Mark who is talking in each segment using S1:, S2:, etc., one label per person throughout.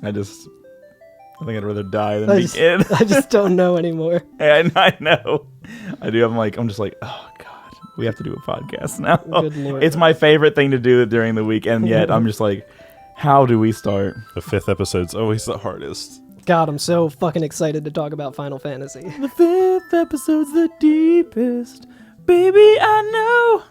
S1: I think I'd rather die than be in.
S2: I just don't know anymore.
S1: And I know. I do. I'm just like, oh God, we have to do a podcast now.
S2: Good Lord.
S1: It's my favorite thing to do during the week, and yet I'm just like, how do we start?
S3: The 5th episode's always the hardest.
S2: God, I'm so fucking excited to talk about Final Fantasy.
S1: The 5th episode's the deepest. Baby, I know.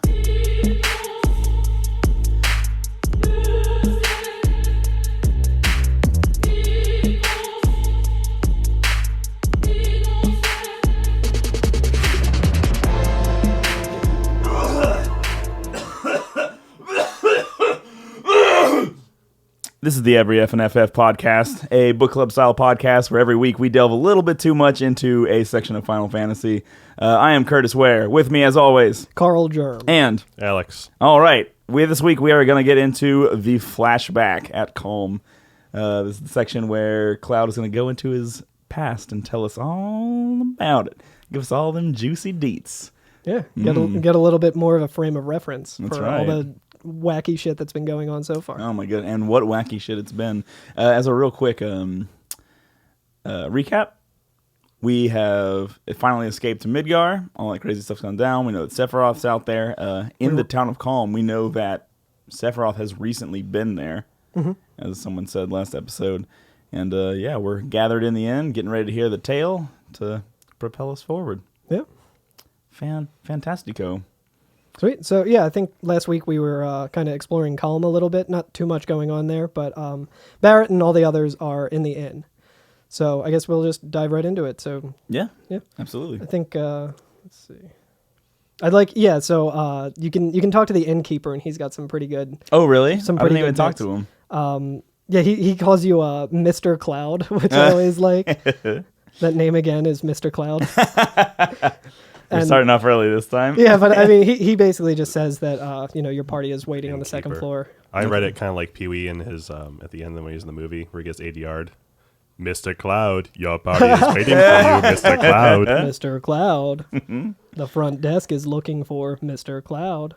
S1: This is the Every F and FF podcast, a book club style podcast where every week we delve a little bit too much into a section of Final Fantasy. I am Curtis Ware. With me, as always,
S2: Carl Germ.
S1: And
S3: Alex.
S1: All right. This week we are going to get into the flashback at Calm. This is the section where Cloud is going to go into his past and tell us all about it. Give us all them juicy deets.
S2: Yeah, get a little bit more of a frame of reference
S1: That's
S2: for
S1: right.
S2: all the wacky shit that's been going on so far.
S1: Oh my god, and what wacky shit it's been. As a real quick recap, we have finally escaped to Midgar. All that crazy stuff's gone down. We know that Sephiroth's out there. In the town of Calm, we know that Sephiroth has recently been there, as someone said last episode. And yeah, we're gathered in the inn, getting ready to hear the tale to propel us forward.
S2: Yeah.
S1: Fantastico.
S2: Sweet. So, yeah, I think last week we were kind of exploring Calm a little bit. Not too much going on there, but Barrett and all the others are in the inn. So I guess we'll just dive right into it. So
S1: Yeah,
S2: yeah,
S1: absolutely.
S2: I think, let's see. So you can talk to the innkeeper, and he's got some pretty good...
S1: Oh, really?
S2: Some
S1: I
S2: pretty
S1: didn't even
S2: good
S1: talk
S2: bits.
S1: to him.
S2: Yeah, he calls you Mr. Cloud, which I always like. That name again is Mr. Cloud.
S1: We're starting off early this time.
S2: Yeah, but I mean, he basically just says that your party is waiting on the second
S3: Innkeeper.
S2: floor.
S3: I read it kind of like Pee-wee in his, at the end when he's in the movie, where he gets ADR'd. Mr. Cloud, your party is waiting for you, Mr. Cloud.
S2: Mr. Cloud. The front desk is looking for Mr. Cloud.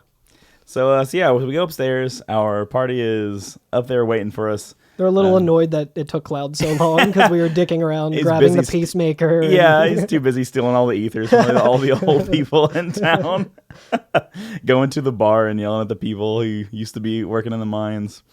S1: So yeah, when we go upstairs, our party is up there waiting for us.
S2: They're a little annoyed that it took Cloud so long because we were dicking around,
S1: He's
S2: grabbing the
S1: busy
S2: peacemaker.
S1: Yeah, he's too busy stealing all the ethers from all the old people in town. Going to the bar and yelling at the people who used to be working in the mines.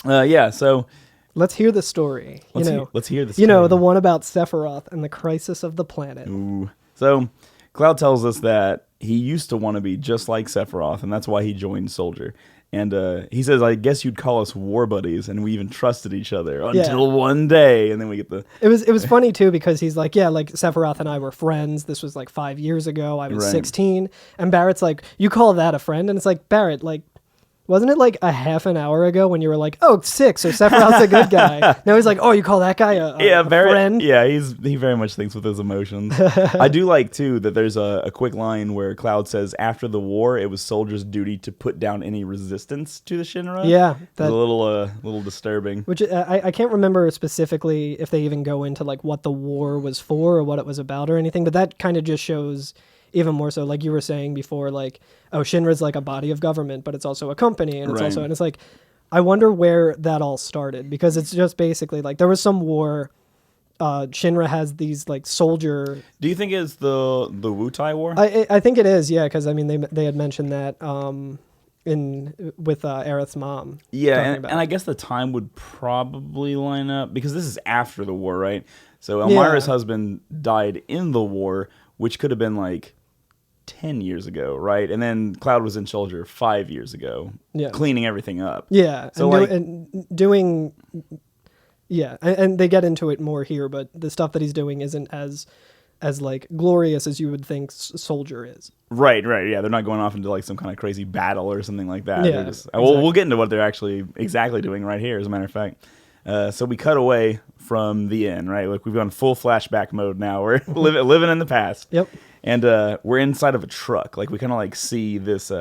S1: Yeah, so...
S2: Let's hear the story.
S1: Let's hear the story.
S2: You know, the one about Sephiroth and the crisis of the planet.
S1: Ooh. So, Cloud tells us that he used to want to be just like Sephiroth, and that's why he joined Soldier. And he says, I guess you'd call us war buddies, and we even trusted each other until one day. And then we get the...
S2: It was funny, too, because he's like, yeah, like, Sephiroth and I were friends. This was, like, 5 years ago. I was 16. And Barrett's like, you call that a friend? And it's like, Barrett, like, wasn't it, like, a half an hour ago when you were like, oh, 6, so Sephiroth's a good guy. Now he's like, oh, you call that guy a
S1: Barrett,
S2: friend?
S1: Yeah, he very much thinks with his emotions. I do like, too, that there's a quick line where Cloud says, after the war, it was Soldier's duty to put down any resistance to the Shinra.
S2: Yeah.
S1: It's a little disturbing.
S2: Which I can't remember specifically if they even go into, like, what the war was for or what it was about or anything, but that kind of just shows... Even more so, like you were saying before, like, oh, Shinra's like a body of government, but it's also a company, and it's like, I wonder where that all started, because it's just basically like there was some war. Shinra has these like soldier.
S1: Do you think it's the Wutai War?
S2: I think it is, yeah, because I mean they had mentioned that with Aerith's mom.
S1: Yeah, and I guess the time would probably line up because this is after the war, right? So Elmira's husband died in the war, which could have been like 10 years ago, right? And then Cloud was in Soldier 5 years ago, cleaning everything up.
S2: Yeah,
S1: so
S2: doing... Yeah, and they get into it more here, but the stuff that he's doing isn't as like glorious as you would think Soldier is.
S1: Right, yeah. They're not going off into like some kind of crazy battle or something like that.
S2: Yeah,
S1: exactly. We'll get into what they're actually exactly doing right here, as a matter of fact. So we cut away from the inn, right? Like we've gone full flashback mode now. We're living in the past.
S2: Yep.
S1: And we're inside of a truck. Like we kind of like see this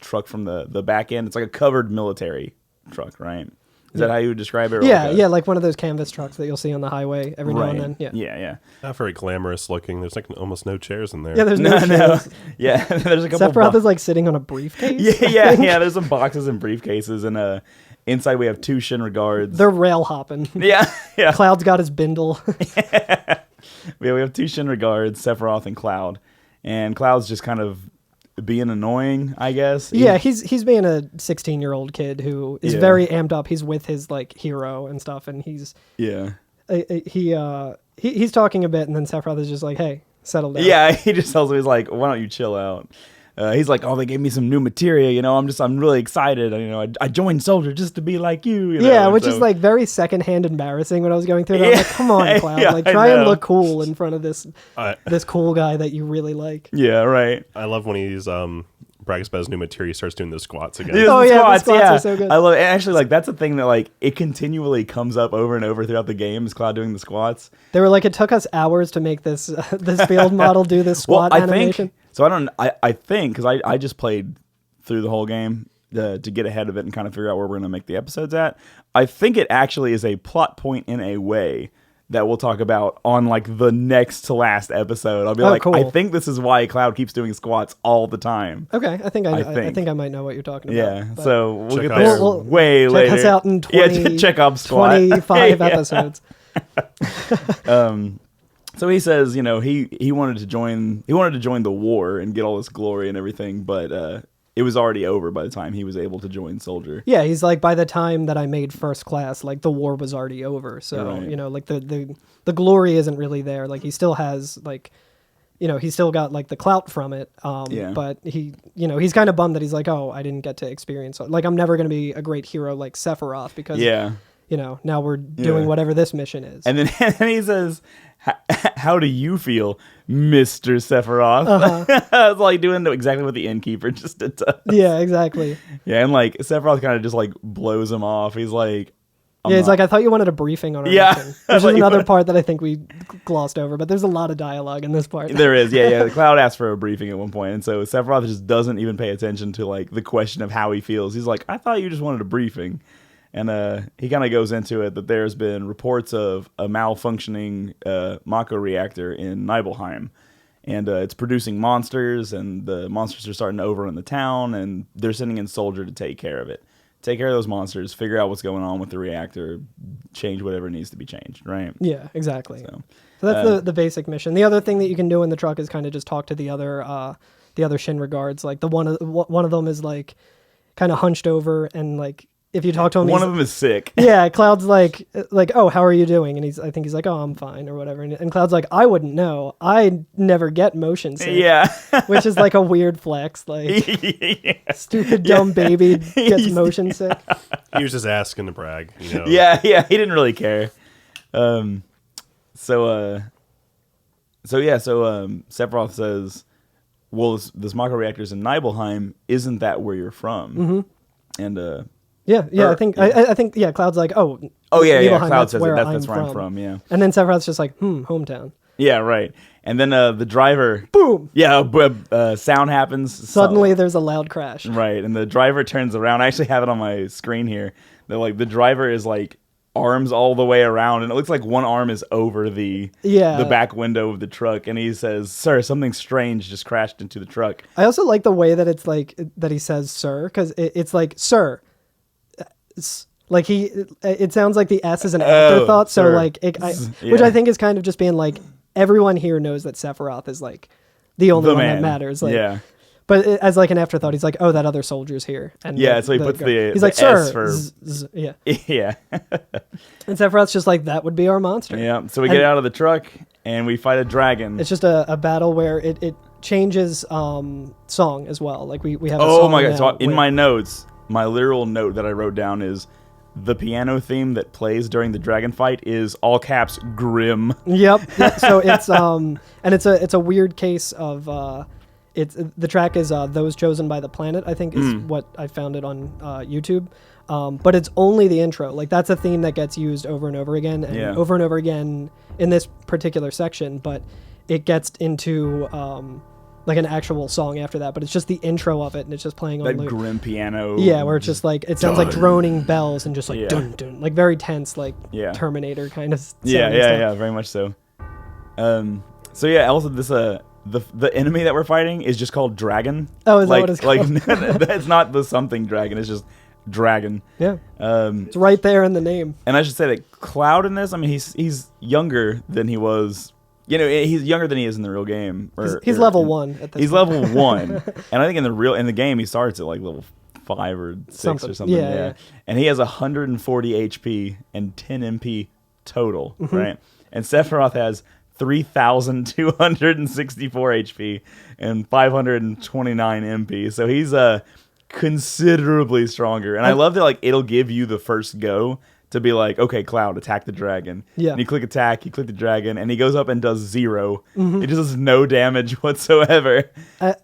S1: truck from the back end. It's like a covered military truck, right? Is that how you would describe it?
S2: Yeah, like one of those canvas trucks that you'll see on the highway every now and then.
S1: Yeah.
S3: Not very glamorous looking. There's like almost no chairs in there.
S2: Yeah, there's no chairs.
S1: Yeah, there's a couple.
S2: Sephiroth is like sitting on a briefcase.
S1: Yeah. There's some boxes and briefcases, and Inside we have 2 Shinra guards.
S2: They're rail hopping.
S1: Yeah.
S2: Cloud's got his bindle.
S1: We have 2 Shinra guards, Sephiroth and Cloud. And Cloud's just kind of being annoying, I guess.
S2: Yeah, he's being a 16-year-old kid who is very amped up. He's with his like hero and stuff, and he's he's talking a bit, and then Sephiroth is just like, "Hey, settle down."
S1: Yeah, he just tells him, he's like, "Why don't you chill out?" He's like, "Oh, they gave me some new materia, I'm really excited. I joined Soldier just to be like you."
S2: Yeah, which is like very secondhand embarrassing when I was going through that. I'm like, come on, Cloud, try and look cool in front of this cool guy that you really like.
S1: Yeah, right.
S3: I love when he's brags about his new materia, he starts doing the squats again.
S1: The
S2: squats are so good.
S1: I love it. And actually, like that's a thing that like it continually comes up over and over throughout the game. Is Cloud doing the squats?
S2: They were like, it took us hours to make this field model do this squat animation.
S1: I think because I just played through the whole game to get ahead of it and kind of figure out where we're going to make the episodes at. I think it actually is a plot point in a way that we'll talk about on like the next to last episode. I'll be like,
S2: cool.
S1: I think this is why Cloud keeps doing squats all the time.
S2: Okay, I think I might know what you're talking about.
S1: Yeah, so we'll
S3: check
S1: get there way later.
S2: Check us out in 20,
S1: check up squat.
S2: 25 episodes.
S1: So he says, he wanted to join the war and get all this glory and everything, but it was already over by the time he was able to join Soldier.
S2: Yeah, he's like, by the time that I made first class, like the war was already over. So,
S1: right.
S2: Like the glory isn't really there. Like he still has like, he's still got like the clout from it. But he's kind of bummed that he's like, oh, I didn't get to experience it. Like I'm never going to be a great hero like Sephiroth because, now we're doing whatever this mission is.
S1: And then he says, how do you feel, Mr. Sephiroth? It's like doing exactly what the innkeeper just did to us.
S2: Yeah, exactly.
S1: Yeah, and like Sephiroth kind of just like blows him off. He's like,
S2: he's like, I thought you wanted a briefing on our mission. Which is another part that I think we glossed over, but there's a lot of dialogue in this part.
S1: There is, yeah. The Cloud asked for a briefing at one point, and so Sephiroth just doesn't even pay attention to like the question of how he feels. He's like, I thought you just wanted a briefing. And he kind of goes into it that there's been reports of a malfunctioning Mako reactor in Nibelheim. And it's producing monsters, and the monsters are starting to overrun the town, and they're sending in Soldier to take care of it. Take care of those monsters, figure out what's going on with the reactor, change whatever needs to be changed, right?
S2: Yeah, exactly. So that's the basic mission. The other thing that you can do in the truck is kind of just talk to the other Shinra guards. Like one of them is like kind of hunched over, and like if you talk to him,
S1: one of them is sick.
S2: Yeah, Cloud's like, oh, how are you doing? And I think he's like, oh, I'm fine or whatever. And Cloud's like, I wouldn't know. I never get motion sick.
S1: Yeah,
S2: which is like a weird flex. Like, stupid dumb baby gets motion sick.
S3: He was just asking to brag.
S1: Yeah, he didn't really care. So Sephiroth says, well, this Mako reactor's in Nibelheim. Isn't that where you're from?
S2: Mm-hmm.
S1: And
S2: I think Cloud's like, oh
S1: yeah. Cloud
S2: that's
S1: says
S2: where
S1: that's where I'm from. Yeah.
S2: And then Sephiroth's just like, hometown.
S1: Yeah, right. And then the driver,
S2: boom.
S1: Yeah, sound happens.
S2: Suddenly, there's a loud crash.
S1: Right, and the driver turns around. I actually have it on my screen here. That like the driver is like arms all the way around, and it looks like one arm is over the back window of the truck. And he says, "Sir, something strange just crashed into the truck."
S2: I also like the way that it's like that he says "sir" because it's like "sir." Like it sounds like the S is an afterthought, so
S1: sir.
S2: Like which I think is kind of just being like everyone here knows that Sephiroth is like the only one that matters. Like,
S1: yeah.
S2: But as like an afterthought, he's like, oh, that other soldier's here. And
S1: so he puts
S2: he's like, sir,
S1: S for
S2: yeah.
S1: Yeah.
S2: And Sephiroth's just like, that would be our monster.
S1: Yeah. So we get out of the truck and we fight a dragon.
S2: It's just a battle where it changes song as well. Like we have.
S1: Oh my god! So in my notes, my literal note that I wrote down is the piano theme that plays during the dragon fight is all caps grim.
S2: Yep. So it's and it's a weird case of the track is Those Chosen by the Planet, I think is what I found it on YouTube. But it's only the intro. Like that's a theme that gets used over and over again over and over again in this particular section, but it gets into like an actual song after that, but it's just the intro of it, and it's just playing on
S1: that
S2: loop.
S1: Grim piano.
S2: Yeah, where it's just like it sounds like droning bells and just like dun dun, like very tense, like Terminator kind of.
S1: Yeah, very much so. Also this the enemy that we're fighting is just called Dragon.
S2: Oh, is that what it's called?
S1: Like it's not the something dragon. It's just dragon.
S2: Yeah. It's right there in the name.
S1: And I should say that Cloud in this, I mean, he's younger than he was. You know, he's younger than he is in the real game.
S2: He's level 1 at this
S1: He's
S2: point.
S1: level 1. And I think in the game he starts at like level 5 or 6 or something.
S2: Yeah.
S1: And he has 140 HP and 10 MP total, right? And Sephiroth has 3,264 HP and 529 MP. So he's considerably stronger. And I love that, like, it'll give you the first go to be like, okay, Cloud, attack the dragon.
S2: Yeah.
S1: And you click attack, you click the dragon, and he goes up and does 0. He just does no damage whatsoever.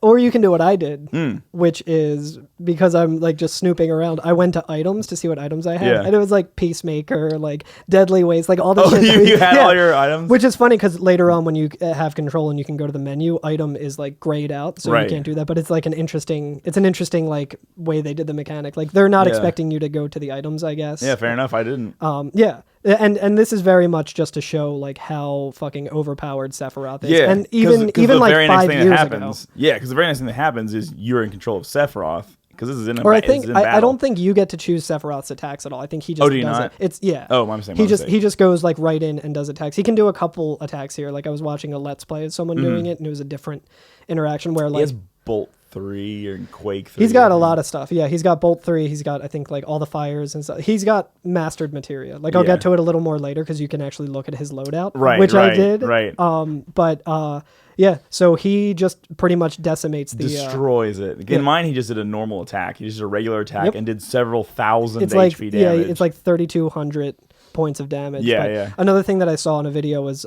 S2: Or you can do what I did, which is, because I'm like just snooping around, I went to items to see what items I had.
S1: Yeah.
S2: And it was like Peacemaker, like Deadly Waste, like all the shit.
S1: You had all your items?
S2: Which is funny because later on when you have control and you can go to the menu, item is like grayed out, so
S1: Right.
S2: you can't do that. But it's like an interesting like way they did the mechanic. Like they're not expecting you to go to the items, I guess.
S1: Yeah, fair enough. I didn't.
S2: Yeah. And this is very much just to show like how fucking overpowered Sephiroth is.
S1: Yeah,
S2: And even like
S1: very next
S2: 5
S1: thing
S2: years
S1: that
S2: ago.
S1: happens, yeah, because the very next thing that happens is you're in control of Sephiroth, because this is in a
S2: Or I
S1: it's
S2: think
S1: in
S2: I
S1: battle.
S2: don't think you get to choose Sephiroth's attacks at all. I think he just
S1: do you
S2: does
S1: not?
S2: it. It's
S1: Oh, my mistake.
S2: He just goes like right in and does attacks. He can do a couple attacks here. Like I was watching a Let's Play of someone doing it, and it was a different interaction where
S1: He
S2: like
S1: has Bolt 3 or Quake 3.
S2: he's got a lot of stuff. Yeah, he's got Bolt 3. He's got, I think, like all the fires and stuff. He's got mastered materia. Like I'll
S1: Yeah.
S2: get to it a little more later because you can actually look at his loadout,
S1: Right,
S2: which I
S1: right,
S2: did.
S1: right.
S2: Yeah. So he just pretty much decimates the.
S1: destroys it. In mine, he just did a normal attack. He just did a regular attack
S2: Yep.
S1: and did several thousand
S2: It's like
S1: HP damage.
S2: it's like 3,200 points of damage.
S1: Yeah,
S2: But
S1: yeah.
S2: Another thing that I saw in a video was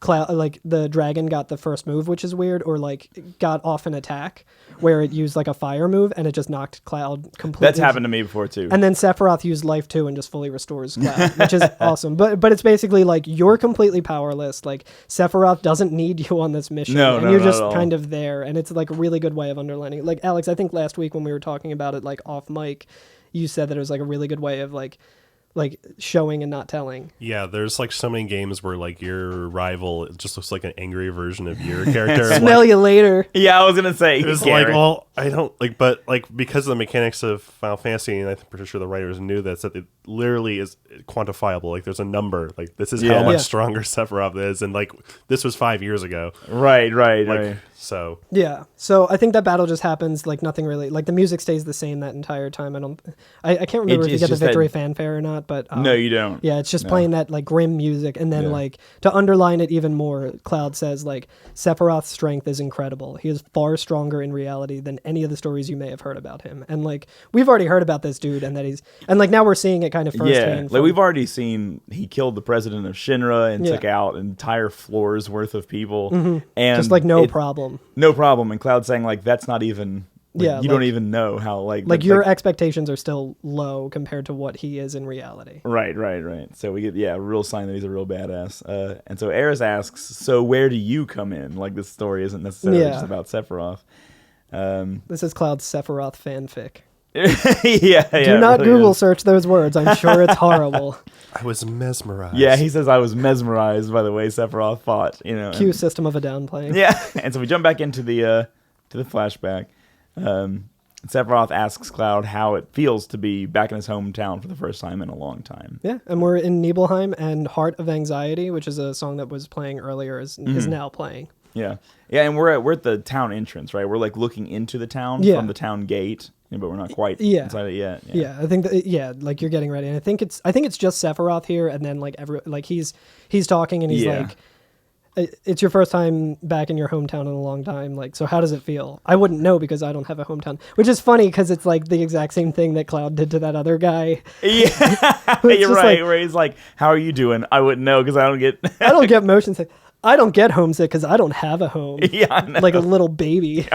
S2: Cloud, like the dragon got the first move, which is weird, or like got off an attack where it used like a fire move and it just knocked Cloud completely.
S1: That's happened to me before too.
S2: And then Sephiroth used life 2 and just fully restores Cloud, which is awesome. But it's basically like you're completely powerless. Like Sephiroth doesn't need you on this mission, and you're
S1: not
S2: just
S1: at all.
S2: kind of there. And it's like a really good way of underlining. Like Alex, I think last week when we were talking about it, like off mic, you said that it was like a really good way of like showing and not telling.
S3: Yeah, there's like so many games where like your rival just looks like an angry version of your character.
S2: Smell you later.
S1: Yeah, I was gonna say
S3: It was like, well, I don't like, but like because of the mechanics of Final Fantasy, and I'm pretty sure the writers knew this, that it literally is quantifiable. Like there's a number. Like this is how
S1: Yeah.
S3: much
S2: Yeah.
S3: stronger Sephiroth is, and like this was 5 years ago.
S1: Right.
S3: Like so.
S2: Yeah. So I think that battle just happens like nothing really. Like the music stays the same that entire time. I can't remember if you
S1: It's
S2: get the
S1: just that-
S2: victory fanfare or not, but
S1: No, you don't.
S2: Yeah, it's just
S1: No.
S2: playing that like grim music, and then
S1: Yeah.
S2: like to underline it even more, Cloud says like Sephiroth's strength is incredible. He is far stronger in reality than any of the stories you may have heard about him. And like we've already heard about this dude, and that he's and like now we're seeing it kind of
S1: Yeah,
S2: firsthand.
S1: like
S2: from-
S1: we've already seen he killed the president of Shinra and
S2: Yeah.
S1: took out an entire floor's worth of people, and
S2: just like no problem.
S1: no problem. And Cloud saying like that's not even. Like,
S2: Yeah,
S1: you don't
S2: like-
S1: even know how
S2: Like
S1: that-
S2: your expectations are still low compared to what he is in reality.
S1: Right. So we get a real sign that he's a real badass. And so Eris asks, so where do you come in? Like this story isn't necessarily
S2: Yeah.
S1: just about Sephiroth.
S2: This is Cloud's Sephiroth fanfic.
S1: yeah.
S2: Do not
S1: it really
S2: Google
S1: is.
S2: search those words. I'm sure it's horrible.
S3: I was mesmerized.
S1: Yeah, he says I was mesmerized by the way Sephiroth fought. You know.
S2: Cue System of a Down playing.
S1: Yeah, and so we jump back into the flashback. Sephiroth asks Cloud how it feels to be back in his hometown for the first time in a long time.
S2: Yeah, and we're in Nibelheim, and Heart of Anxiety, which is a song that was playing earlier, is now playing.
S1: Yeah, and we're at the town entrance, right? We're like looking into the town
S2: Yeah.
S1: from the town gate, but we're not quite
S2: Yeah.
S1: inside it yet.
S2: Yeah, I think like you're getting ready, and I think it's just Sephiroth here, and then like he's talking, and he's
S1: Yeah.
S2: like, it's your first time back in your hometown in a long time. Like, so how does it feel? I wouldn't know because I don't have a hometown, which is funny because it's like the exact same thing that Cloud did to that other guy.
S1: Yeah,
S2: It's
S1: you're
S2: just
S1: right.
S2: like-
S1: where he's like, "How are you doing?" I wouldn't know because I don't get.
S2: I don't get motion sick. I don't get homesick because I don't have a home.
S1: Yeah, I know.
S2: Like a little baby.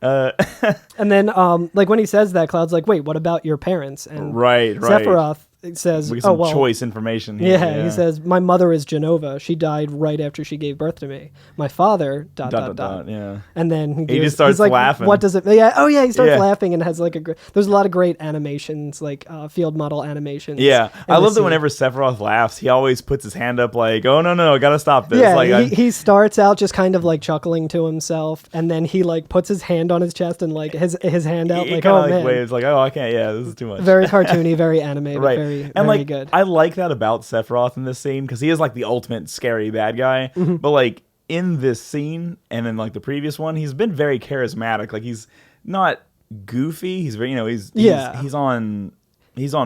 S2: And then, like when he says that, Cloud's like, "Wait, what about your parents?" And
S1: Right.
S2: Sephiroth says,
S1: We get some choice information here.
S2: Yeah, he says, my mother is Genova. She died right after she gave birth to me. My father, ...
S1: Yeah.
S2: And then
S1: He just starts
S2: he's like,
S1: laughing.
S2: What does it? Yeah. Oh yeah, he starts
S1: Yeah.
S2: laughing and has like there's a lot of great animations, like field model animations.
S1: Yeah,
S2: in
S1: I
S2: this
S1: love that
S2: scene.
S1: whenever Sephiroth laughs, he always puts his hand up like, "Oh no, I gotta stop this."
S2: Yeah,
S1: Like,
S2: he starts out just kind of like chuckling to himself, and then he like puts his hand on his chest and like his hand out,
S1: he
S2: like,
S1: kinda,
S2: oh
S1: like,
S2: man,
S1: waves like, "Oh, I can't. Yeah, this is too much."
S2: very cartoony, very anime, but
S1: right,
S2: very
S1: and
S2: very
S1: like,
S2: good.
S1: I like that about Sephiroth in this scene because he is like the ultimate scary bad guy.
S2: Mm-hmm.
S1: But like in this scene and in like the previous one, he's been very charismatic. Like he's not goofy. He's very, he's on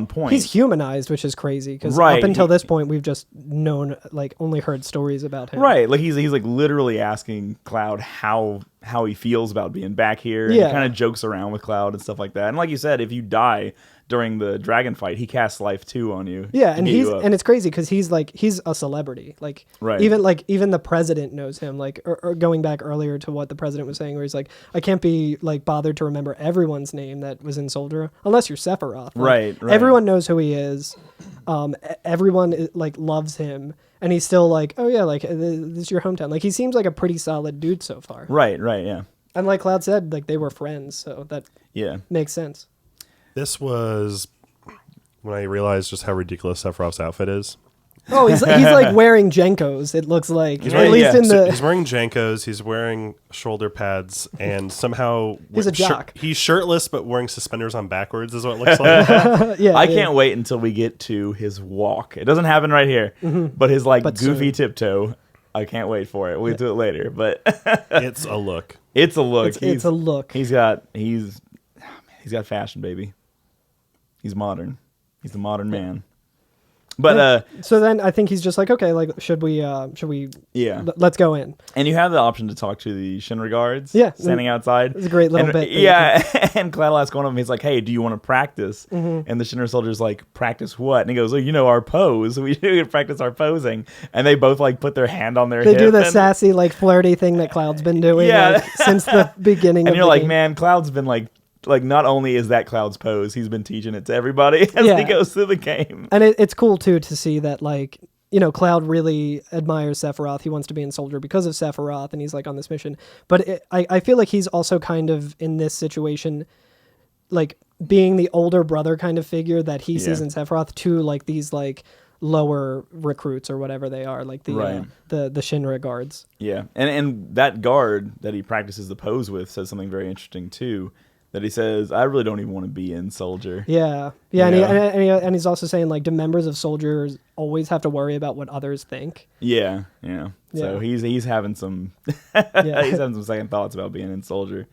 S1: point.
S2: He's humanized, which is crazy because
S1: Right,
S2: up until this point, we've just known, like, only heard stories about him.
S1: Right, like he's like literally asking Cloud how he feels about being back here. And
S2: Yeah.
S1: he kind of jokes around with Cloud and stuff like that. And like you said, if you die during the dragon fight, he casts life 2 on you.
S2: Yeah,
S1: to
S2: and
S1: get you up.
S2: it's crazy because he's a celebrity. Like,
S1: Right.
S2: even the president knows him. Like, or going back earlier to what the president was saying, where he's like, I can't be like bothered to remember everyone's name that was in Soldier unless you're Sephiroth. Like,
S1: Right.
S2: Everyone knows who he is. Everyone like loves him, and he's still like, oh yeah, like this is your hometown. Like he seems like a pretty solid dude so far.
S1: Right, yeah.
S2: And like Cloud said, like they were friends, so that
S1: Yeah.
S2: makes sense.
S3: This was when I realized just how ridiculous Sephiroth's outfit is.
S2: Oh, he's like wearing Jenkos. It looks like
S1: He's
S2: at
S1: wearing-
S2: least
S1: yeah.
S2: in
S3: So
S2: the
S3: he's wearing Jankos, he's wearing shoulder pads, and somehow
S2: He's a jock.
S3: He's shirtless but wearing suspenders on backwards is what it looks like.
S2: yeah.
S1: I can't wait until we get to his walk. It doesn't happen right here, but his like
S2: But
S1: goofy
S2: soon.
S1: tiptoe. I can't wait for it. We'll do it later, but
S3: It's a look.
S1: it's a look.
S2: It's a look.
S1: He's got fashion, baby. He's modern. He's a modern man. But
S2: So then I think he's just like, okay, like should we
S1: yeah.
S2: let's go in.
S1: And you have the option to talk to the Shinra guards.
S2: Yeah.
S1: Standing outside.
S2: It's a great little
S1: And-
S2: bit. that
S1: Yeah. And Cloud asks one of them, he's like, hey, do you want to practice? And the Shinra soldier's like, practice what? And he goes, oh, our pose. We do practice our posing. And they both like put their hand on their
S2: They
S1: hip.
S2: do the
S1: and,
S2: sassy, like flirty thing that Cloud's been doing
S1: Yeah.
S2: like, since the beginning
S1: and
S2: of
S1: you're
S2: the
S1: like,
S2: game.
S1: man, Cloud's been like not only is that Cloud's pose, he's been teaching it to everybody as
S2: Yeah.
S1: he goes through the game.
S2: And it's cool too to see that like, Cloud really admires Sephiroth. He wants to be in Soldier because of Sephiroth, and he's like on this mission. But I feel like he's also kind of in this situation, like being the older brother kind of figure that he sees
S1: Yeah.
S2: in Sephiroth to like these like lower recruits or whatever they are, like the
S1: Right.
S2: the Shinra guards.
S1: Yeah, and that guard that he practices the pose with says something very interesting too. That he says, I really don't even want to be in Soldier.
S2: Yeah. And he's also saying like, do members of Soldiers always have to worry about what others think?
S1: Yeah. So
S2: Yeah.
S1: he's having some
S2: Yeah.
S1: he's having some second thoughts about being in Soldier.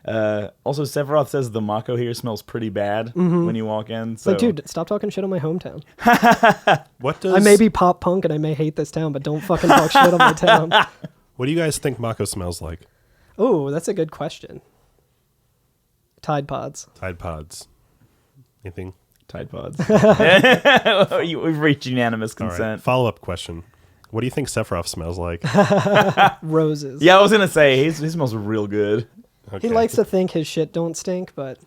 S1: Also, Sephiroth says the Mako here smells pretty bad when you walk in.
S2: It's
S1: So
S2: like, dude, stop talking shit on my hometown.
S3: What does
S2: I may be pop punk and I may hate this town, but don't fucking talk shit on my town.
S3: What do you guys think Mako smells like?
S2: Oh, that's a good question. Tide Pods.
S3: Tide Pods. Anything?
S1: Tide Pods. We've reached unanimous
S3: All right.
S1: consent.
S3: Follow up question. What do you think Sephiroth smells like?
S2: Roses.
S1: Yeah, I was gonna say he smells real good.
S3: Okay.
S2: He likes to think his shit don't stink, but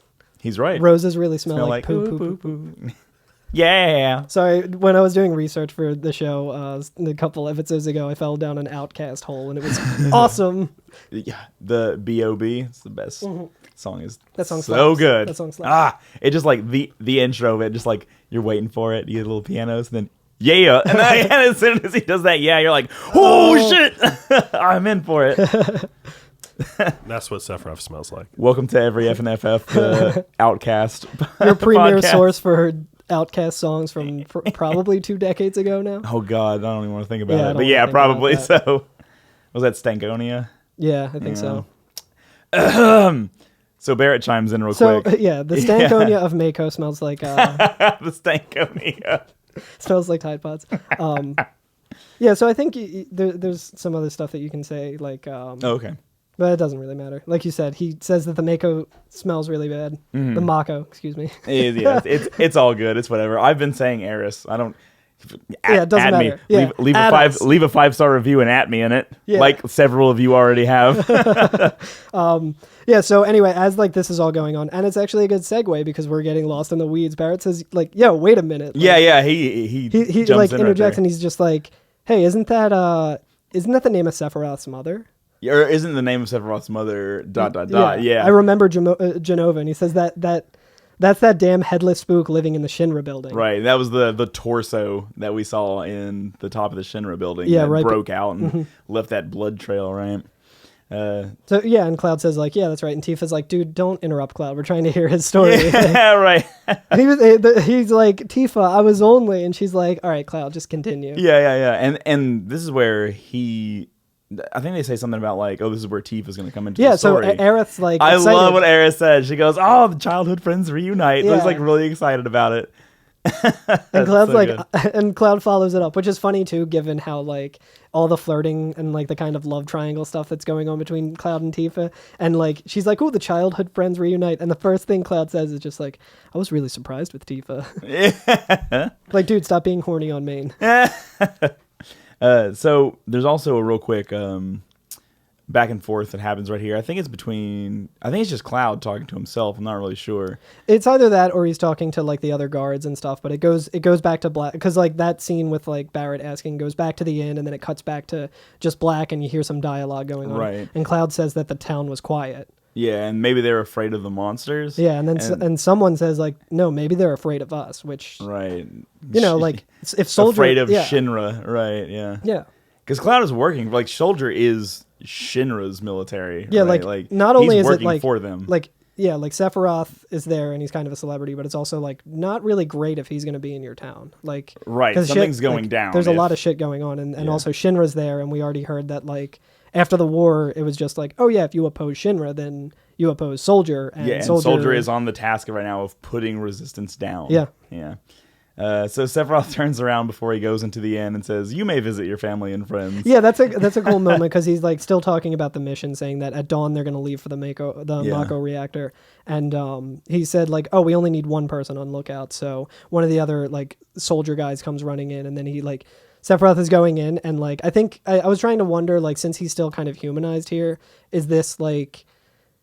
S1: He's right.
S2: roses really smell, like
S1: ooh,
S2: poo, poo, poo.
S1: poo. Yeah.
S2: Sorry, when I was doing research for the show a couple episodes ago, I fell down an Outcast hole, and it was awesome.
S1: Yeah, the B.O.B. It's the best song. Is
S2: That song
S1: so
S2: slaps.
S1: good.
S2: That song slaps.
S1: It just like the intro of it, just like you're waiting for it. You get little pianos, and then yeah, and then as soon as he does that, yeah, you're like, oh shit, I'm in for it.
S3: That's what Sephiroth smells like.
S1: Welcome to every FNFF Outcast.
S2: Your premier
S1: podcast.
S2: source for Outcast songs from probably 2 decades ago now.
S1: Oh God, I don't even want to think about
S2: Yeah, I
S1: it.
S2: don't
S1: But
S2: wanna
S1: yeah,
S2: think about
S1: probably
S2: that.
S1: so. Was that Stankonia?
S2: Yeah, I think so.
S1: So Barrett chimes in real
S2: So
S1: quick.
S2: yeah, the Stankonia of Mako smells like
S1: The Stankonia.
S2: smells like Tide Pods. Yeah, so I think there's some other stuff that you can say like,
S1: Okay.
S2: but it doesn't really matter. Like you said, he says that the Mako smells really bad. The Mako, excuse me.
S1: Yeah, it's all good. It's whatever. I've been saying Eris.
S2: it doesn't
S1: add me.
S2: matter. Yeah,
S1: Leave
S2: add us.
S1: leave a 5-star review and at me in it,
S2: Yeah.
S1: like several of you already have.
S2: Yeah, so anyway, as like this is all going on, and it's actually a good segue because we're getting lost in the weeds. Barrett says like, "Yo, wait a minute." Like,
S1: yeah. He
S2: he
S1: jumps
S2: like
S1: in
S2: interjects
S1: right
S2: and he's just like, "Hey, isn't that the name of Sephiroth's mother?"
S1: there. Or isn't the name of Sephiroth's mother ... Yeah.
S2: I remember Genova, and he says that's that damn headless spook living in the Shinra building.
S1: Right, that was the torso that we saw in the top of the Shinra building.
S2: Yeah,
S1: that
S2: right.
S1: broke out and left that blood trail. Right.
S2: So yeah, and Cloud says like, yeah, that's right. And Tifa's like, dude, don't interrupt Cloud. We're trying to hear his story.
S1: Yeah, right.
S2: And he's like, Tifa, I was only, and she's like, all right, Cloud, just continue.
S1: Yeah. And this is where I think they say something about like, oh, this is where Tifa's going to come into the story.
S2: So Aerith's like,
S1: I
S2: excited.
S1: love what Aerith said. She goes, oh, the childhood friends reunite. I was
S2: Yeah.
S1: like really excited about it.
S2: And Cloud's
S1: so
S2: like,
S1: good.
S2: and Cloud follows it up, which is funny too, given how like all the flirting and like the kind of love triangle stuff that's going on between Cloud and Tifa. And like, she's like, oh, the childhood friends reunite. And the first thing Cloud says is just like, I was really surprised with Tifa.
S1: Yeah.
S2: Like, dude, stop being horny on main.
S1: So there's also a real quick back and forth that happens right here. I think it's just Cloud talking to himself. I'm not really sure.
S2: It's either that or he's talking to like the other guards and stuff, but it goes back to Black because like that scene with like Barrett asking goes back to the inn and then it cuts back to just Black and you hear some dialogue going on.
S1: Right.
S2: And Cloud says that the town was quiet.
S1: Yeah, and maybe they're afraid of the monsters.
S2: Yeah, and then and someone says like, no, maybe they're afraid of us, which
S1: Right.
S2: you know, like if Soldier
S1: afraid of
S2: yeah.
S1: Shinra, right? Yeah.
S2: Yeah.
S1: Because Cloud is working. Like Soldier is Shinra's military.
S2: Yeah,
S1: right?
S2: like not only
S1: he's
S2: is it
S1: working
S2: like
S1: for them.
S2: like yeah, like Sephiroth is there and he's kind of a celebrity, but it's also like not really great if he's going to be in your town. Like
S1: Right,
S2: 'cause
S1: something's going down
S2: There's a
S1: if-
S2: lot of shit going on, and
S1: Yeah.
S2: also Shinra's there, and we already heard that like after the war, it was just like, oh yeah, if you oppose Shinra, then you oppose Soldier, and
S1: yeah, and Soldier is on the task right now of putting resistance down.
S2: Yeah.
S1: Yeah. So Sephiroth turns around before he goes into the inn and says, "You may visit your family and friends."
S2: Yeah, that's a cool moment because he's like still talking about the mission, saying that at dawn they're going to leave for the Mako reactor, and he said like, oh, we only need one person on lookout. So one of the other like soldier guys comes running in, and then he like Sephiroth is going in, and like I think I was trying to wonder like since he's still kind of humanized here, is this like.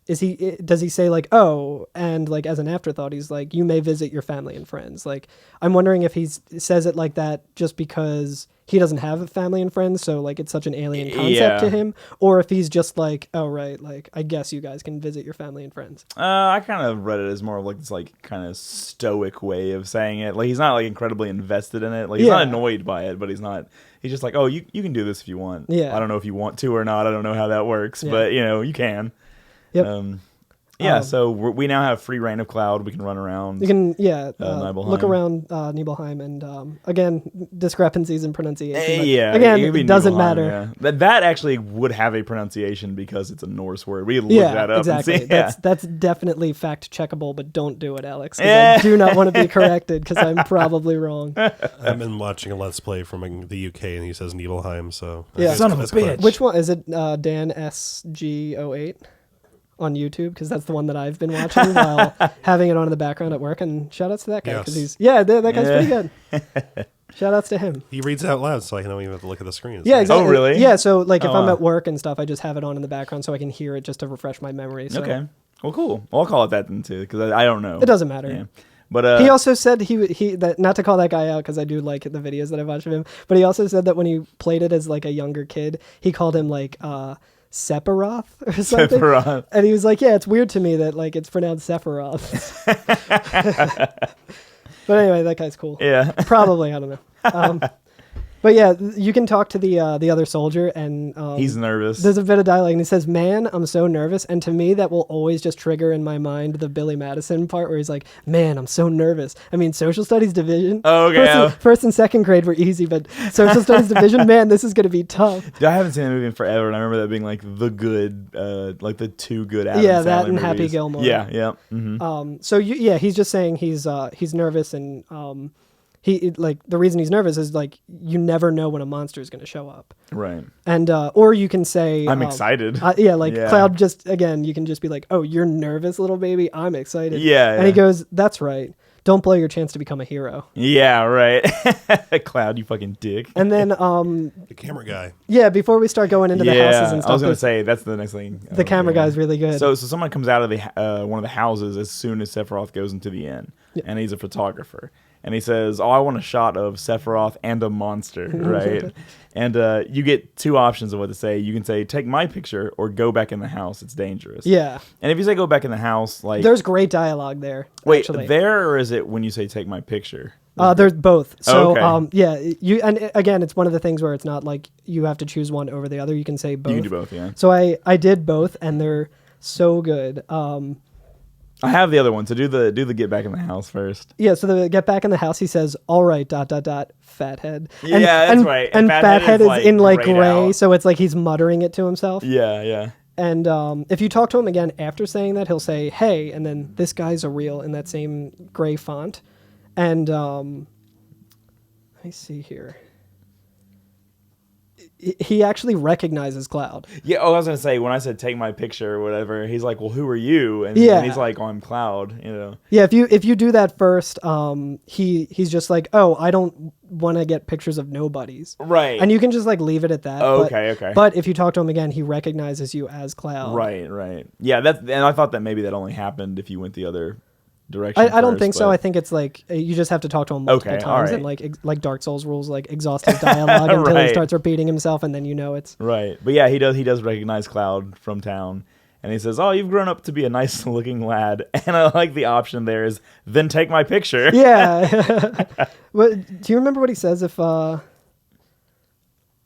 S2: Does he say like, oh, and like as an afterthought, he's like, you may visit your family and friends. Like, I'm wondering if he says it like that just because he doesn't have a family and friends. So like, it's such an alien concept to him, or if he's just like, oh, right. Like, I guess you guys can visit your family and friends.
S1: I kind of read it as more of like this like kind of stoic way of saying it. Like he's not like incredibly invested in it. Like he's not annoyed by it, but he's just like, oh, you can do this if you want.
S2: Yeah.
S1: I don't know if you want to or not. I don't know how that works,
S2: Yeah.
S1: but you know, you can.
S2: Yep.
S1: So we now have free reign of Cloud. We can run around.
S2: You can,
S1: Nibelheim.
S2: look around Nibelheim, and again, discrepancies in pronunciation. But
S1: Yeah.
S2: again,
S1: could be
S2: it doesn't
S1: Nibelheim,
S2: matter.
S1: Yeah. That actually would have a pronunciation because it's a Norse word. We could look that up
S2: exactly.
S1: and see.
S2: That's definitely fact checkable, but don't do it, Alex. 'Cause I do not want to be corrected because I'm probably wrong.
S3: I've been watching a Let's Play from the UK, and he says Nibelheim. So I
S2: Yeah.
S3: think
S1: Son of a
S3: that's correct.
S1: bitch.
S2: Which one is it? Dan SG08 on YouTube, because that's the one that I've been watching while having it on in the background at work. And shout outs to that guy because
S3: Yes.
S2: that guy's pretty good. Shout outs to him.
S3: He reads out loud, so I don't even have to look at the screen. It's
S2: Yeah,
S3: nice.
S2: exactly.
S1: Oh, really?
S2: Yeah, so like if
S1: Oh,
S2: I'm
S1: wow.
S2: at work and stuff, I just have it on in the background so I can hear it just to refresh my memory. So
S1: Okay. Well, cool. Well, I'll call it that then too because I don't know.
S2: it doesn't matter.
S1: Yeah. But
S2: He also said he that not to call that guy out because I do like the videos that I've watched of him, but he also said that when he played it as like a younger kid, he called him like Sephiroth or something.
S1: Sephiroth.
S2: And he was like, yeah, it's weird to me that like it's pronounced Sephiroth. But anyway, that guy's cool.
S1: Yeah.
S2: Probably, I don't know. But yeah, you can talk to the other soldier, and
S1: He's nervous.
S2: there's a bit of dialogue, and he says, "Man, I'm so nervous." And to me, that will always just trigger in my mind the Billy Madison part where he's like, "Man, I'm so nervous." I mean, social studies division.
S1: Oh, okay.
S2: First and second grade were easy, but social studies division, man, this is gonna be tough.
S1: I haven't seen that movie in forever, and I remember that being like the good, like the two good Adam
S2: Yeah,
S1: Sandler
S2: that and
S1: movies.
S2: Happy Gilmore.
S1: Yeah, yeah. Mm-hmm.
S2: So he's just saying he's nervous, and like the reason he's nervous is like you never know when a monster is going to show up,
S1: Right.
S2: and or you can say
S1: I'm excited.
S2: Yeah. Cloud just again you can just be like, oh, you're nervous, little baby, I'm excited.
S1: Yeah,
S2: and
S1: yeah.
S2: he goes, that's right. don't blow your chance to become a hero.
S1: Yeah, right. Cloud, you fucking dick.
S2: And then,
S3: The camera guy.
S2: yeah, before we start going into the houses and stuff,
S1: I was gonna say that's the next thing.
S2: the camera guy's really good.
S1: So someone comes out of the one of the houses as soon as Sephiroth goes into the inn, and he's a photographer, and he says, "Oh, I want a shot of Sephiroth and a monster," right? And you get two options of what to say. You can say, "Take my picture," or "Go back in the house. It's dangerous."
S2: yeah,
S1: And if you say "Go back in the house," like
S2: there's great dialogue there.
S1: wait,
S2: actually.
S1: there or is it when you say "Take my picture"?
S2: There's both. So,
S1: Okay.
S2: yeah, and again, it's one of the things where it's not like you have to choose one over the other. You can say both.
S1: You can do both, yeah.
S2: So I did both, and they're so good.
S1: I have the other one, so do the get back in the house first.
S2: Yeah, so the get back in the house, he says, "All right, ... fathead."
S1: Yeah, that's right.
S2: And fathead is
S1: like
S2: in like
S1: grayed
S2: gray,
S1: out.
S2: so it's like he's muttering it to himself.
S1: Yeah.
S2: And if you talk to him again after saying that, he'll say, "Hey," and then "This guy's a real" in that same gray font. And let me see here. He actually recognizes Cloud.
S1: Yeah, I was gonna say when I said take my picture or whatever, he's like, "Well, who are you?" And,
S2: Yeah.
S1: and he's like, "Oh, I'm Cloud." You know.
S2: Yeah, if you do that first, he's just like, "Oh, I don't want to get pictures of nobodies."
S1: Right.
S2: And you can just like leave it at that.
S1: Oh,
S2: but,
S1: okay.
S2: But if you talk to him again, he recognizes you as Cloud.
S1: Right. Yeah, and I thought that maybe that only happened if you went the other direction.
S2: I don't
S1: first,
S2: think so.
S1: but-
S2: I think it's like you just have to talk to him multiple
S1: Okay,
S2: times,
S1: alright.
S2: and like Dark Souls rules, like exhaust his dialogue until he
S1: Right.
S2: starts repeating himself, and then you know it's
S1: Right. But yeah, he does recognize Cloud from town. And he says, "Oh, you've grown up to be a nice looking lad." And I like the option there is, "Then take my picture."
S2: yeah. What, do you remember what he says if?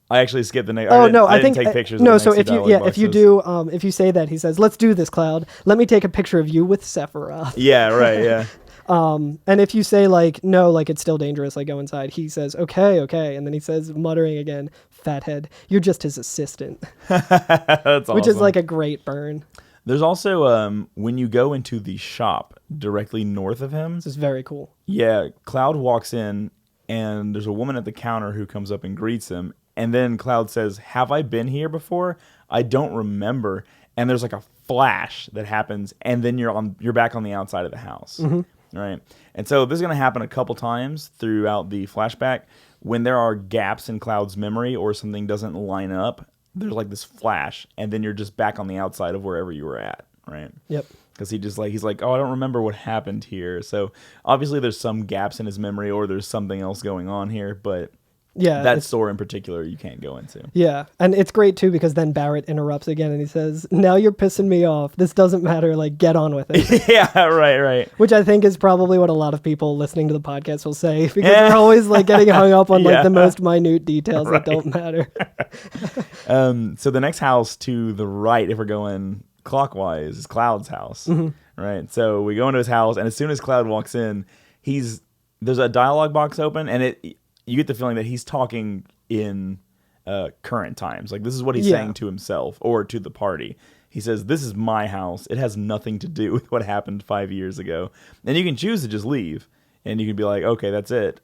S1: I actually skipped the next.
S2: Oh
S1: I
S2: no, I
S1: didn't
S2: think
S1: take pictures.
S2: no.
S1: of the
S2: So
S1: next
S2: if
S1: two
S2: you
S1: dialogue
S2: if you
S1: boxes.
S2: do if you say that, he says, "Let's do this, Cloud. Let me take a picture of you with Sephiroth."
S1: Yeah. Right. Yeah.
S2: And if you say like no, like it's still dangerous, like go inside, he says okay, and then he says, muttering again, "Fathead, you're just his assistant,"
S1: That's awesome.
S2: which is like a great burn.
S1: There's also when you go into the shop directly north of him.
S2: This is very cool.
S1: Yeah, Cloud walks in, and there's a woman at the counter who comes up and greets him. And then Cloud says, "Have I been here before? I don't remember." And there's like a flash that happens, and then you're back on the outside of the house, right? And so this is going to happen a couple times throughout the flashback when there are gaps in Cloud's memory or something doesn't line up. There's like this flash, and then you're just back on the outside of wherever you were at, right?
S2: Yep.
S1: Because he's like, "Oh, I don't remember what happened here." So obviously there's some gaps in his memory, or there's something else going on here, but
S2: Yeah.
S1: that store in particular you can't go into.
S2: Yeah, and it's great too because then Barrett interrupts again and he says, "Now you're pissing me off. This doesn't matter. Like, get on with it."
S1: Yeah, right.
S2: Which I think is probably what a lot of people listening to the podcast will say because they're always like getting hung up on like
S1: Yeah.
S2: the most minute details
S1: Right.
S2: that don't matter.
S1: So the next house to the right, if we're going clockwise, is Cloud's house, right? So we go into his house, and as soon as Cloud walks in, there's a dialogue box open, and you get the feeling that he's talking in current times. Like this is what he's
S2: Yeah.
S1: saying to himself or to the party. He says, "This is my house. It has nothing to do with what happened 5 years ago." And you can choose to just leave, and you can be like, "Okay, that's it."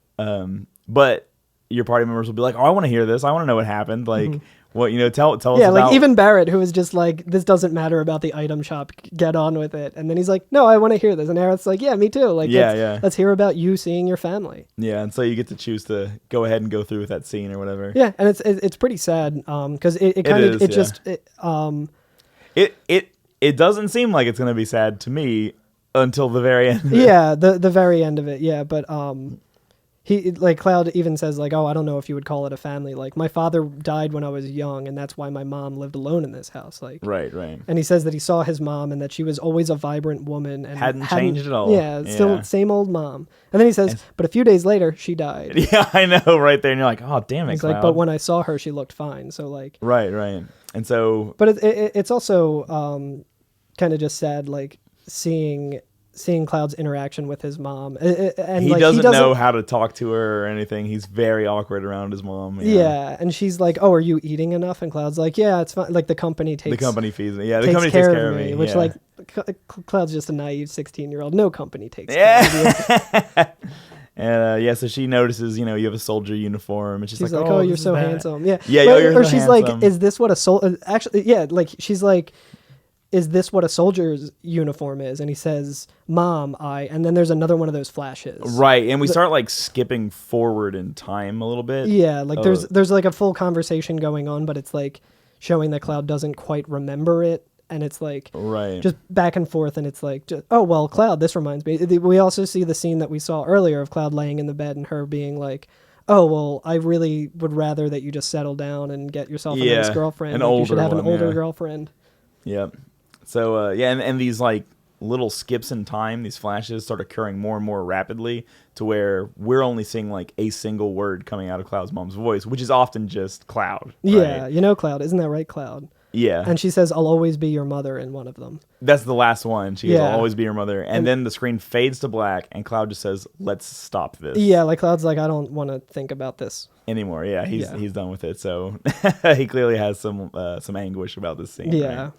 S1: But your party members will be like, "Oh, I want to hear this. I want to know what happened." Like, what tell us
S2: Yeah,
S1: about.
S2: like even Barrett, who was just like, "This doesn't matter about the item shop. Get on with it." And then he's like, "No, I want to hear this." And Aerith's like, "Yeah, me too. Like,
S1: Yeah.
S2: let's hear about you seeing your family."
S1: Yeah, and so you get to choose to go ahead and go through with that scene or whatever.
S2: Yeah, and it's pretty sad because it kind of
S1: is, yeah.
S2: just
S1: It doesn't seem like it's gonna be sad to me until the very end.
S2: yeah, the very end of it, yeah. But he like Cloud even says like, "Oh, I don't know if you would call it a family. Like my father died when I was young, and that's why my mom lived alone in this house." Like,
S1: Right.
S2: and he says that he saw his mom and that she was always a vibrant woman and
S1: Hadn't changed at all.
S2: Yeah, still
S1: Yeah.
S2: same old mom. And then he says, "But a few days later, she died."
S1: Yeah, I know, right there, and you're like, "Oh, damn it,
S2: He's
S1: Cloud."
S2: like, "But when I saw her, she looked fine." So like,
S1: Right, and so
S2: but it's also kind of just sad, like seeing Cloud's interaction with his mom, and
S1: he
S2: like,
S1: doesn't know how to talk to her or anything. He's very awkward around his mom.
S2: Yeah, and she's like, "Oh, are you eating enough?" And Cloud's like, "Yeah, it's fine. Like the company
S1: The
S2: takes
S1: company feeds me. Yeah, the
S2: takes
S1: company
S2: care
S1: takes care
S2: of me." Which
S1: yeah.
S2: like Cloud's just a naive 16-year-old. No company takes care of you.
S1: Yeah. And so she notices, you have a soldier uniform, and she's
S2: She's
S1: like,
S2: like, "Oh, you're
S1: this is
S2: so
S1: bad."
S2: handsome." Yeah.
S1: Yeah,
S2: But-
S1: you're
S2: or
S1: so
S2: she's
S1: handsome.
S2: like, "Is this what a soul?" Actually, yeah. Like she's like, is this what a soldier's uniform is? And he says, Mom, and then there's another one of those flashes.
S1: Right, and we start like skipping forward in time a little bit.
S2: Yeah, like there's like a full conversation going on, but it's like showing that Cloud doesn't quite remember it. And it's like just back and forth, and it's like, oh, well, Cloud, this reminds me. We also see the scene that we saw earlier of Cloud laying in the bed and her being like, oh, well, I really would rather that you just settle down and get yourself a nice girlfriend. You should have an older girlfriend.
S1: Yep. So, and these like little skips in time, these flashes start occurring more and more rapidly to where we're only seeing like a single word coming out of Cloud's mom's voice, which is often just Cloud. Right?
S2: Yeah, Cloud. Isn't that right, Cloud?
S1: Yeah.
S2: And she says, I'll always be your mother in one of them.
S1: That's the last one. She goes, I'll always be your mother. And then the screen fades to black, and Cloud just says, let's stop this.
S2: Yeah, like Cloud's like, I don't want to think about this
S1: anymore. Yeah, he's done with it. So he clearly has some anguish about this scene.
S2: Yeah.
S1: Right?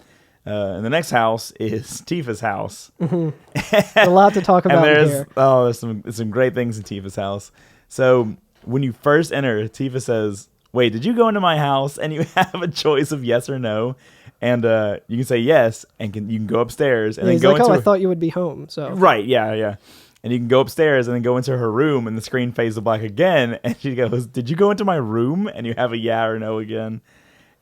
S1: And the next house is Tifa's house.
S2: Mm-hmm. A lot to talk about here.
S1: There's some great things in Tifa's house. So when you first enter, Tifa says, wait, did you go into my house? And you have a choice of yes or no. And you can say yes, and you can go upstairs. And then go into
S2: I thought you would be home. So
S1: right, yeah. And you can go upstairs and then go into her room, and the screen fades to black again. And she goes, did you go into my room? And you have a yeah or no again.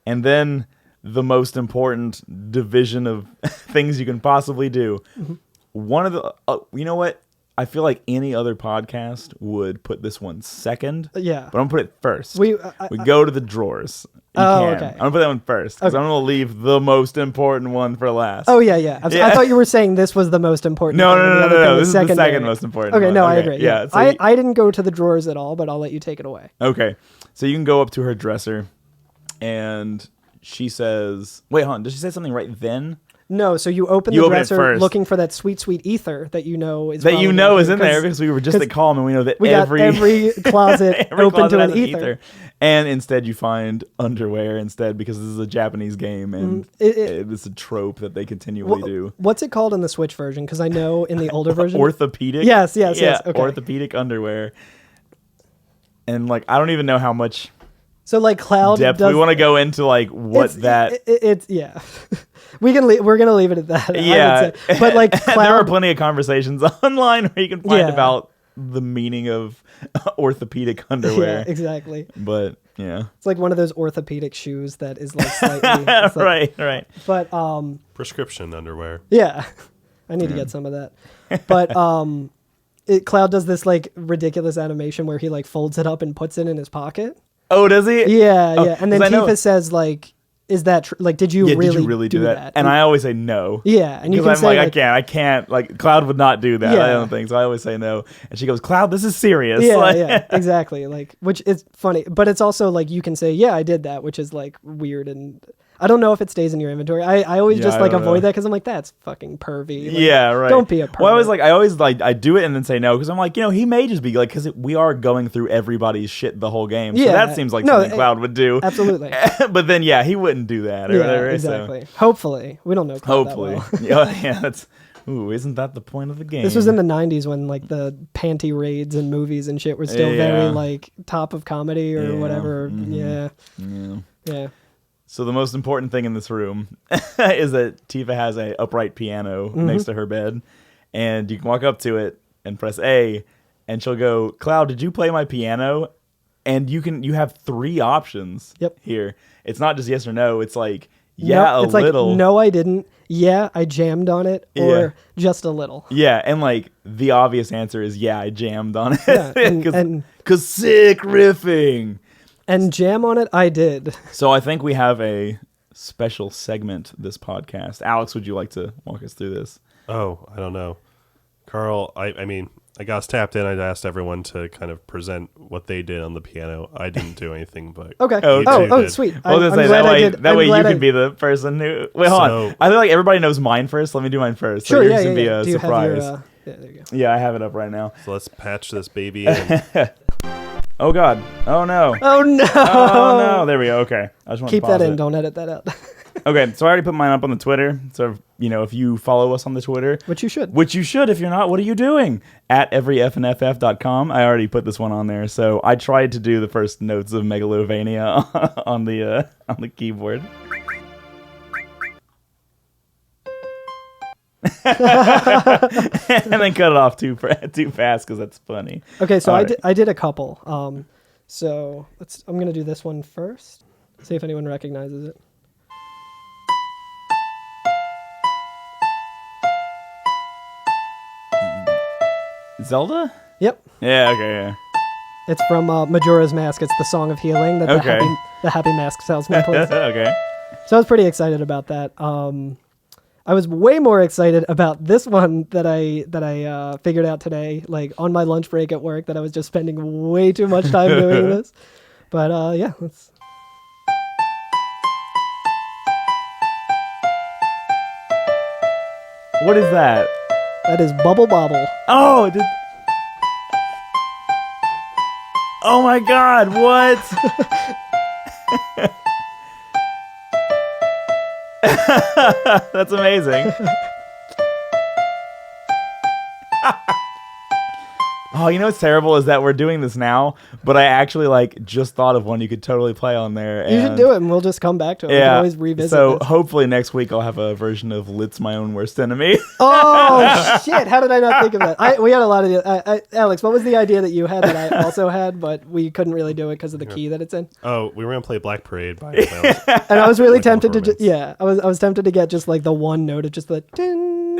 S1: And then the most important division of things you can possibly do. Mm-hmm. One of the, you know what? I feel like any other podcast would put this one second.
S2: Yeah.
S1: But I'm going to put it first. We go to the drawers. Okay. I'm going to put that one first because I'm going to leave the most important one for last.
S2: Oh, yeah. I thought you were saying this was the most important.
S1: No. This is the second most important one.
S2: I agree. Yeah. So I didn't go to the drawers at all, but I'll let you take it away.
S1: Okay. So you can go up to her dresser, and she says, wait, hold on. Did she say something right then?
S2: No, so you open the dresser looking for that sweet, sweet ether that you know is
S1: in there because we were just at Calm and we know that
S2: every closet open to an ether.
S1: And instead you find underwear instead because this is a Japanese game and it's a trope that they continually do.
S2: What's it called in the Switch version? Because I know in the older version.
S1: Orthopedic?
S2: Yes. Okay.
S1: Orthopedic underwear. And like, I don't even know how much...
S2: So like Cloud
S1: depth we want to go into like what
S2: it's yeah. We're gonna leave it at that.
S1: Yeah,
S2: but like Cloud,
S1: there are plenty of conversations online where you can find about the meaning of orthopedic underwear.
S2: Yeah, exactly.
S1: But yeah,
S2: it's like one of those orthopedic shoes that is like slightly
S1: right.
S2: But
S3: prescription underwear.
S2: Yeah, I need to get some of that. But Cloud does this like ridiculous animation where he like folds it up and puts it in his pocket.
S1: Oh, does he?
S2: Yeah. And then Tifa says, like, is that true? Like, did you really do that?
S1: And I always say no.
S2: Yeah. And you can
S1: say, like, I can't. Like, Cloud would not do that. Yeah. I don't think. So I always say no. And she goes, Cloud, this is serious.
S2: Yeah, exactly. Like, which is funny. But it's also, like, you can say, yeah, I did that, which is, like, weird and... I don't know if it stays in your inventory. I always just like avoid that because I'm like, that's fucking pervy. Like,
S1: yeah, right.
S2: Don't be a pervy.
S1: Well, I always I do it and then say no because I'm like, he may just be like, because we are going through everybody's shit the whole game. So that seems like something Cloud would do.
S2: Absolutely.
S1: But then, he wouldn't do that or whatever.
S2: Exactly. So. Hopefully. We don't know Cloud that well.
S1: Yeah, that's... Ooh, isn't that the point of the game?
S2: This was in the 90s when like the panty raids and movies and shit were still very like top of comedy or whatever.
S1: Mm-hmm.
S2: Yeah.
S1: So the most important thing in this room is that Tifa has a upright piano next to her bed, and you can walk up to it and press A, and she'll go, Cloud, did you play my piano? And you have 3 options here. It's not just yes or no. It's like,
S2: it's
S1: little.
S2: Like, no, I didn't. Yeah, I jammed on it, or just a little.
S1: Yeah, and like the obvious answer is I jammed on it.
S2: Yeah,
S1: because sick riffing.
S2: And jam on it, I did.
S1: So I think we have a special segment this podcast. Alex, would you like to walk us through this?
S3: Oh, I don't know. Carl, I mean, I got us tapped in. I asked everyone to kind of present what they did on the piano. I didn't do anything, but
S2: okay. Oh, sweet.
S1: I was gonna say that way you can be the person who. Wait, hold on. I feel like everybody knows mine first. Let me do mine first.
S2: Sure.
S1: So yours can be a surprise.
S2: Yeah, there you go.
S1: Yeah, I have it up right now.
S3: So let's patch this baby in.
S1: Oh God! Oh no!
S2: Oh no!
S1: Oh no! There we go. Okay, I just want
S2: keep
S1: to pause
S2: that in.
S1: it.
S2: Don't edit that out.
S1: Okay, so I already put mine up on the Twitter. So if you follow us on the Twitter,
S2: which you should.
S1: If you're not, what are you doing? At everyfnff.com. I already put this one on there. So I tried to do the first notes of Megalovania on the keyboard. and then cut it off too fast because that's funny.
S2: Okay, so
S1: All
S2: I did a couple. So I'm gonna do this one first. See if anyone recognizes it.
S1: Zelda?
S2: Yep.
S1: Yeah, okay, yeah.
S2: It's from Majora's Mask. It's the Song of Healing that
S1: Okay.
S2: the happy mask salesman plays.
S1: Okay.
S2: So I was pretty excited about that. I was way more excited about this one that I figured out today, like on my lunch break at work, that I was just spending way too much time doing this. But yeah, let's.
S1: What is that?
S2: That is Bubble Bobble.
S1: Oh, oh my God! What? That's amazing. Oh, you know what's terrible is that we're doing this now, but I actually just thought of one you could totally play on there.
S2: You should do it, and we'll just come back to it. We can always revisit
S1: so
S2: this.
S1: hopefully next week I'll have a version of "Lit's My Own Worst Enemy."
S2: Oh shit! How did I not think of that? We had a lot of Alex. What was the idea that you had that I also had, but we couldn't really do it because of the key that it's in?
S3: Oh, we were gonna play Black Parade by
S2: And I was really
S3: Like
S2: tempted to
S3: performance.
S2: I was tempted to get just like the one note of just the ding,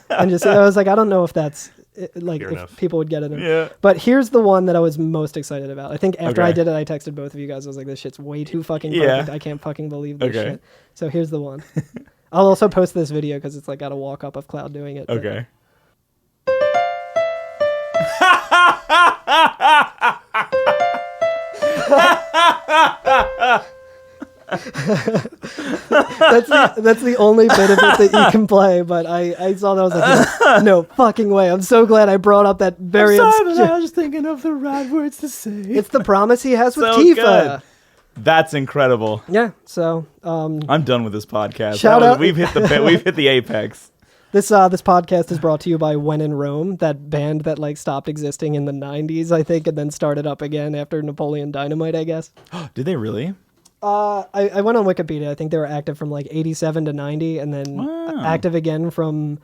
S2: and just I was like, I don't know if that's like
S3: Fair
S2: if
S3: enough.
S2: people would get it.
S1: Yeah.
S2: But here's the one that I was most excited about. I think after
S1: Okay.
S2: I did it, I texted both of you guys. I was like, this shit's way too fucking
S1: Yeah.
S2: perfect. I can't fucking believe this
S1: Okay.
S2: shit. So here's the one. I'll also post this video because it's like got a walk up of Cloud doing it. but-
S1: Okay.
S2: That's the only bit of it that you can play, but I saw that. I was like, no fucking way. I'm so glad I brought up that very obscure.
S1: I was thinking of the right words to say.
S2: It's the promise he has with
S1: So
S2: Tifa.
S1: good. That's incredible.
S2: Yeah, so
S1: I'm done with this podcast.
S2: Shout out-
S1: We've hit the apex.
S2: this podcast is brought to you by When in Rome, that band that like stopped existing in the 90s, I think, and then started up again after Napoleon Dynamite, I guess.
S1: Did they really?
S2: I went on Wikipedia. I think they were active from like 87 to 90 and then
S1: Wow.
S2: active again from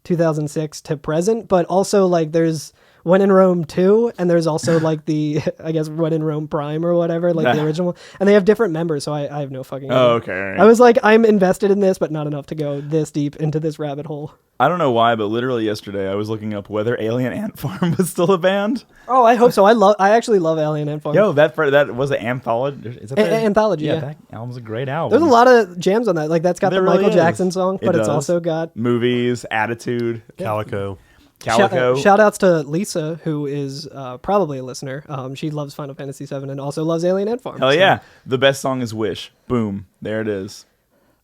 S2: 2006 to present. But also like there's When in Rome 2 and there's also like the, I guess, When in Rome Prime or whatever, like the original. And they have different members, so I have no fucking idea.
S1: Oh, okay. all right.
S2: I was like, I'm invested in this, but not enough to go this deep into this rabbit hole.
S1: I don't know why, but literally yesterday I was looking up whether Alien Ant Farm was still a band.
S2: Oh, I hope so. I actually love Alien Ant Farm.
S1: Yo, that was an anthology. Is that the-
S2: Anthology, yeah.
S1: That album's a great album.
S2: There's a lot of jams on that. Like that's got
S1: There
S2: the
S1: really
S2: Michael
S1: is.
S2: Jackson song,
S1: It
S2: but it's
S1: does.
S2: also got
S1: Movies, Attitude,
S3: Calico.
S1: Calico.
S2: Shout outs to Lisa, who is probably a listener. She loves Final Fantasy VII and also loves Alien Ant Farm.
S1: Hell
S2: so
S1: yeah. The best song is Wish. Boom. There it is.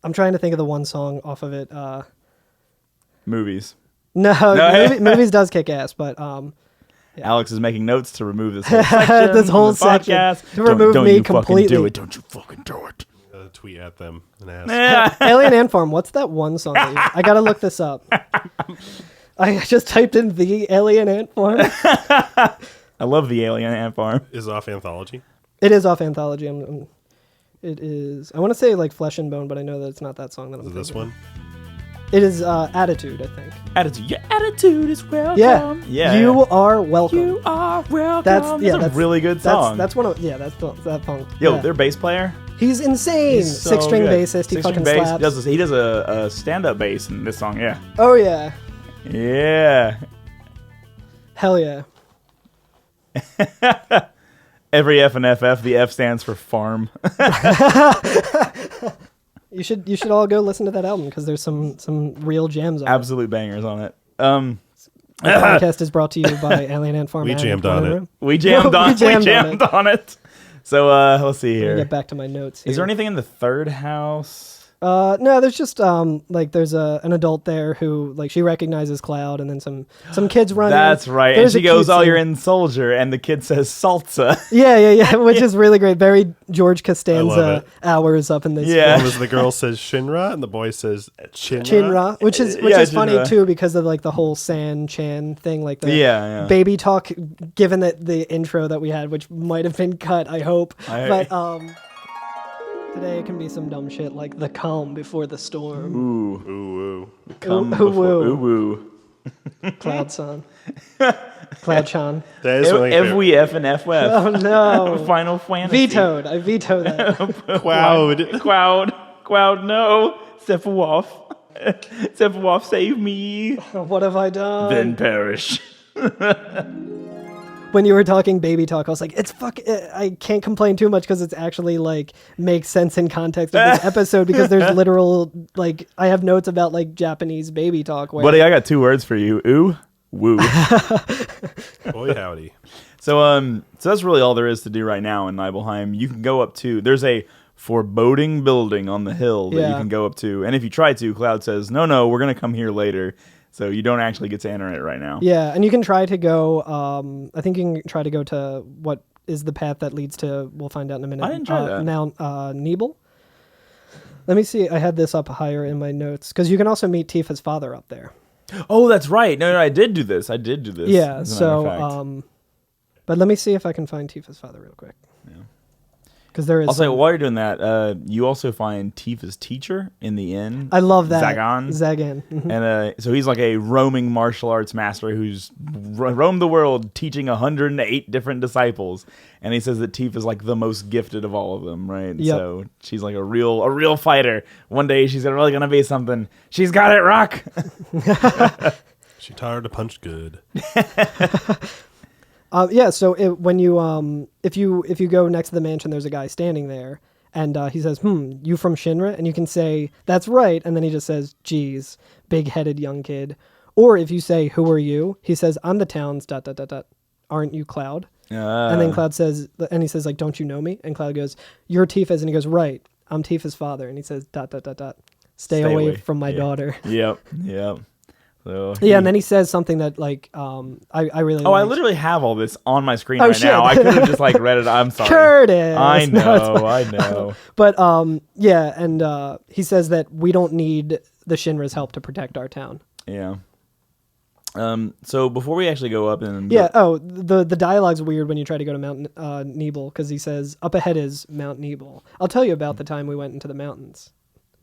S2: I'm trying to think of the one song off of it.
S1: Movies.
S2: No,
S1: No.
S2: movies does kick ass, but
S1: Alex is making notes to remove this whole section.
S2: This whole
S1: from the
S2: section
S1: podcast.
S2: to remove
S1: don't
S2: me
S1: you
S2: completely.
S1: Fucking do it. Don't you fucking do it.
S3: Tweet at them and ask.
S1: Yeah.
S2: Alien Ant Farm. What's that one song? I gotta look this up. I just typed in the Alien Ant Farm.
S1: I love the Alien Ant Farm.
S3: Is off Anthology.
S2: It is off Anthology. It is. I want to say like Flesh and Bone, but I know that it's not that song that I'm
S3: Is it this
S2: thinking.
S3: one?
S2: It is Attitude, I think.
S1: Attitude. Your attitude is welcome.
S2: Yeah. You are welcome.
S1: You are welcome.
S2: That's
S1: a really good song.
S2: That's one of that song.
S1: Yo,
S2: yeah.
S1: their bass player.
S2: He's insane.
S1: He's so
S2: Six-string
S1: good.
S2: bassist. He
S1: Six-string
S2: fucking
S1: bass.
S2: slaps.
S1: He does a stand-up bass in this song. Yeah.
S2: Oh yeah.
S1: Yeah.
S2: Hell yeah.
S1: Every F and FF, the F stands for farm.
S2: You should all go listen to that album because there's some real gems on
S1: Absolute bangers on it.
S2: it. The podcast is brought to you by Alien Ant Farm.
S3: We
S2: and
S3: jammed
S2: One
S3: on
S2: in
S3: it.
S2: Room.
S1: We jammed on.
S2: We jammed on
S1: it. So let's see
S2: Let me
S1: here.
S2: get back to my notes.
S1: Is
S2: here.
S1: there anything in the third house?
S2: No, there's just like there's an adult there who like she recognizes Cloud and then some kids running.
S1: That's right.
S2: There's
S1: and she
S2: a
S1: goes,
S2: cute
S1: "Oh, you're
S2: scene.
S1: in Soldier," and the kid says salsa.
S2: Yeah, which is really great. Very George
S3: love
S2: Costanza
S3: it.
S2: hours up in this.
S1: Yeah.
S3: One was the girl says Shinra and the boy says Chinra.
S2: Chinra, which is
S1: Yeah,
S2: funny
S1: Shinra.
S2: too because of like the whole San Chan thing, like the
S1: Yeah.
S2: baby talk. Given that the intro that we had, which might have been cut, I hope, but Today it can be some dumb shit like the calm before the storm.
S1: Ooh.
S3: Ooh.
S1: Come
S2: Ooh,
S1: before.
S2: ooh.
S1: Ooh, ooh.
S2: Cloud-san. Cloud-chan.
S3: That is my favorite.
S1: FFVII and FF.
S2: Oh no.
S1: Final Fantasy.
S2: Vetoed. I veto that.
S3: Cloud.
S1: Cloud, no. Sephiroth. Sephiroth, save me.
S2: What have I done?
S1: Then perish.
S2: When you were talking baby talk, I was like, I can't complain too much because it's actually like makes sense in context of this episode because there's literal like I have notes about like Japanese baby talk. Where,
S1: Buddy, I got 2 words for you. Ooh, woo.
S3: Boy, howdy.
S1: So that's really all there is to do right now in Nibelheim. You can go up to, there's a foreboding building on the hill that you can go up to. And if you try to, Cloud says, no, we're going to come here later. So you don't actually get to enter it right now.
S2: Yeah, and you can try to go, I think you can try to go to what is the path that leads to, we'll find out in a minute.
S1: I didn't try that.
S2: Mount Nebel. Let me see, I had this up higher in my notes, because you can also meet Tifa's father up there.
S1: Oh, that's right. No, I did do this.
S2: Yeah,
S1: as a matter of fact.
S2: But let me see if I can find Tifa's father real quick. Because there is.
S1: Also, while you're doing that, you also find Tifa's teacher in the inn.
S2: I love that.
S1: Zagan.
S2: Mhm.
S1: And so he's like a roaming martial arts master who's roamed the world teaching 108 different disciples. And he says that Tifa's like the most gifted of all of them, right?
S2: Yep.
S1: So she's like a real fighter. One day she's really gonna be something. She's got it, Rock.
S3: She tired to punch good.
S2: Yeah, so when you if you go next to the mansion, there's a guy standing there, and he says, you from Shinra? And you can say, that's right, and then he just says, geez, big-headed young kid. Or if you say, who are you? He says, I'm the town's ... Aren't you Cloud? And then Cloud says, and he says, like, don't you know me? And Cloud goes, you're Tifa's, and he goes, right, I'm Tifa's father. And he says, ... Stay away from my daughter.
S1: Yep. So
S2: yeah, and then he says something that like I really.
S1: Oh,
S2: liked.
S1: I literally have all this on my screen
S2: right
S1: now. I could have just like read it. I'm sorry,
S2: Curtis.
S1: I know,
S2: No,
S1: I know.
S2: But yeah, and he says that we don't need the Shinra's help to protect our town.
S1: Yeah. So before we actually go up and
S2: the dialogue's weird when you try to go to Mount Nebel because he says up ahead is Mount Nebel. I'll tell you about the time we went into the mountains.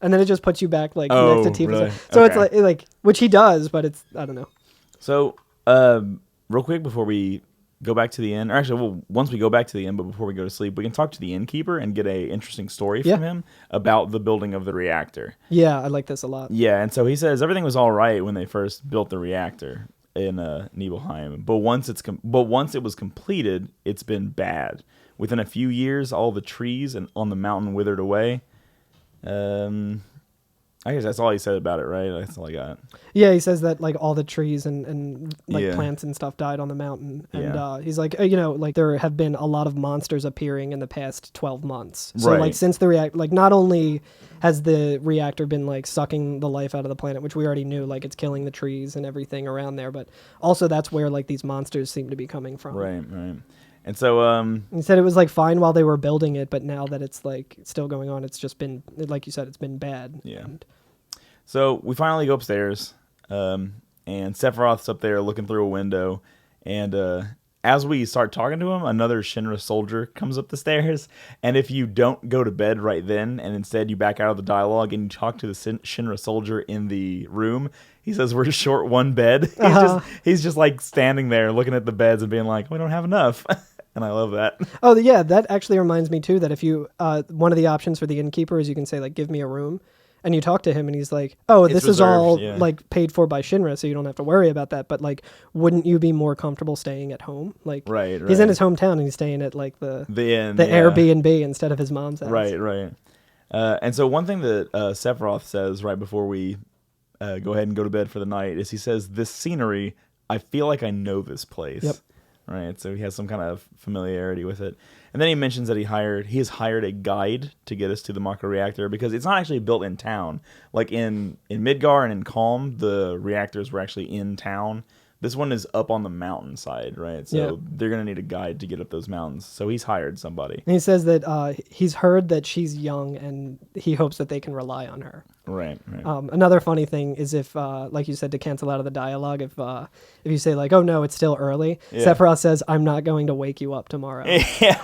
S2: And then it just puts you back like next to Tifa.
S1: Really?
S2: So
S1: Okay.
S2: it's like which he does, but it's I don't know.
S1: So real quick before we go back to the inn, or actually, well, once we go back to the inn, but before we go to sleep, we can talk to the innkeeper and get a interesting story from him about the building of the reactor.
S2: Yeah, I like this a lot.
S1: Yeah, and so he says everything was all right when they first built the reactor in Nibelheim, but once it was completed, it's been bad. Within a few years, all the trees on the mountain withered away. I guess that's all he said about it, right? That's all I got.
S2: Yeah, he says that like all the trees and like plants and stuff died on the mountain, and he's like, like there have been a lot of monsters appearing in the past 12 months. So like since the reactor, like not only has the reactor been like sucking the life out of the planet, which we already knew, like it's killing the trees and everything around there, but also that's where like these monsters seem to be coming from.
S1: Right. And so
S2: he said it was like fine while they were building it, but now that it's like still going on, it's just been like you said, it's been bad.
S1: Yeah. So we finally go upstairs, and Sephiroth's up there looking through a window, and as we start talking to him, another Shinra soldier comes up the stairs, and if you don't go to bed right then, and instead you back out of the dialogue and you talk to the Shinra soldier in the room, he says we're short one bed. He's just like standing there looking at the beds and being like, we don't have enough. And I love that.
S2: Oh, yeah, that actually reminds me, too, that if you, one of the options for the innkeeper is you can say, like, give me a room. And you talk to him and he's like, oh, this is all, like, paid for by Shinra, so you don't have to worry about that. But, like, wouldn't you be more comfortable staying at home? Like,
S1: right.
S2: He's in his hometown and he's staying at, like, the
S1: inn,
S2: Airbnb instead of his mom's house.
S1: Right. And so one thing that Sephiroth says right before we go ahead and go to bed for the night is he says, this scenery, I feel like I know this place.
S2: Yep.
S1: Right, so he has some kind of familiarity with it. And then he mentions that he has hired a guide to get us to the Mako reactor because it's not actually built in town. Like in Midgar and in Calm, the reactors were actually in town. This one is up on the mountainside, right? So they're going to need a guide to get up those mountains. So he's hired somebody.
S2: And he says that he's heard that she's young and he hopes that they can rely on her.
S1: Right.
S2: Another funny thing is if, like you said, to cancel out of the dialogue, if you say like, "Oh no, it's still early," Sephiroth says, "I'm not going to wake you up tomorrow,"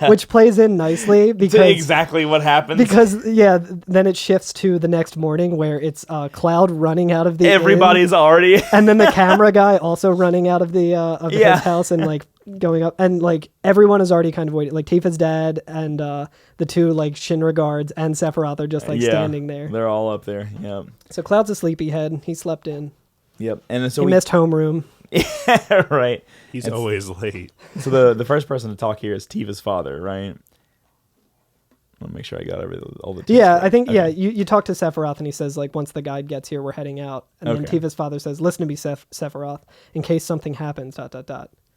S2: which plays in nicely because
S1: exactly what happens.
S2: Because then it shifts to the next morning where it's Cloud running out of the
S1: everybody's
S2: inn,
S1: already,
S2: and then the camera guy also running out of the his house and like going up, and like everyone is already kind of waiting. Like Tifa's dad and the two like Shinra guards and Sephiroth are just like standing there.
S1: They're all up there. Yep.
S2: So Cloud's a sleepyhead. He slept in.
S1: Yep. And so
S2: he missed homeroom.
S1: Right.
S3: He's always late.
S1: So the first person to talk here is Tifa's father, right? Let me make sure I got all the.
S2: Yeah, I think you talk to Sephiroth and he says like once the guide gets here, we're heading out. And then Tifa's father says, "Listen to me, Sephiroth, in case something happens." ...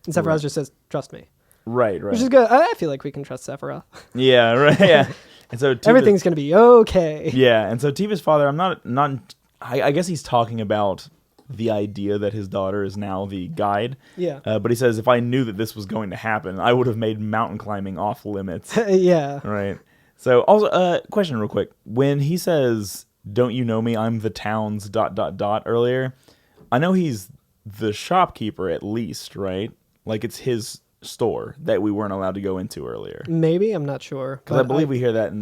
S2: And Sephiroth just says, "Trust me." Right. Which is good. I feel like we can trust Sephiroth.
S1: Yeah. Right. Yeah. And so
S2: everything's gonna be okay.
S1: Yeah. And so Tifa's father, I'm not. I guess he's talking about the idea that his daughter is now the guide.
S2: Yeah.
S1: But he says, if I knew that this was going to happen, I would have made mountain climbing off limits.
S2: Yeah.
S1: Right. So also, question real quick. When he says, "Don't you know me? I'm the town's ... earlier, I know he's the shopkeeper at least, right? Like it's his store that we weren't allowed to go into earlier.
S2: Maybe, I'm not sure.
S1: Because I believe we hear that in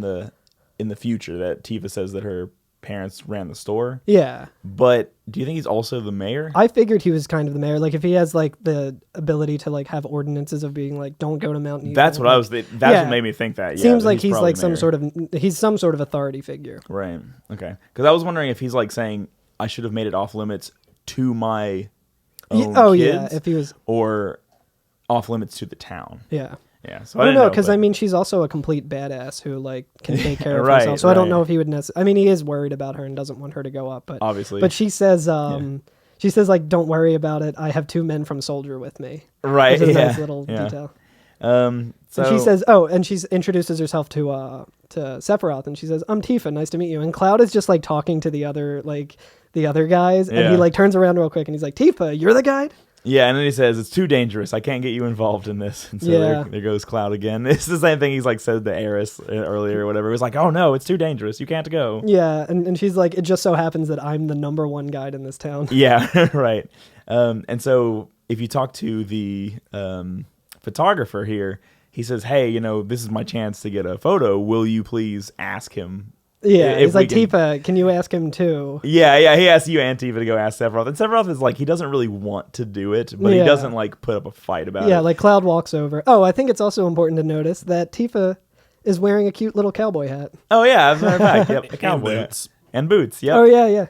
S1: the future that Tifa says that her parents ran the store.
S2: Yeah.
S1: But do you think he's also the mayor?
S2: I figured he was kind of the mayor. Like if he has like the ability to like have ordinances of being like, don't go to Mount Evil.
S1: That's what I was. That's what made me think that. Yeah,
S2: seems like he's like some sort of authority figure.
S1: Right. Okay. Because I was wondering if he's like saying I should have made it off limits to my own kids.
S2: Yeah. If he was
S1: or off limits to the town.
S2: Yeah.
S1: Yeah, so
S2: I don't know because I mean she's also a complete badass who like can take care of herself. So I don't know if he would I mean he is worried about her and doesn't want her to go up, but obviously. But she says like don't worry about it. I have 2 men from Soldier with me.
S1: Right.
S2: Which is a nice little detail.
S1: So
S2: and she says, and she introduces herself to Sephiroth, and she says, "I'm Tifa. Nice to meet you." And Cloud is just like talking to the other guys, and he like turns around real quick, and he's like, "Tifa, you're the guide?"
S1: Yeah, and then he says, "It's too dangerous. I can't get you involved in this." And so there goes Cloud again. It's the same thing he's like said to Aerith earlier or whatever. He was like, "Oh no, it's too dangerous. You can't go." Yeah,
S2: and she's like, "It just so happens that I'm the #1 guide in this town."
S1: Yeah, right. And so if you talk to the photographer here, he says, "Hey, this is my chance to get a photo. Will you please ask him?"
S2: Yeah, he's like, "Tifa, can you ask him too?"
S1: Yeah, he asks you and Tifa to go ask Sephiroth. And Sephiroth is like, he doesn't really want to do it, but he doesn't like put up a fight about it.
S2: Yeah, like Cloud walks over. Oh, I think it's also important to notice that Tifa is wearing a cute little cowboy hat.
S1: Oh yeah, as a matter of fact, yep, a cowboy hat. And boots, yep.
S2: Oh yeah.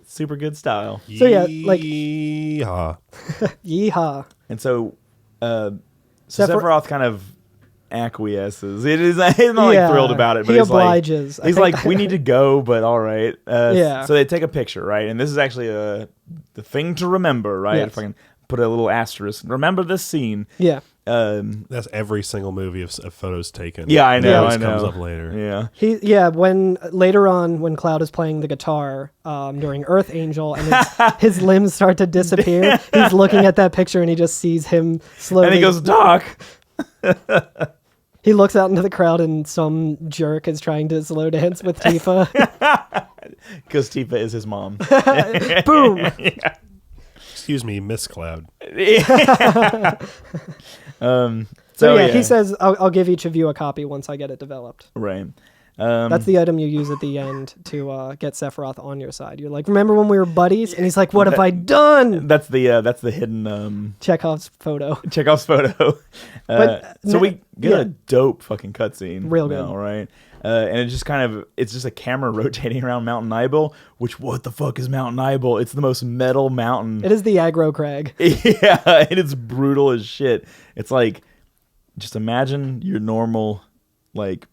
S1: Super good style.
S2: So yeah, like
S3: yeehaw.
S2: Yeehaw.
S1: And so Sephiroth kind of acquiesces. He's not like thrilled about it, but
S2: he obliges.
S1: He's like, "We need to go, but all right." So they take a picture, right? And this is actually the thing to remember, right?
S2: Yes.
S1: If I can put a little asterisk, remember this scene.
S2: Yeah.
S3: That's every single movie of photos taken.
S1: Yeah, I know.
S3: It comes up later.
S1: Yeah.
S2: When later on when Cloud is playing the guitar during Earth Angel and his limbs start to disappear, he's looking at that picture and he just sees him slowly.
S1: And he goes, "Doc."
S2: He looks out into the crowd and some jerk is trying to slow dance with Tifa.
S1: Because Tifa is his mom.
S2: Boom.
S1: Yeah.
S3: Excuse me, Miss Cloud.
S2: So he says, I'll give each of you a copy once I get it developed.
S1: Right.
S2: That's the item you use at the end to get Sephiroth on your side. You're like, "Remember when we were buddies?" And he's like, "What have I done?"
S1: That's the hidden
S2: Chekhov's photo.
S1: So we get a dope fucking cutscene.
S2: Real good.
S1: Now, right? And it's just a camera rotating around Mount Nibel, which what the fuck is Mount Nibel? It's the most metal mountain.
S2: It is the aggro crag.
S1: Yeah, and it's brutal as shit. It's like, just imagine your normal, like,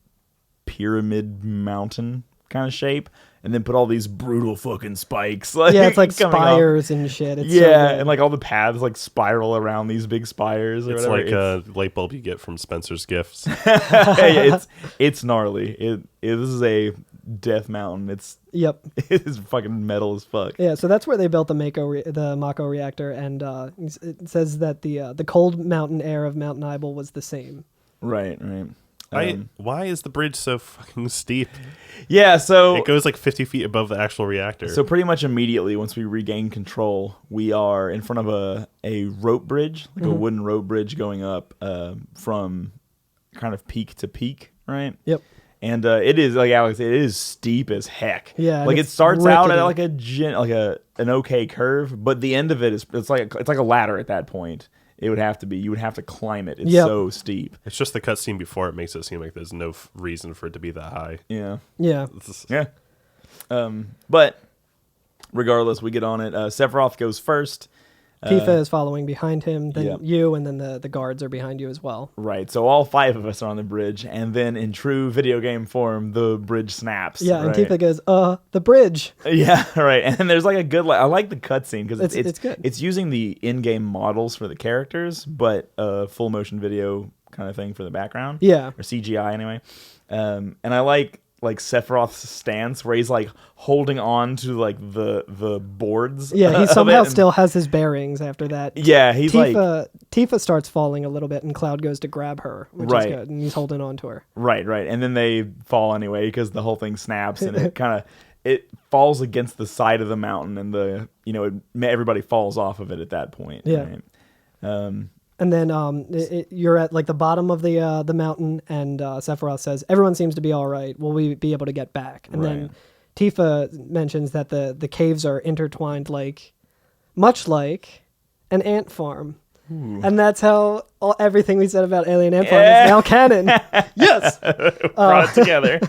S1: pyramid mountain kind of shape, and then put all these brutal fucking spikes. Like,
S2: it's like spires and shit. It's
S1: and like all the paths like spiral around these big spires.
S3: It's like a light bulb you get from Spencer's Gifts.
S1: It's gnarly. This is a death mountain. It is fucking metal as fuck.
S2: Yeah, so that's where they built the Mako reactor, and it says that the cold mountain air of Mount Nibel was the same.
S1: Right.
S3: Why is the bridge so fucking steep?
S1: Yeah, so
S3: It goes like 50 feet above the actual reactor.
S1: So pretty much immediately once we regain control, we are in front of a rope bridge, like a wooden rope bridge going up from kind of peak to peak, right?
S2: Yep.
S1: And it is, like Alex, it is steep as heck.
S2: Yeah,
S1: like it
S2: it's
S1: starts out at
S2: rickety.
S1: an okay curve, but the end of it is it's like a ladder at that point. It would have to be. You would have to climb it. It's so steep.
S3: It's just the cutscene before it makes it seem like there's no reason for it to be that high.
S1: Yeah.
S2: Yeah.
S1: Yeah. But regardless, we get on it. Sephiroth goes first.
S2: Tifa is following behind him, then
S1: Yep.
S2: you, and then the guards are behind you as well.
S1: Right. So all 5 of us are on the bridge, and then in true video game form, the bridge snaps.
S2: Yeah,
S1: right?
S2: and Tifa goes, the bridge.
S1: Yeah, right. And there's like a good. I like the cutscene because
S2: It's good.
S1: It's using the in-game models for the characters, but full motion video kind of thing for the background.
S2: Yeah.
S1: Or CGI anyway. And I like Sephiroth's stance where he's like holding on to like the boards.
S2: Yeah, he
S1: of
S2: somehow
S1: it, and-
S2: still has his bearings after that.
S1: Yeah, he's
S2: Tifa starts falling a little bit, and Cloud goes to grab her, which
S1: Right.
S2: is good, and he's holding on to her.
S1: Right. And then they fall anyway because the whole thing snaps and it falls against the side of the mountain and everybody falls off of it at that point.
S2: Yeah.
S1: Right?
S2: And then you're at like the bottom of the mountain, and Sephiroth says, "Everyone seems to be all right. Will we be able to get back?" And then Tifa mentions that the caves are intertwined, much like an ant farm. And that's how everything we said about Alien Ant Farm is now canon. Yes,
S1: Brought it together.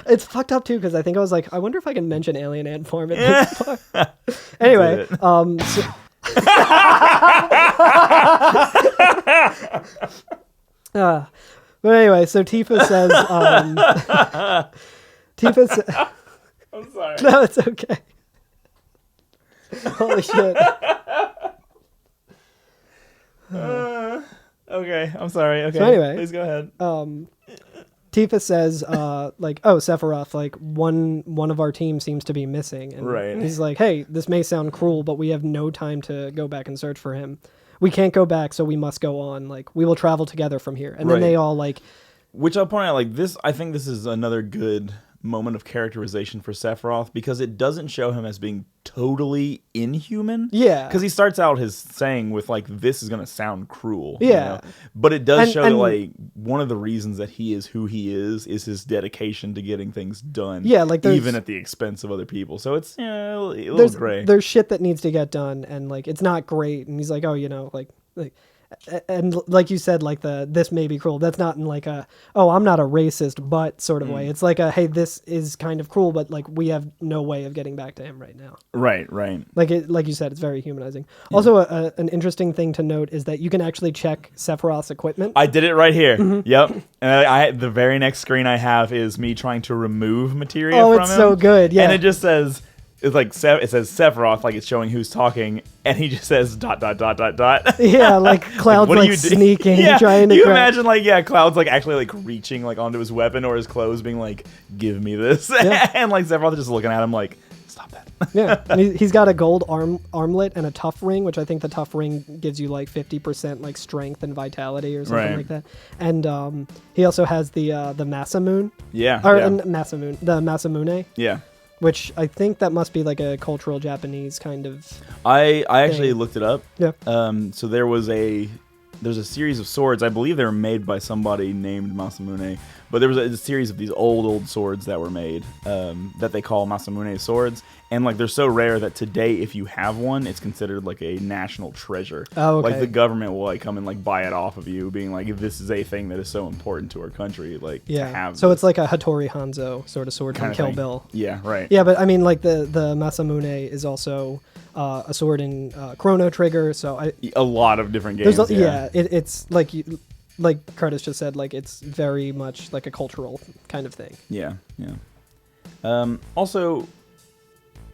S2: it's fucked up too because I think I was like, I wonder if I can mention Alien Ant Farm at this part. Anyway, but anyway, so Tifa says,
S1: I'm sorry.
S2: no, it's okay. Holy shit.
S1: Okay, I'm sorry. Okay,
S2: So anyway,
S1: please go ahead.
S2: Tifa says, Sephiroth, one of our team seems to be missing. And
S1: Right.
S2: he's like, hey, this may sound cruel, but we have no time to go back and search for him. We can't go back, so we must go on. We will travel together from here. And then
S1: Right.
S2: they all
S1: Which I'll point out, this. I think this is another good moment of characterization for Sephiroth because it doesn't show him as being totally inhuman.
S2: Yeah.
S1: Because he starts out his saying with this is going to sound cruel.
S2: Yeah.
S1: But it does show
S2: and
S1: that one of the reasons that he is who he is his dedication to getting things done.
S2: Yeah,
S1: even at the expense of other people. So it's a little gray.
S2: there's shit that needs to get done, and it's not great. And he's like, and like you said, this may be cruel. That's not in I'm not a racist, but sort of way. It's hey, this is kind of cruel, but we have no way of getting back to him right now.
S1: Right.
S2: Like you said, it's very humanizing. Yeah. Also, an interesting thing to note is that you can actually check Sephiroth's equipment.
S1: I did it right here. Mm-hmm. Yep. And the very next screen I have is me trying to remove materia from him.
S2: Oh, it's so good. Yeah.
S1: And it just says, it says Sephiroth, it's showing who's talking, and he just says ...
S2: Yeah, Cloud's sneaking, trying to
S1: you
S2: grab.
S1: imagine Cloud's actually reaching onto his weapon or his clothes, being give me this. Yeah. And Sephiroth just looking at him stop that.
S2: Yeah. And he's got a gold armlet and a tough ring, which I think the tough ring gives you 50% strength and vitality or something like that. And he also has the Masamune.
S1: Yeah.
S2: Masamune. The Masamune.
S1: Yeah.
S2: Which I think that must be a cultural Japanese kind of.
S1: I actually looked it up.
S2: Yeah.
S1: So there's a series of swords. I believe they were made by somebody named Masamune, but there was a series of these old swords that were made that they call Masamune swords, and they're so rare that today, if you have one, it's considered a national treasure.
S2: Oh, okay.
S1: The government will come and buy it off of you, being this is a thing that is so important to our country. To have.
S2: So
S1: this.
S2: it's a Hattori Hanzo sort of sword from Kill
S1: thing.
S2: Bill.
S1: Yeah. Right.
S2: Yeah, but I mean, the Masamune is also a sword in Chrono Trigger. So
S1: a lot of different games.
S2: It's like Curtis just said, it's very much a cultural kind of thing.
S1: Yeah. Also,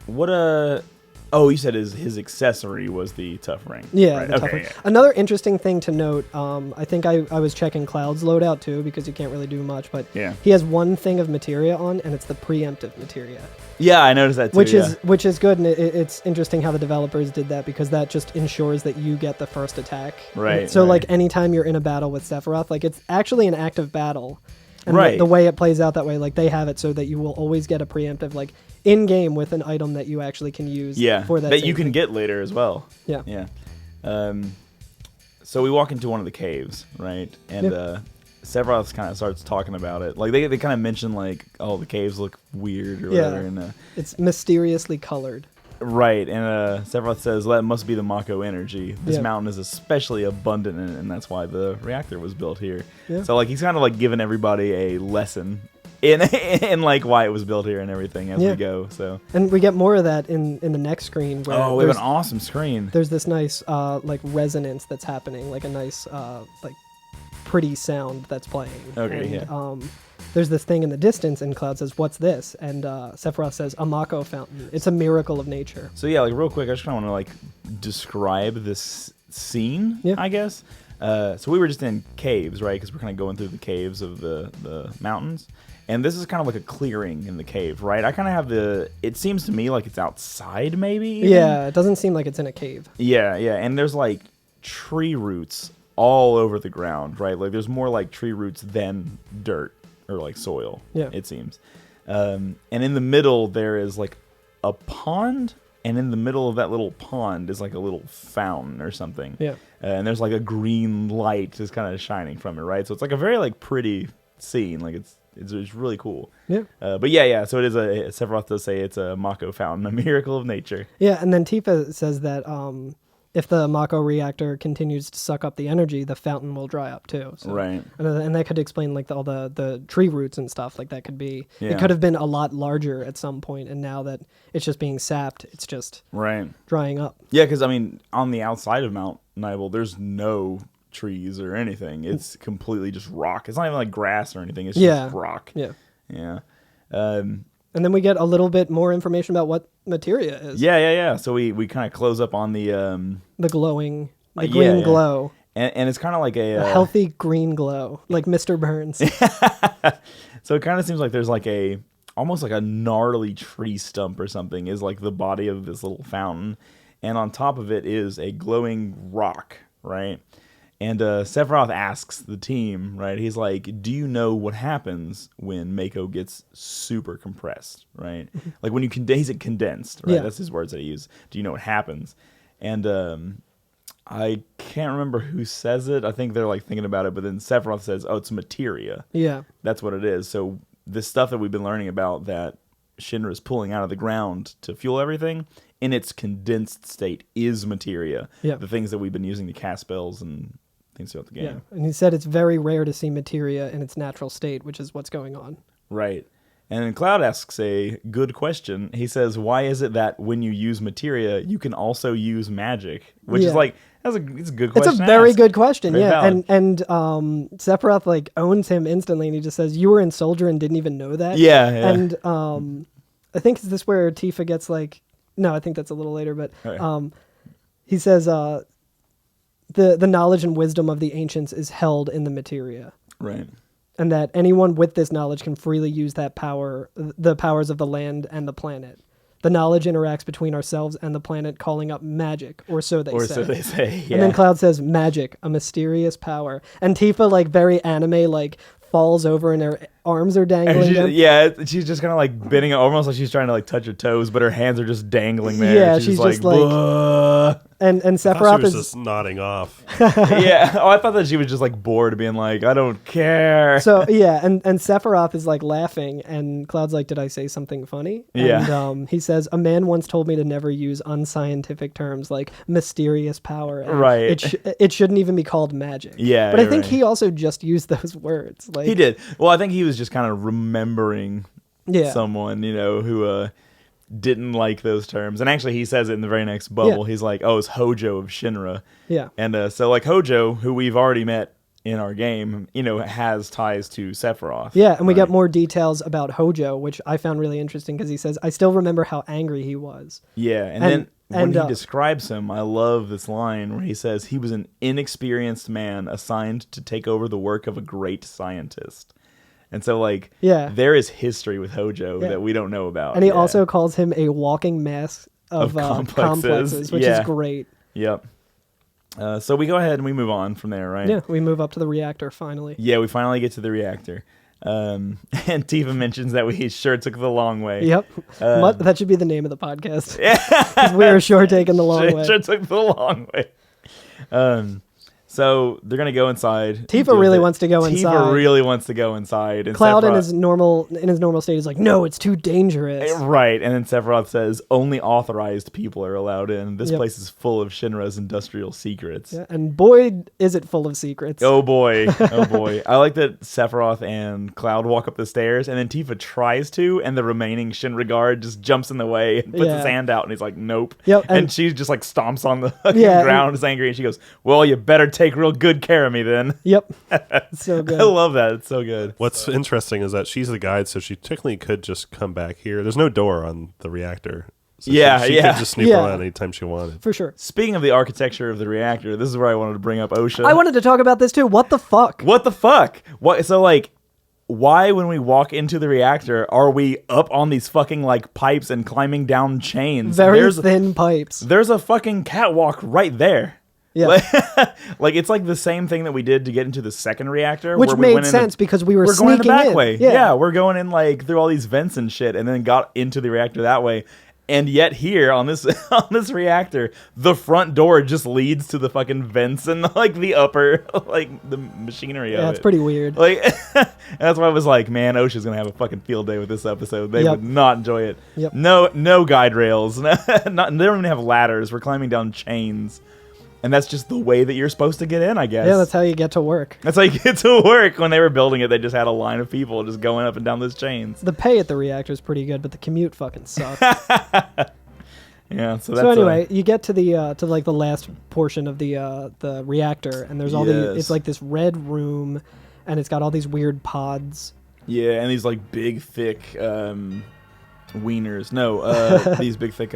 S1: what you said his accessory was the tough ring.
S2: Yeah,
S1: right.
S2: the tough ring. Yeah. Another interesting thing to note, I think I was checking Cloud's loadout too, because you can't really do much, but he has one thing of materia on, and it's the preemptive materia.
S1: Yeah, I noticed that too.
S2: Which is good, and it's interesting how the developers did that, because that just ensures that you get the first attack.
S1: Right.
S2: So anytime you're in a battle with Sephiroth, it's actually an active battle. And
S1: Right.
S2: the way it plays out that way, like they have it so that you will always get a preemptive, like in game with an item that you actually can use.
S1: Yeah,
S2: for that
S1: that
S2: same
S1: you can
S2: thing.
S1: get later as well.
S2: Yeah.
S1: Yeah. So we walk into one of the caves, right? And Sephiroth kind of starts talking about it. Like they kind of mention like, oh, the caves look weird or whatever.
S2: Yeah.
S1: And
S2: It's mysteriously colored.
S1: right, and Sephiroth says, well, that must be the Mako energy. This
S2: Yeah.
S1: mountain is especially abundant in it, and that's why the reactor was built here.
S2: Yeah.
S1: So like he's kind of like giving everybody a lesson in like why it was built here and everything as
S2: Yeah.
S1: we go. So
S2: And we get more of that in the next screen. Where
S1: we have
S2: there's,
S1: an awesome screen.
S2: there's this nice like resonance that's happening, like a nice like pretty sound that's playing.
S1: Okay,
S2: and, there's this thing in the distance, and Cloud says, "What's this?" And Sephiroth says, "A Mako fountain. It's a miracle of nature."
S1: So yeah, like real quick, I just kind of want to like describe this scene,
S2: Yeah.
S1: I guess. So we were just in caves, right? Because we're kind of going through the caves of the mountains, and this is kind of like a clearing in the cave, right? I kind of have it seems to me like it's outside, maybe. even.
S2: Yeah, it doesn't seem like it's in a cave.
S1: Yeah, and there's like tree roots all over the ground, right? Like there's more like tree roots than dirt or like soil.
S2: Yeah.
S1: It seems. And in the middle there is like a pond, and in the middle of that little pond is like a little fountain or something.
S2: Yeah.
S1: And there's like a green light just kind of shining from it, right? So it's like a very like pretty scene. Like it's really cool.
S2: Yeah.
S1: But yeah. So it is Sephiroth does say it's a Mako fountain, a miracle of nature.
S2: Yeah, and then Tifa says that if the Mako reactor continues to suck up the energy, the fountain will dry up too. So,
S1: Right.
S2: And that could explain like all the tree roots and stuff. Like that could be.
S1: Yeah.
S2: It could have been a lot larger at some point, and now that it's just being sapped, it's just
S1: Right.
S2: drying up.
S1: Yeah, because I mean, on the outside of Mount Nibel, there's no trees or anything. It's completely just rock. It's not even like grass or anything. It's
S2: Yeah.
S1: just rock.
S2: Yeah.
S1: Yeah.
S2: And then we get a little bit more information about what materia is.
S1: Yeah. So we kind of close up on the
S2: The glowing, the
S1: yeah,
S2: green
S1: yeah.
S2: glow.
S1: and it's kind of like
S2: A
S1: a
S2: healthy green glow, like Mr. Burns.
S1: so it kind of seems like there's like almost like a gnarly tree stump or something is like the body of this little fountain, and on top of it is a glowing rock, right? And Sephiroth asks the team, right? He's like, "Do you know what happens when Mako gets super compressed, right? Like when you he's condensed, right?
S2: Yeah.
S1: That's his words that he used. Do you know what happens?" And I can't remember who says it. I think they're like thinking about it, but then Sephiroth says, "Oh, it's materia."
S2: Yeah.
S1: That's what it is. So this stuff that we've been learning about that Shinra's pulling out of the ground to fuel everything in its condensed state is materia.
S2: Yeah.
S1: The things that we've been using to cast spells and things throughout the game.
S2: Yeah. And he said it's very rare to see materia in its natural state, which is what's going on.
S1: Right. And then Cloud asks a good question. He says, "Why is it that when you use materia, you can also use magic?" Which
S2: Yeah.
S1: is like, it's a good question.
S2: It's a
S1: to
S2: very
S1: ask.
S2: good question,
S1: Very
S2: yeah.
S1: valid.
S2: And Sephiroth like owns him instantly, and he just says, "You were in Soldier and didn't even know that."
S1: Yeah.
S2: And I think is this where Tifa gets like, no, I think that's a little later, but
S1: Okay.
S2: he says the knowledge and wisdom of the ancients is held in the materia,
S1: Right.
S2: and that anyone with this knowledge can freely use that power, the powers of the land and the planet. The knowledge interacts between ourselves and the planet, calling up magic, or so they
S1: Or
S2: say.
S1: so they say. Yeah.
S2: And then Cloud says, "Magic, a mysterious power." And Tifa, like very anime, like falls over and her arms are
S1: And
S2: dangling. down.
S1: she's just kind of like bending, almost like she's trying to like touch her toes, but her hands are just dangling there.
S2: Yeah, she's just like-
S1: "Bleh."
S2: And
S3: I thought
S2: Sephiroth
S3: she was
S2: is
S3: just nodding off.
S1: Yeah. Oh, I thought that she was just like bored, being like, "I don't care."
S2: so yeah, and Sephiroth is like laughing, and Cloud's like, "Did I say something funny?"
S1: Yeah.
S2: And he says, "A man once told me to never use unscientific terms like mysterious power. And
S1: Right.
S2: It shouldn't even be called magic."
S1: Yeah,
S2: But I
S1: you're
S2: think
S1: right.
S2: he also just used those words. Like
S1: He did. Well, I think he was just kind of remembering
S2: Yeah.
S1: someone, who didn't like those terms. And actually, he says it in the very next bubble.
S2: Yeah.
S1: He's like, "Oh, it's Hojo of Shinra."
S2: Yeah.
S1: And so, like, Hojo, who we've already met in our game, has ties to Sephiroth.
S2: Yeah, and we get
S1: right?
S2: more details about Hojo, which I found really interesting because he says, "I still remember how angry he was."
S1: Yeah, and then when
S2: and,
S1: he describes him, I love this line where he says he was an inexperienced man assigned to take over the work of a great scientist. And so, like,
S2: Yeah.
S1: there is history with Hojo
S2: Yeah.
S1: that we don't know about.
S2: And he
S1: Yeah.
S2: also calls him a walking mass of
S1: complexes.
S2: complexes, which
S1: Yeah.
S2: is great.
S1: Yep. So we go ahead and we move on from there, right?
S2: Yeah, we move up to the reactor finally.
S1: Yeah, we finally get to the reactor. And Tifa mentions that we sure took the long way.
S2: Yep. That should be the name of the podcast. Yeah. We were sure taking the long way.
S1: Sure took the long way. So they're gonna go inside.
S2: Tifa really wants to go inside.
S1: Tifa really wants to go inside. And
S2: Cloud
S1: Sephiroth,
S2: in his normal state is like, no, it's too dangerous.
S1: Right, and then Sephiroth says only authorized people are allowed in. This place is full of Shinra's industrial secrets.
S2: Yeah, and boy, is it full of secrets.
S1: Oh boy, oh boy. I like that Sephiroth and Cloud walk up the stairs, and then Tifa tries to, and the remaining Shinra guard just jumps in the way and puts his hand out, and he's like, nope.
S2: Yep,
S1: and she just like stomps on the ground, is angry, and she goes, well, you better take real good care of me then.
S2: Yep. So good.
S1: I love that. It's so good.
S3: What's interesting is that she's the guide, so she technically could just come back here. There's no door on the reactor. So she could just snoop around anytime she wanted.
S2: For sure.
S1: Speaking of the architecture of the reactor, this is where I wanted to bring up OSHA.
S2: I wanted to talk about this too. What the fuck?
S1: What the fuck? What? So like, why when we walk into the reactor are we up on these fucking like pipes and climbing down chains?
S2: Very thin pipes.
S1: There's a fucking catwalk right there.
S2: Yeah.
S1: Like it's like the same thing that we did to get into the second reactor.
S2: Which made sense because we're
S1: going in the back
S2: in.
S1: way. Yeah, we're going in like through all these vents and shit and then got into the reactor that way. And yet here on this reactor, the front door just leads to the fucking vents and like the upper like the machinery of it.
S2: Yeah, it's pretty weird.
S1: Like that's why I was like, man, OSHA's gonna have a fucking field day with this episode. They would not enjoy it.
S2: Yep.
S1: No guide rails. They don't even have ladders. We're climbing down chains. And that's just the way that you're supposed to get in, I guess.
S2: Yeah, that's how you get to work.
S1: That's how you get to work. When they were building it, they just had a line of people just going up and down those chains.
S2: The pay at the reactor is pretty good, but the commute fucking sucks.
S1: Yeah, so that's
S2: anyway, you get to the to like the last portion of the reactor, and there's all it's like this red room, and it's got all these weird pods.
S1: Yeah, and these like big thick wieners. No, these big thick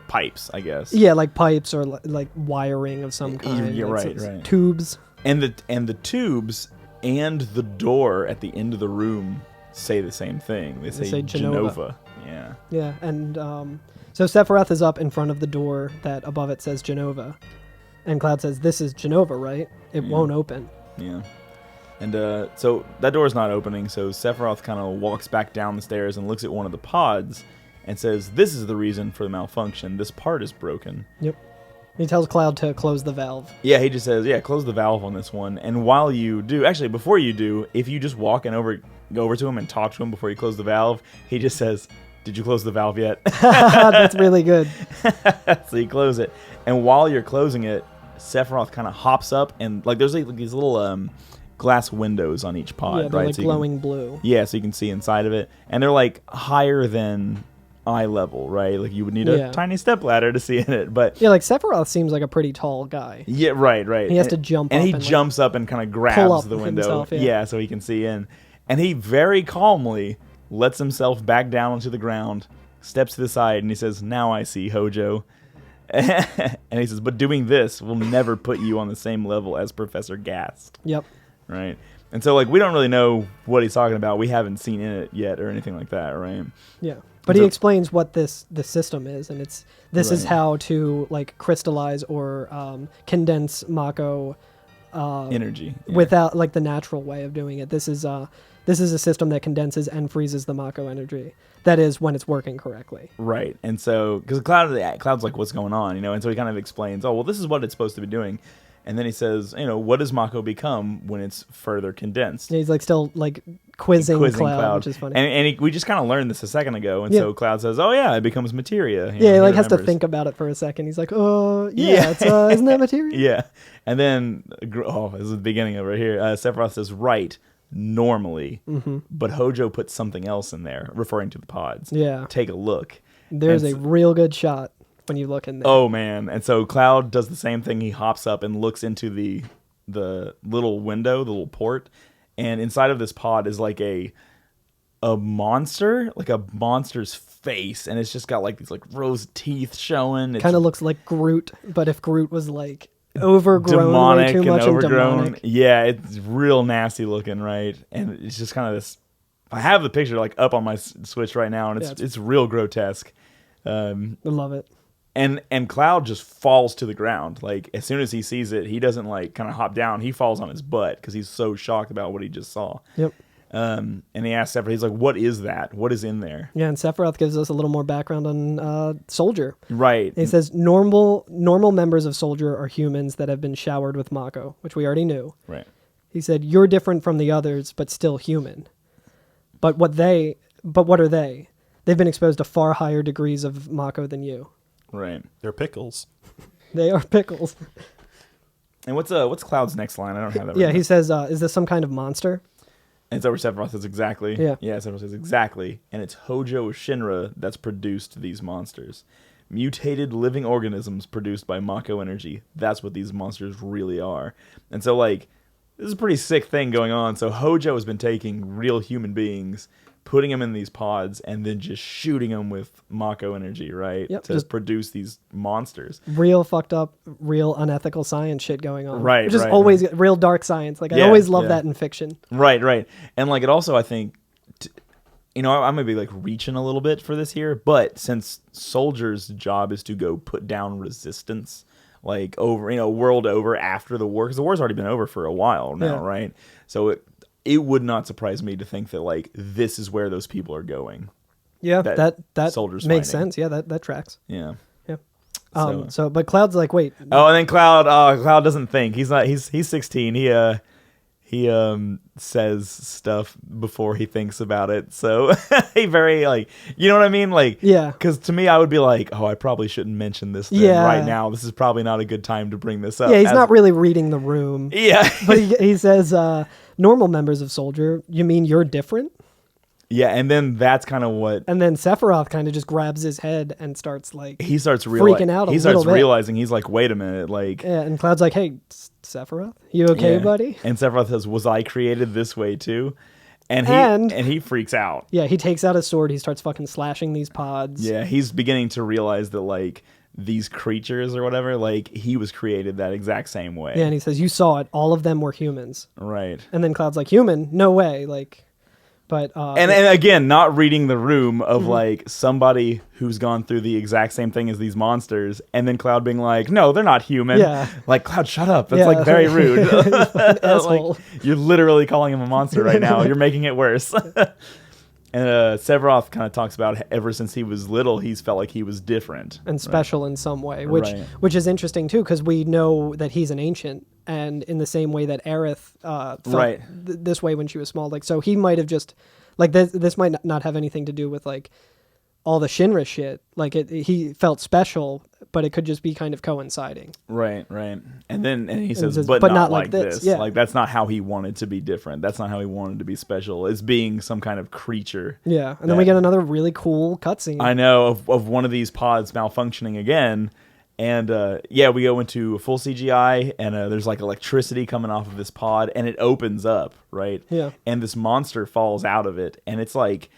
S1: pipes, I guess.
S2: Yeah, like pipes or like wiring of some kind.
S1: You're
S2: like
S1: right.
S2: Tubes.
S1: And the tubes and the door at the end of the room say the same thing. They say Genova. Yeah.
S2: Yeah, and so Sephiroth is up in front of the door that above it says Genova, and Cloud says, "This is Genova, right? It won't open."
S1: Yeah. And so that door's not opening, so Sephiroth kind of walks back down the stairs and looks at one of the pods and says, this is the reason for the malfunction. This part is broken.
S2: Yep. He tells Cloud to close the valve.
S1: Yeah, he just says, close the valve on this one. And while you do, actually, before you do, if you just walk and go over to him and talk to him before you close the valve, he just says, did you close the valve yet?
S2: That's really good.
S1: So you close it. And while you're closing it, Sephiroth kind of hops up and, like, there's like these little glass windows on each pod,
S2: yeah, they're
S1: right?
S2: like
S1: so
S2: glowing blue.
S1: Yeah, so you can see inside of it. And they're like higher than eye level, right? Like you would need a tiny step ladder to see in it. But
S2: yeah, like Sephiroth seems like a pretty tall guy.
S1: Yeah, right.
S2: He has to jump
S1: and
S2: up.
S1: He jumps up and kind of grabs the window.
S2: Himself,
S1: so he can see in. And he very calmly lets himself back down onto the ground, steps to the side, and he says, now I see, Hojo. And he says, but doing this will never put you on the same level as Professor Gast.
S2: Yep.
S1: Right. And so, like, we don't really know what he's talking about. We haven't seen in it yet or anything like that, right?
S2: Yeah. But he explains what this system is, and this is how to, like, crystallize or condense Mako
S1: energy
S2: without, like, the natural way of doing it. This is a system that condenses and freezes the Mako energy. That is when it's working correctly.
S1: Right. And so, because Cloud's like, what's going on, And so he kind of explains, oh, well, this is what it's supposed to be doing. And then he says, what does Mako become when it's further condensed?
S2: Yeah, he's like still like quizzing Cloud, which is funny.
S1: And we just kind of learned this a second ago. And so Cloud says, oh, yeah, it becomes materia.
S2: He like has to think about it for a second. He's like, it's, isn't that materia?
S1: Yeah. And then, this is the beginning of it right here. Sephiroth says, right, normally. Mm-hmm. But Hojo put something else in there, referring to the pods.
S2: Yeah.
S1: Take a look.
S2: There's a real good shot when you look in there.
S1: Oh man. And so Cloud does the same thing. He hops up and looks into the little window, the little port, and inside of this pod is like a monster, like a monster's face, and it's just got like these like rows of teeth showing.
S2: Kind of looks like Groot, but if Groot was like overgrown,
S1: demonic
S2: way too much, and
S1: overgrown. Yeah, it's real nasty looking, right? And it's just kind of this. I have the picture like up on my Switch right now, and it's real grotesque.
S2: I love it.
S1: And Cloud just falls to the ground. Like, as soon as he sees it, he doesn't, like, kind of hop down. He falls on his butt because he's so shocked about what he just saw.
S2: Yep.
S1: And he asks Sephiroth, he's like, what is that? What is in there?
S2: Yeah, and Sephiroth gives us a little more background on Soldier.
S1: Right.
S2: He says normal members of Soldier are humans that have been showered with Mako, which we already knew.
S1: Right.
S2: He said, you're different from the others, but still human. But what are they? They've been exposed to far higher degrees of Mako than you.
S1: Right.
S3: They're pickles.
S2: They are pickles.
S1: And what's Cloud's next line? I don't have that.
S2: Yeah, he says, is this some kind of monster?
S1: And it's over Sephiroth says exactly.
S2: Yeah.
S1: Yeah, Sephiroth says exactly. And it's Hojo Shinra that's produced these monsters. Mutated living organisms produced by Mako energy. That's what these monsters really are. And so, like, this is a pretty sick thing going on. So Hojo has been taking real human beings, putting them in these pods, and then just shooting them with Mako energy, right?
S2: Yep,
S1: to
S2: just
S1: produce these monsters.
S2: Real fucked up, real unethical science shit going on.
S1: Right,
S2: Which is
S1: right,
S2: always real dark science. Like, I always love that in fiction.
S1: Right, right. And, like, it also, I think, I'm going to be, like, reaching a little bit for this here, but since Soldier's job is to go put down resistance, like, over, world over after the war, because the war's already been over for a while now, right? So it would not surprise me to think that, like, this is where those people are going.
S2: Yeah, that
S1: Soldier's
S2: makes
S1: finding.
S2: sense. Yeah, that tracks.
S1: Yeah.
S2: Yeah.
S1: So-
S2: But Cloud's like, wait.
S1: Oh, and then Cloud doesn't think. He's 16. He says stuff before he thinks about it. So he very, like, you know what I mean? Like,
S2: Yeah.
S1: Because to me, I would be like, oh, I probably shouldn't mention this thing right now. This is probably not a good time to bring this up.
S2: Yeah, he's not really reading the room.
S1: Yeah.
S2: But he says, normal members of Soldier, you mean you're different?
S1: Yeah, and then that's kind of what...
S2: And then Sephiroth kind of just grabs his head and starts, like,
S1: He starts
S2: freaking out a
S1: He starts
S2: little bit.
S1: realizing, he's like, wait a minute, like...
S2: Yeah, and Cloud's like, hey, Sephiroth, you okay, buddy?
S1: And Sephiroth says, was I created this way too? And he freaks out.
S2: Yeah, he takes out his sword. He starts fucking slashing these pods.
S1: Yeah, he's beginning to realize that, like, these creatures or whatever, like, he was created that exact same way.
S2: Yeah, and he says, you saw it. All of them were humans.
S1: Right.
S2: And then Cloud's like, human? No way. Like, but...
S1: And again, not reading the room of, like, somebody who's gone through the exact same thing as these monsters, and then Cloud being like, no, they're not human.
S2: Yeah.
S1: Like, Cloud, shut up. That's, like, very rude.
S2: Asshole.
S1: Like, you're literally calling him a monster right now. You're making it worse. And Sephiroth kind of talks about ever since he was little, he's felt like he was different.
S2: And special in some way, which
S1: Right.
S2: which is interesting, too, because we know that he's an ancient, and in the same way that Aerith felt
S1: Right.
S2: this way when she was small. Like, so he might have just... Like, this might not have anything to do with, like, all the Shinra shit. Like, he felt special, but it could just be kind of coinciding.
S1: Right, right. And he says,
S2: says,
S1: but not like this.
S2: Yeah.
S1: Like, that's not how he wanted to be different. That's not how he wanted to be special. It's being some kind of creature.
S2: Yeah, and then we get another really cool cutscene.
S1: I know, of one of these pods malfunctioning again. And, we go into full CGI, and there's, like, electricity coming off of this pod, and it opens up, right?
S2: Yeah.
S1: And this monster falls out of it, and it's, like,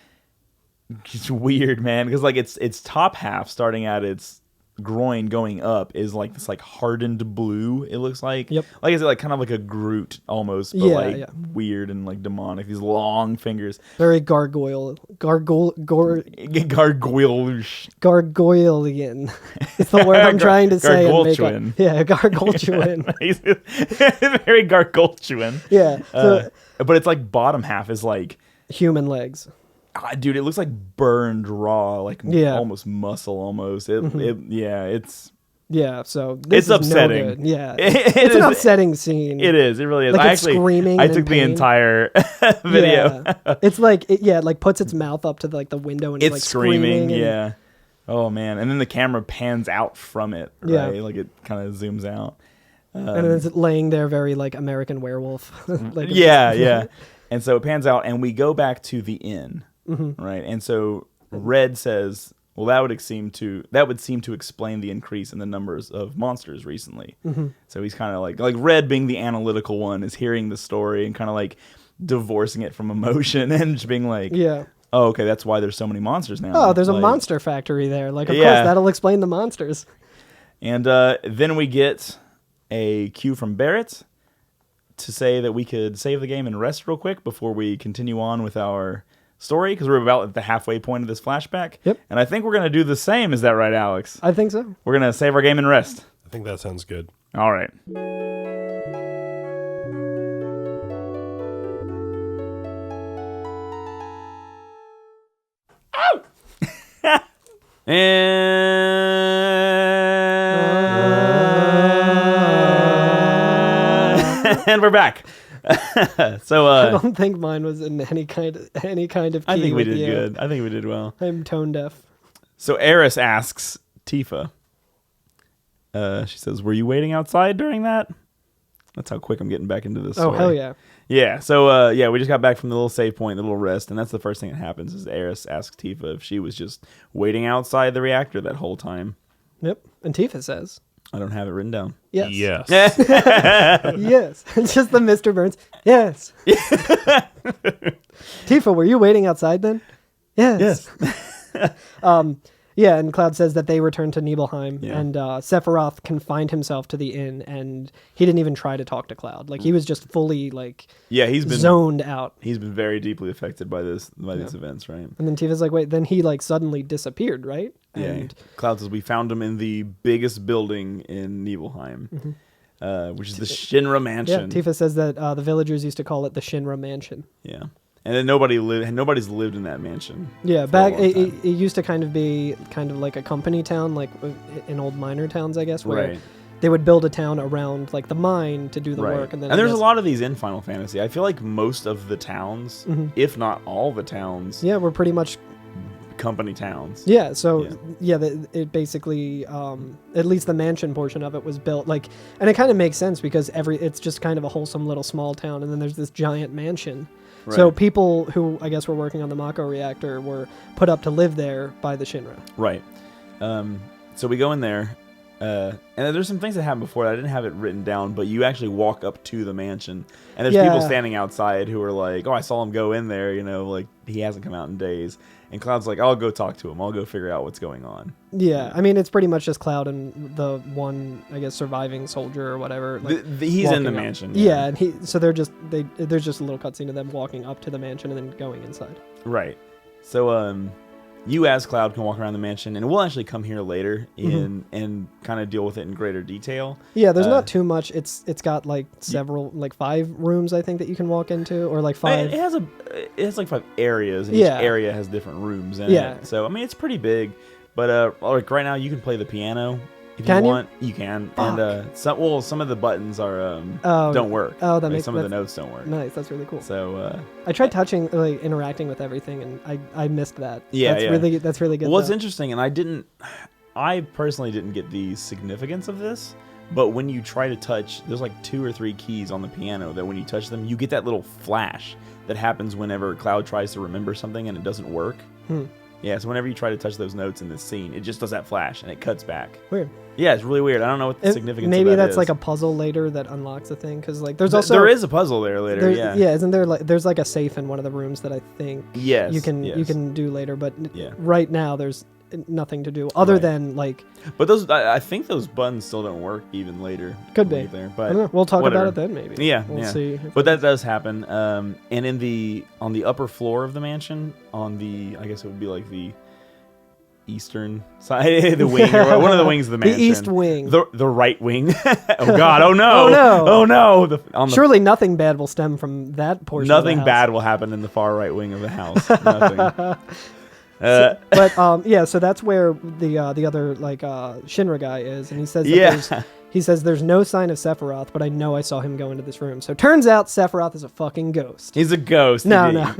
S1: it's weird, man, because, like, its top half, starting at its groin going up, is, like, this, like, hardened blue, it looks like.
S2: Yep.
S1: Like, is it, like, kind of like a Groot, almost, but,
S2: Yeah,
S1: weird and, like, demonic. These long fingers.
S2: Very gargoylean. It's the word I'm trying to say.
S1: Gargultuan.
S2: Yeah, gargultuan.
S1: He's very gargultuan.
S2: Yeah. So,
S1: But it's like bottom half is like,
S2: human legs.
S1: dude, it looks like burned raw, like
S2: Yeah.
S1: almost muscle, almost. It's
S2: Yeah, so this
S1: It's
S2: is
S1: upsetting.
S2: No good. Yeah,
S1: is-
S2: it's an upsetting scene.
S1: it is. It really is.
S2: Like,
S1: I
S2: it's
S1: actually,
S2: screaming
S1: I
S2: and
S1: took
S2: in
S1: the
S2: pain.
S1: entire video.
S2: Yeah. It's like it like puts its mouth up to the window and
S1: It's
S2: like
S1: screaming.
S2: and-
S1: Yeah. Oh man, and then the camera pans out from it. Right?
S2: Yeah.
S1: Like it kind of zooms out.
S2: and then it's laying there very like American Werewolf. Like
S1: Yeah. And so it pans out, and we go back to the inn,
S2: Mm-hmm.
S1: right? And so Red says, "Well, that would seem to explain the increase in the numbers of monsters recently."
S2: Mm-hmm.
S1: So he's kind of like Red, being the analytical one, is hearing the story and kind of like divorcing it from emotion and just being like,
S2: Yeah.
S1: "Oh, okay, that's why there's so many monsters now."
S2: Oh, there's a
S1: Like-
S2: monster factory there. Like, of
S1: Yeah.
S2: course, that'll explain the monsters.
S1: And then we get a cue from Barrett to say that we could save the game and rest real quick before we continue on with our story, because we're about at the halfway point of this flashback.
S2: Yep.
S1: And I think we're going to do the same. Is that right, Alex?
S2: I think so.
S1: We're going to save our game and rest.
S3: I think that sounds good.
S1: All right. And we're back. So
S2: I don't think mine was in any kind of key.
S1: I think we
S2: with
S1: did
S2: you.
S1: good. I think we did well.
S2: I'm tone deaf.
S1: So Eris asks Tifa. She says, "Were you waiting outside during that?" That's how quick I'm getting back into this.
S2: Oh,
S1: story.
S2: hell yeah.
S1: Yeah. So we just got back from the little save point, the little rest, and that's the first thing that happens is Eris asks Tifa if she was just waiting outside the reactor that whole time.
S2: Yep. And Tifa says,
S1: I don't have it written down.
S2: yes.
S3: Yes.
S2: Yes. It's just the Mr. Burns. Yes. Tifa, were you waiting outside then? Yes. Yeah, and Cloud says that they returned to Nibelheim, and Sephiroth confined himself to the inn, and he didn't even try to talk to Cloud. Like, he was just fully, like,
S1: he's been
S2: zoned out.
S1: He's been very deeply affected by these events, right?
S2: And then Tifa's like, wait, then he, like, suddenly disappeared, right? And
S1: Cloud says we found him in the biggest building in Nibelheim, which is the Shinra Mansion.
S2: Yeah, Tifa says that the villagers used to call it the Shinra Mansion.
S1: Yeah. And then nobody's lived in that mansion.
S2: Yeah,
S1: for
S2: back
S1: a long time.
S2: it used to kind of be like a company town, like in old miner towns, I guess, where they would build a town around like the mine to do the work, and then
S1: there's a lot of these in Final Fantasy. I feel like most of the towns, if not all the towns,
S2: we're pretty much
S1: company towns.
S2: Yeah, so it basically at least the mansion portion of it was built like, and it kind of makes sense because it's just kind of a wholesome little small town, and then there's this giant mansion. Right. So people who I guess were working on the Mako reactor were put up to live there by the Shinra.
S1: Right. So we go in there, and there's some things that happened before that. I didn't have it written down, but you actually walk up to the mansion, and there's people standing outside who are like, "Oh, I saw him go in there. You know, like he hasn't come out in days." And Cloud's like, "I'll go talk to him. I'll go figure out what's going on."
S2: Yeah, I mean, it's pretty much just Cloud and the one, I guess, surviving soldier or whatever. Like,
S1: he's in the mansion.
S2: Yeah, and there's just a little cutscene of them walking up to the mansion and then going inside.
S1: Right. So you as Cloud can walk around the mansion, and we'll actually come here later and kind of deal with it in greater detail.
S2: Yeah, there's not too much. It's got like several, like 5 rooms I think that you can walk into, or like 5.
S1: It has like 5 areas, and each area has different rooms in it. So I mean, it's pretty big. But like right now, you can play the piano if you want. You can,
S2: Fuck.
S1: and some of the buttons are don't work.
S2: Oh, that
S1: like,
S2: makes
S1: some of the notes don't work.
S2: Nice, that's really cool.
S1: So
S2: I tried touching, like interacting with everything, and I missed that.
S1: Yeah,
S2: that's really good.
S1: Well, what's interesting, and I personally didn't get the significance of this, but when you try to touch, there's like 2 or 3 keys on the piano that when you touch them, you get that little flash that happens whenever Cloud tries to remember something and it doesn't work. Yeah, so whenever you try to touch those notes in this scene, it just does that flash and it cuts back.
S2: Weird.
S1: Yeah, it's really weird. I don't know what the significance
S2: maybe
S1: of that
S2: that's
S1: is.
S2: like a puzzle later that unlocks a thing, because like there
S1: is a puzzle there later. Yeah,
S2: isn't there like there's like a safe in one of the rooms that I think you can do later, but right now there's nothing to do other than like.
S1: But I think those buttons still don't work even later.
S2: Could be
S1: there,
S2: but I don't know. We'll talk about it then maybe.
S1: Yeah,
S2: we'll see.
S1: But that does happen. And on the upper floor of the mansion, I guess it would be like the eastern side, the wing, or one of the wings of the mansion.
S2: The east wing.
S1: The right wing. Oh God! Oh no!
S2: Oh no!
S1: Oh no!
S2: Surely nothing bad will stem from that portion.
S1: Nothing
S2: of the house.
S1: bad will happen in the far right wing of the house. Nothing.
S2: So that's where the other like Shinra guy is, and he says that there's no sign of Sephiroth, but I know I saw him go into this room. So turns out Sephiroth is a fucking ghost.
S1: He's a ghost.
S2: No.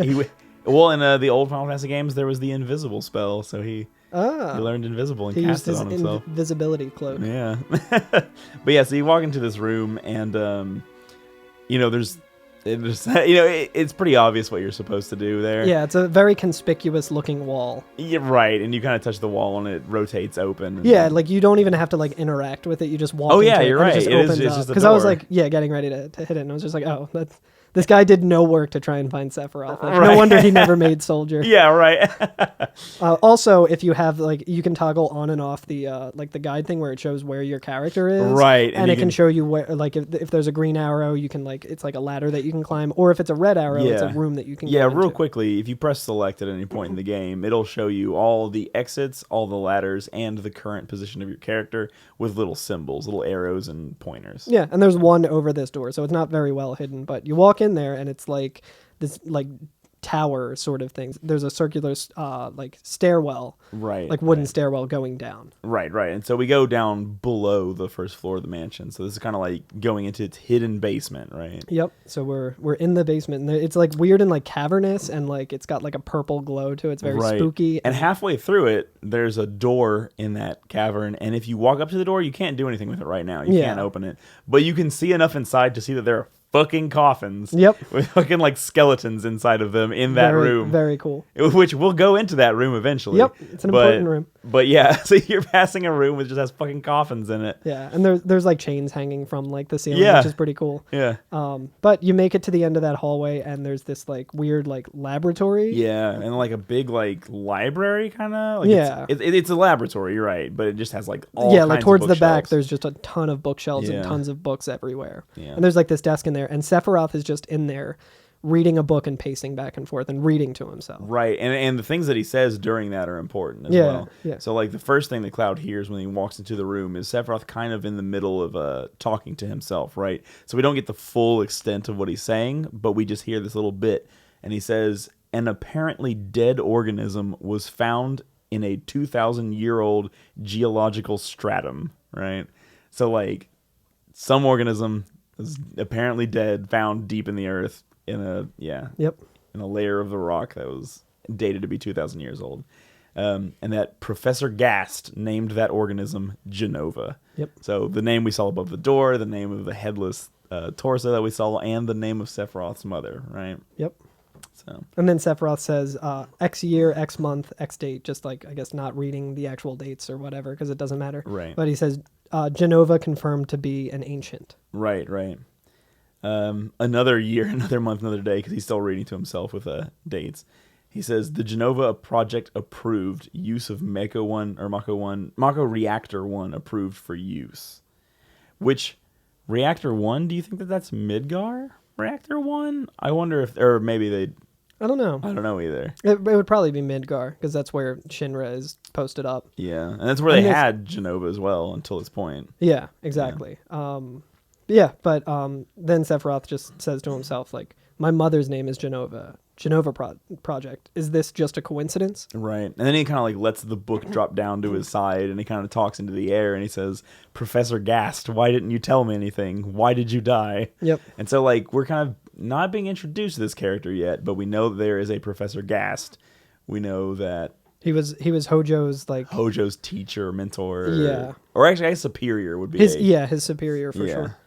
S1: Well, in the old Final Fantasy games, there was the invisible spell, so he learned invisible and cast it on himself.
S2: Invisibility cloak.
S1: Yeah. But yeah, so you walk into this room, and it's pretty obvious what you're supposed to do there.
S2: Yeah, it's a very conspicuous looking wall.
S1: Yeah, right, and you kind of touch the wall and it rotates open.
S2: Yeah, like you don't even have to like interact with it. You just walk.
S1: Oh
S2: into
S1: yeah,
S2: it
S1: you're right.
S2: It
S1: It's just
S2: because I was like, getting ready to hit it, and I was just like, oh, this guy did no work to try and find Sephiroth. Like, no wonder he never made Soldier.
S1: Yeah, right.
S2: Also, if you have like, you can toggle on and off the like the guide thing where it shows where your character is.
S1: Right,
S2: and it can show you where, like, if there's a green arrow, you can like, it's like a ladder that you can climb, or if it's a red arrow, it's a room that you can.
S1: Yeah,
S2: go
S1: real
S2: into.
S1: quickly, if you press select at any point in the game, it'll show you all the exits, all the ladders, and the current position of your character with little symbols, little arrows and pointers.
S2: Yeah, and there's one over this door, so it's not very well hidden. But you walk in there, and it's like this like tower sort of things. There's a circular like stairwell,
S1: Right.
S2: like wooden stairwell going down.
S1: Right. And so we go down below the first floor of the mansion. So this is kind of like going into its hidden basement, right?
S2: Yep. So we're in the basement, and it's like weird and like cavernous, and like it's got like a purple glow to it. It's very spooky.
S1: And halfway through it, there's a door in that cavern, and if you walk up to the door, you can't do anything with it right now. You can't open it, but you can see enough inside to see that there are fucking coffins.
S2: Yep.
S1: With fucking like skeletons inside of them in that room.
S2: Very cool.
S1: Which we'll go into that room eventually.
S2: Yep. It's an important room.
S1: But yeah, so you're passing a room which just has fucking coffins in it.
S2: Yeah, and there's like chains hanging from like the ceiling,
S1: Yeah.
S2: which is pretty cool.
S1: Yeah.
S2: But you make it to the end of that hallway, and there's this like weird like laboratory.
S1: Yeah, and like a big like library kind of. Like
S2: Yeah.
S1: it's a laboratory. You're right, but it just has like all
S2: Yeah, like
S1: kinds
S2: towards
S1: of
S2: the back,
S1: bookshelves.
S2: there's just a ton of bookshelves
S1: Yeah.
S2: and tons of books everywhere.
S1: Yeah.
S2: And there's like this desk in there, and Sephiroth is just in there reading a book and pacing back and forth and reading to himself.
S1: Right, and the things that he says during that are important as
S2: Yeah,
S1: well.
S2: yeah.
S1: So like the first thing that Cloud hears when he walks into the room is Sephiroth kind of in the middle of talking to himself, right? So we don't get the full extent of what he's saying, but we just hear this little bit, and he says, "An apparently dead organism was found in a 2,000-year-old geological stratum," right? So like some organism is apparently dead, found deep in the earth in a
S2: Yep.
S1: in a layer of the rock that was dated to be 2,000 years old. And that Professor Gast named that organism Genova.
S2: Yep.
S1: So the name we saw above the door, the name of the headless torso that we saw, and the name of Sephiroth's mother, right?
S2: Yep.
S1: So
S2: And then Sephiroth says X year, X month, X date, just like, I guess, not reading the actual dates or whatever, because it doesn't matter.
S1: Right.
S2: But he says Genova confirmed to be an ancient.
S1: Right. Another year, another month, another day, because he's still reading to himself with dates. He says the Genova project approved use of Mako Reactor 1 approved for use. Which Reactor 1? Do you think that's Midgar Reactor 1? I wonder if, or maybe they.
S2: I don't know.
S1: I don't know either.
S2: It would probably be Midgar, because that's where Shinra is posted up.
S1: Yeah, and that's where they had Genova as well until this point.
S2: Yeah, exactly. But then Sephiroth just says to himself, like, my mother's name is Genova. Genova Project. Is this just a coincidence?
S1: Right. And then he kind of like lets the book drop down to his side, and he kind of talks into the air, and he says, "Professor Gast, why didn't you tell me anything? Why did you die?"
S2: Yep.
S1: And so like we're kind of not being introduced to this character yet, but we know that there is a Professor Gast. We know that
S2: He was Hojo's like
S1: Hojo's teacher, mentor.
S2: Yeah.
S1: Or actually, I guess superior would be
S2: his superior for
S1: Yeah.
S2: sure.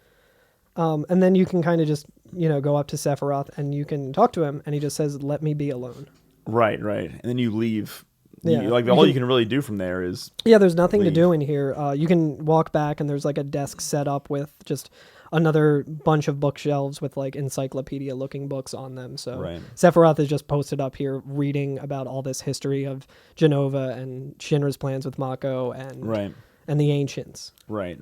S2: And then you can kind of just, go up to Sephiroth and you can talk to him, and he just says, "Let me be alone."
S1: Right. And then you leave.
S2: Yeah.
S1: All you can really do from there is
S2: Yeah, there's nothing to
S1: leave.
S2: do in here. You can walk back, and there's like a desk set up with just another bunch of bookshelves with like encyclopedia-looking books on them. So
S1: Right.
S2: Sephiroth is just posted up here reading about all this history of Genova and Shinra's plans with Mako and the ancients.
S1: Right.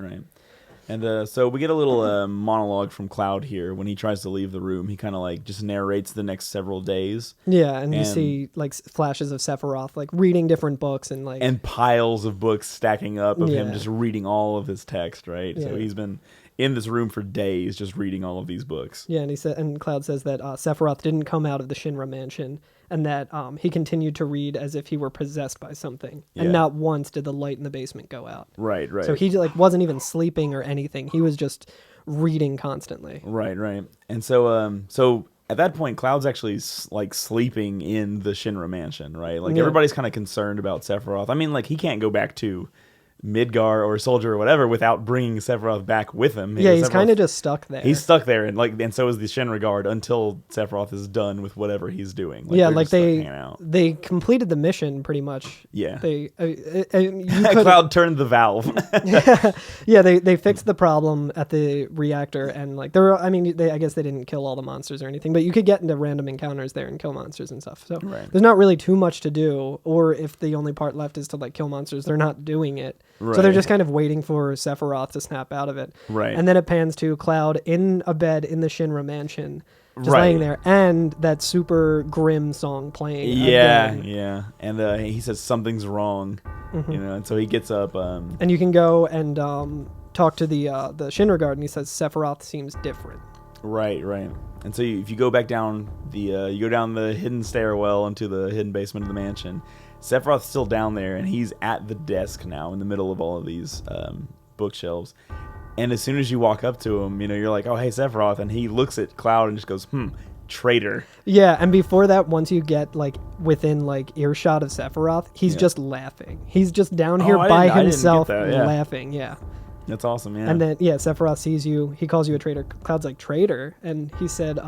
S1: And so we get a little monologue from Cloud here when he tries to leave the room. He kind of like just narrates the next several days.
S2: Yeah, and you see like flashes of Sephiroth like reading different books and like
S1: and piles of books stacking up of him
S2: Yeah.
S1: just reading all of his text, right? So
S2: Yeah.
S1: he's been in this room for days just reading all of these books.
S2: Yeah, and Cloud says that Sephiroth didn't come out of the Shinra mansion, and that he continued to read as if he were possessed by something,
S1: Yeah.
S2: and not once did the light in the basement go out.
S1: Right.
S2: So he like wasn't even sleeping or anything. He was just reading constantly.
S1: Right. And so at that point, Cloud's actually like sleeping in the Shinra mansion, right? Like
S2: Yeah.
S1: everybody's kind of concerned about Sephiroth. I mean, like he can't go back to Midgar or Soldier or whatever without bringing Sephiroth back with him.
S2: Yeah, he's
S1: Sephiroth-
S2: kind of just stuck there.
S1: He's stuck there, and so is the Shinra guard until Sephiroth is done with whatever he's doing.
S2: yeah,
S1: they're
S2: like
S1: just stuck hanging out.
S2: they completed the mission pretty much.
S1: Yeah.
S2: They you could
S1: Cloud turned the valve.
S2: yeah, they fixed the problem at the reactor, and like I guess they didn't kill all the monsters or anything, but you could get into random encounters there and kill monsters and stuff. So
S1: Right.
S2: there's not really too much to do, or if the only part left is to like kill monsters, they're not doing it. So they're
S1: Right.
S2: just kind of waiting for Sephiroth to snap out of it.
S1: Right.
S2: And then it pans to Cloud in a bed in the Shinra mansion, just
S1: Right.
S2: laying there, and that super grim song playing.
S1: Yeah,
S2: again.
S1: yeah. And he says something's wrong, and so he gets up.
S2: And you can go and talk to the Shinra guard, and he says Sephiroth seems different.
S1: Right. And so if you go back down you go down the hidden stairwell into the hidden basement of the mansion, Sephiroth's still down there, and he's at the desk now in the middle of all of these bookshelves. And as soon as you walk up to him, you're like, oh, hey, Sephiroth. And he looks at Cloud and just goes, traitor.
S2: Yeah, and before that, once you get like within like earshot of Sephiroth, he's just laughing. He's just down here by himself laughing. Yeah.
S1: That's awesome, yeah.
S2: And then, Sephiroth sees you. He calls you a traitor. Cloud's like, traitor? And he said,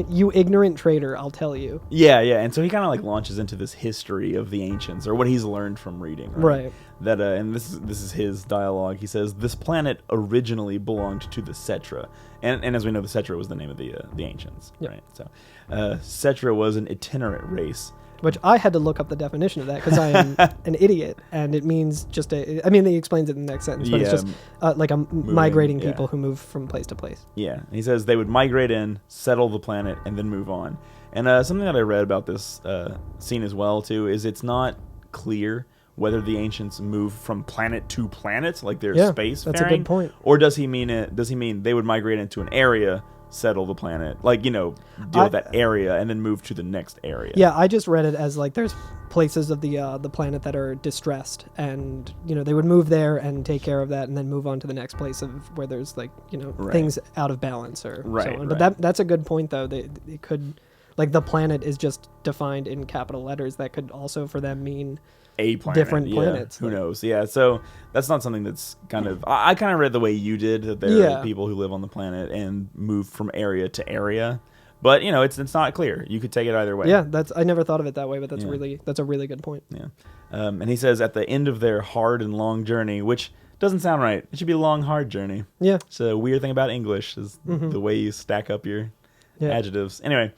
S2: you ignorant traitor, I'll tell you.
S1: Yeah. And so he kind of like launches into this history of the ancients, or what he's learned from reading. Right. That and this is his dialogue. He says, this planet originally belonged to the Cetra. And as we know, the Cetra was the name of the ancients. Yep. Right. So Cetra was an itinerant race.
S2: Which I had to look up the definition of that because I am an idiot, and it means he explains it in the next sentence, but it's just like migrating people who move from place to place.
S1: Yeah, and he says they would migrate in, settle the planet, and then move on. And something that I read about this scene as well, too, is it's not clear whether the ancients move from planet to planet, like they're space faring.
S2: That's a good point.
S1: Or does he mean they would migrate into an area, settle the planet, like, deal with that area and then move to the next area?
S2: Yeah, I just read it as like there's places of the planet that are distressed, and they would move there and take care of that and then move on to the next place of where there's like things out of balance or so on. But that's a good point, though. It could, like, the planet is just defined in capital letters. That could also for them mean
S1: a planet,
S2: different planets.
S1: Who knows? Yeah, so that's not something that's kind of... I kind of read the way you did, that there are people who live on the planet and move from area to area. But, it's not clear. You could take it either way.
S2: Yeah, I never thought of it that way, but that's a really good point.
S1: Yeah. And he says, at the end of their hard and long journey, which doesn't sound right. It should be a long, hard journey.
S2: Yeah.
S1: It's a weird thing about English is the way you stack up your adjectives. Anyway...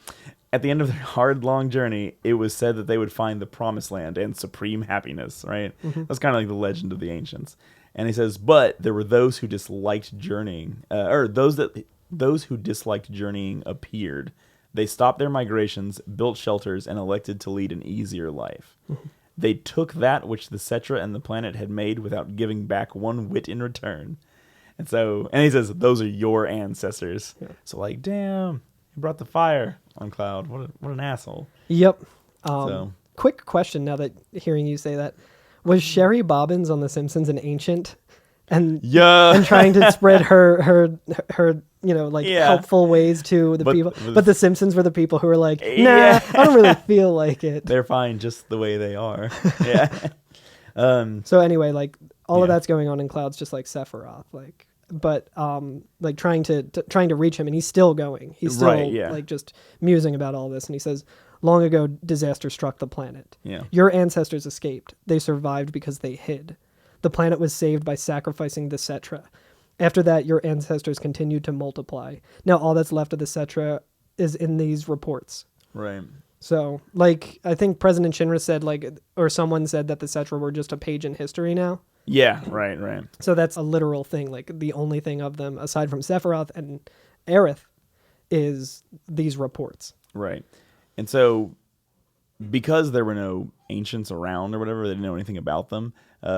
S1: At the end of their hard, long journey, it was said that they would find the promised land and supreme happiness, right? That's kind of like the legend of the ancients. And he says, but there were those who disliked journeying, those who disliked journeying appeared. They stopped their migrations, built shelters, and elected to lead an easier life. They took that which the Cetra and the planet had made without giving back one whit in return. And he says, those are your ancestors. Yeah. So like, damn, he brought the fire on Cloud. What an asshole.
S2: Yep. Quick question now that hearing you say that. Was Sherry Bobbins on The Simpsons an ancient? And trying to spread her helpful ways to the people. But The Simpsons were the people who were like, I don't really feel like it.
S1: They're fine just the way they are. Yeah.
S2: So anyway, like all of that's going on in Cloud's just like Sephiroth, like, but like trying to reach him, and he's still going. He's still like just musing about all this, and he says, long ago disaster struck the planet. Yeah. Your ancestors escaped. They survived because they hid. The planet was saved by sacrificing the Cetra. After that, your ancestors continued to multiply. Now all that's left of the Cetra is in these reports.
S1: Right.
S2: So, like, I think President Shinra said, like, or someone said that the Cetra were just a page in history now.
S1: Yeah, right.
S2: So that's a literal thing. Like, the only thing of them, aside from Sephiroth and Aerith, is these reports.
S1: Right. And so, because there were no ancients around or whatever, they didn't know anything about them,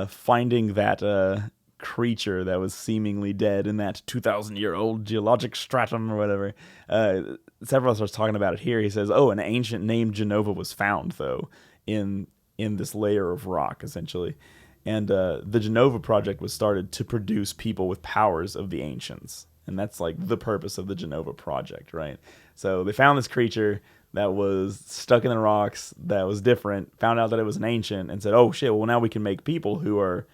S1: finding that creature that was seemingly dead in that 2,000-year-old geologic stratum or whatever, Sephiroth starts talking about it here. He says, an ancient named Genova was found, though, in this layer of rock, essentially. And the Genova project was started to produce people with powers of the ancients. And that's like the purpose of the Genova project, right? So they found this creature that was stuck in the rocks, that was different, found out that it was an ancient, and said, oh shit, well now we can make people who are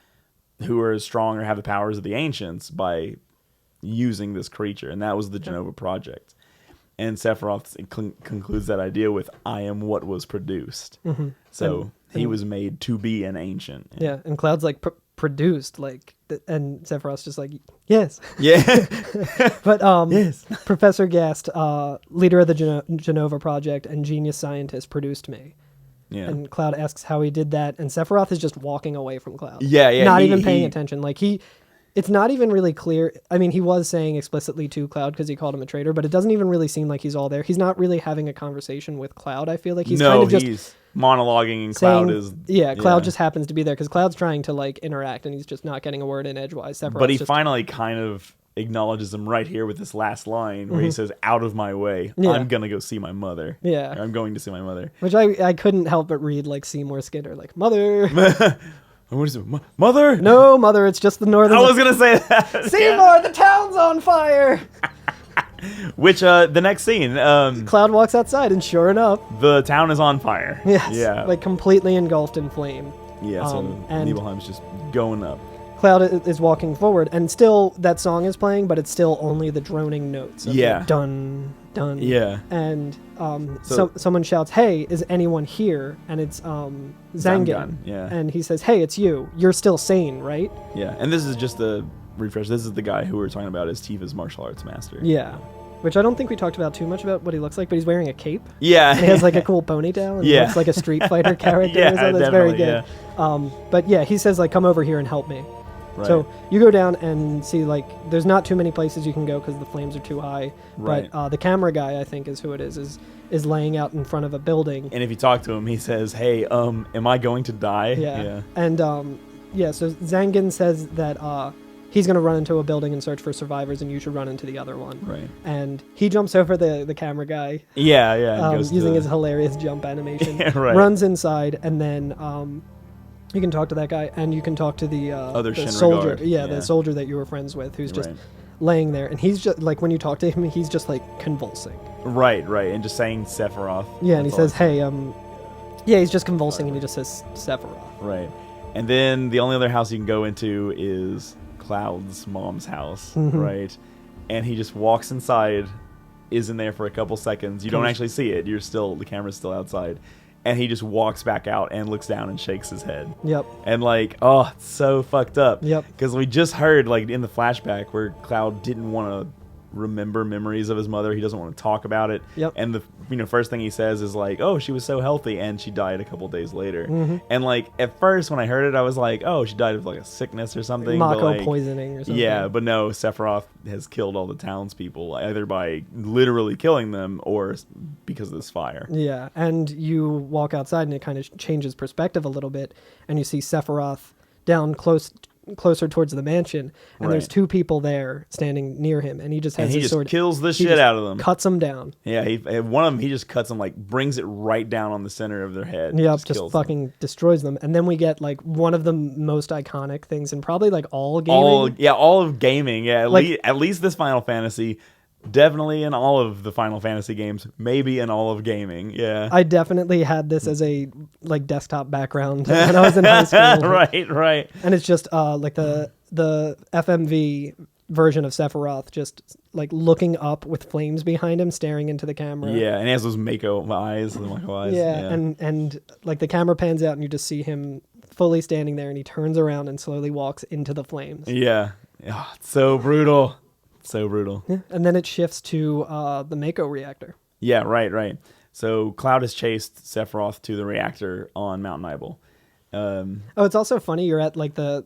S1: strong or have the powers of the ancients by using this creature. And that was the Genova project. And Sephiroth concludes that idea with, I am what was produced. Mm-hmm. So he was made to be an ancient.
S2: Yeah, and Cloud's like produced, like, and Sephiroth's just like, yes.
S1: Yeah.
S2: But
S1: yes.
S2: Professor Gast, leader of the Genova project and genius scientist, produced me. Yeah. And Cloud asks how he did that, and Sephiroth is just walking away from Cloud.
S1: Yeah.
S2: Not even paying attention. Like, it's not even really clear. I mean, he was saying explicitly to Cloud because he called him a traitor, but it doesn't even really seem like he's all there. He's not really having a conversation with Cloud, I feel like. He's kind of just...
S1: he's monologuing, and Cloud is...
S2: Yeah, Cloud just happens to be there because Cloud's trying to, like, interact, and he's just not getting a word in edgewise.
S1: But he finally kind of acknowledges him right here with this last line where he says, "Out of my way,
S2: Yeah.
S1: I'm gonna go see my mother."
S2: Yeah.
S1: Or, I'm going to see my mother.
S2: Which I couldn't help but read like Seymour Skinner, like, mother.
S1: What is it? Mother?
S2: No, mother, it's just the northern.
S1: I was gonna say that.
S2: Seymour, the town's on fire.
S1: Which the next scene,
S2: Cloud walks outside, and sure enough,
S1: the town is on fire.
S2: yes,
S1: Yeah.
S2: like completely engulfed in flame.
S1: Yeah. So
S2: and
S1: Nibelheim's just going up.
S2: Cloud is walking forward, and still that song is playing, but it's still only the droning notes. Of
S1: Yeah.
S2: the dun dun.
S1: Yeah.
S2: And
S1: So-
S2: someone shouts, "Hey, is anyone here?" And it's Zangan.
S1: Zangan, yeah.
S2: And he says, "Hey, it's you. You're still sane, right?"
S1: Yeah. And this is just a refresh. This is the guy who we were talking about as Tifa's martial arts master.
S2: Yeah. Which I don't think we talked about too much about what he looks like, but he's wearing a cape.
S1: Yeah.
S2: And he has like a cool ponytail, and he
S1: Yeah.
S2: looks like a Street Fighter character.
S1: Yeah,
S2: So that's very
S1: definitely,
S2: good. But yeah, he says like, "Come over here and help me."
S1: Right.
S2: So you go down and see like there's not too many places you can go because the flames are too high.
S1: Right.
S2: But the camera guy, I think, is who it is laying out in front of a building.
S1: And if you talk to him, he says, "Hey, am I going to die?"
S2: Yeah. And so Zangan says that he's going to run into a building and search for survivors, and you should run into the other one.
S1: Right.
S2: And he jumps over the camera guy.
S1: Yeah. Yeah. And goes
S2: Using
S1: to-
S2: his hilarious jump animation.
S1: Yeah, right.
S2: Runs inside, and then you can talk to that guy, and you can talk to the
S1: Other
S2: the
S1: Shinra
S2: soldier.
S1: guard.
S2: Yeah,
S1: Yeah.
S2: the soldier that you were friends with, who's just
S1: Right.
S2: laying there, and he's just like, when you talk to him, he's just like convulsing.
S1: Right. Right. And just saying Sephiroth.
S2: Yeah, and he
S1: That's all
S2: says, "Hey, yeah," he's just convulsing, and he just says Sephiroth.
S1: Right. And then the only other house you can go into is Cloud's mom's house,
S2: Mm-hmm.
S1: right? And he just walks inside, is in there for a couple seconds. You don't
S2: Comes-
S1: actually see it. The camera's still outside. And he just walks back out and looks down and shakes his head.
S2: Yep.
S1: And like, oh, it's so fucked up.
S2: Yep.
S1: Because we just heard like in the flashback where Cloud didn't want to remember memories of his mother. He doesn't want to talk about it.
S2: Yep.
S1: And the first thing he says is like, "Oh, she was so healthy," and she died a couple days later.
S2: Mm-hmm.
S1: And like at first when I heard it, I was like, "Oh, she died of like a sickness or something." but,
S2: Mako
S1: like,
S2: poisoning or something.
S1: Yeah, but no, Sephiroth has killed all the townspeople either by literally killing them or because of this fire.
S2: Yeah, and you walk outside, and it kind of changes perspective a little bit, and you see Sephiroth down closer towards the mansion, and there's
S1: Right.
S2: two people there standing near him, and he just has
S1: And he
S2: his
S1: just
S2: sword.
S1: kills the
S2: He
S1: shit
S2: just
S1: out of them.
S2: cuts them down.
S1: Yeah, one of them, he just cuts them, like, brings it right down on the center of their head.
S2: Yep, just
S1: kills them.
S2: fucking destroys them. And then we get like one of the most iconic things, and probably like all gaming.
S1: All of gaming. Yeah,
S2: Like-
S1: at least this Final Fantasy. Definitely in all of the Final Fantasy games. Maybe in all of gaming. Yeah.
S2: I definitely had this as a like desktop background when I was in high school.
S1: Right.
S2: And it's just like the FMV version of Sephiroth, just like looking up with flames behind him, staring into the camera.
S1: Yeah, and he has those Mako eyes. The Mako eyes.
S2: Yeah, and like the camera pans out, and you just see him fully standing there, and he turns around and slowly walks into the flames.
S1: Yeah. Oh, it's so brutal. So brutal.
S2: Yeah. And then it shifts to the Mako reactor.
S1: Yeah, right. So Cloud has chased Sephiroth to the reactor on Mount Nibel.
S2: Oh, it's also funny. You're at like the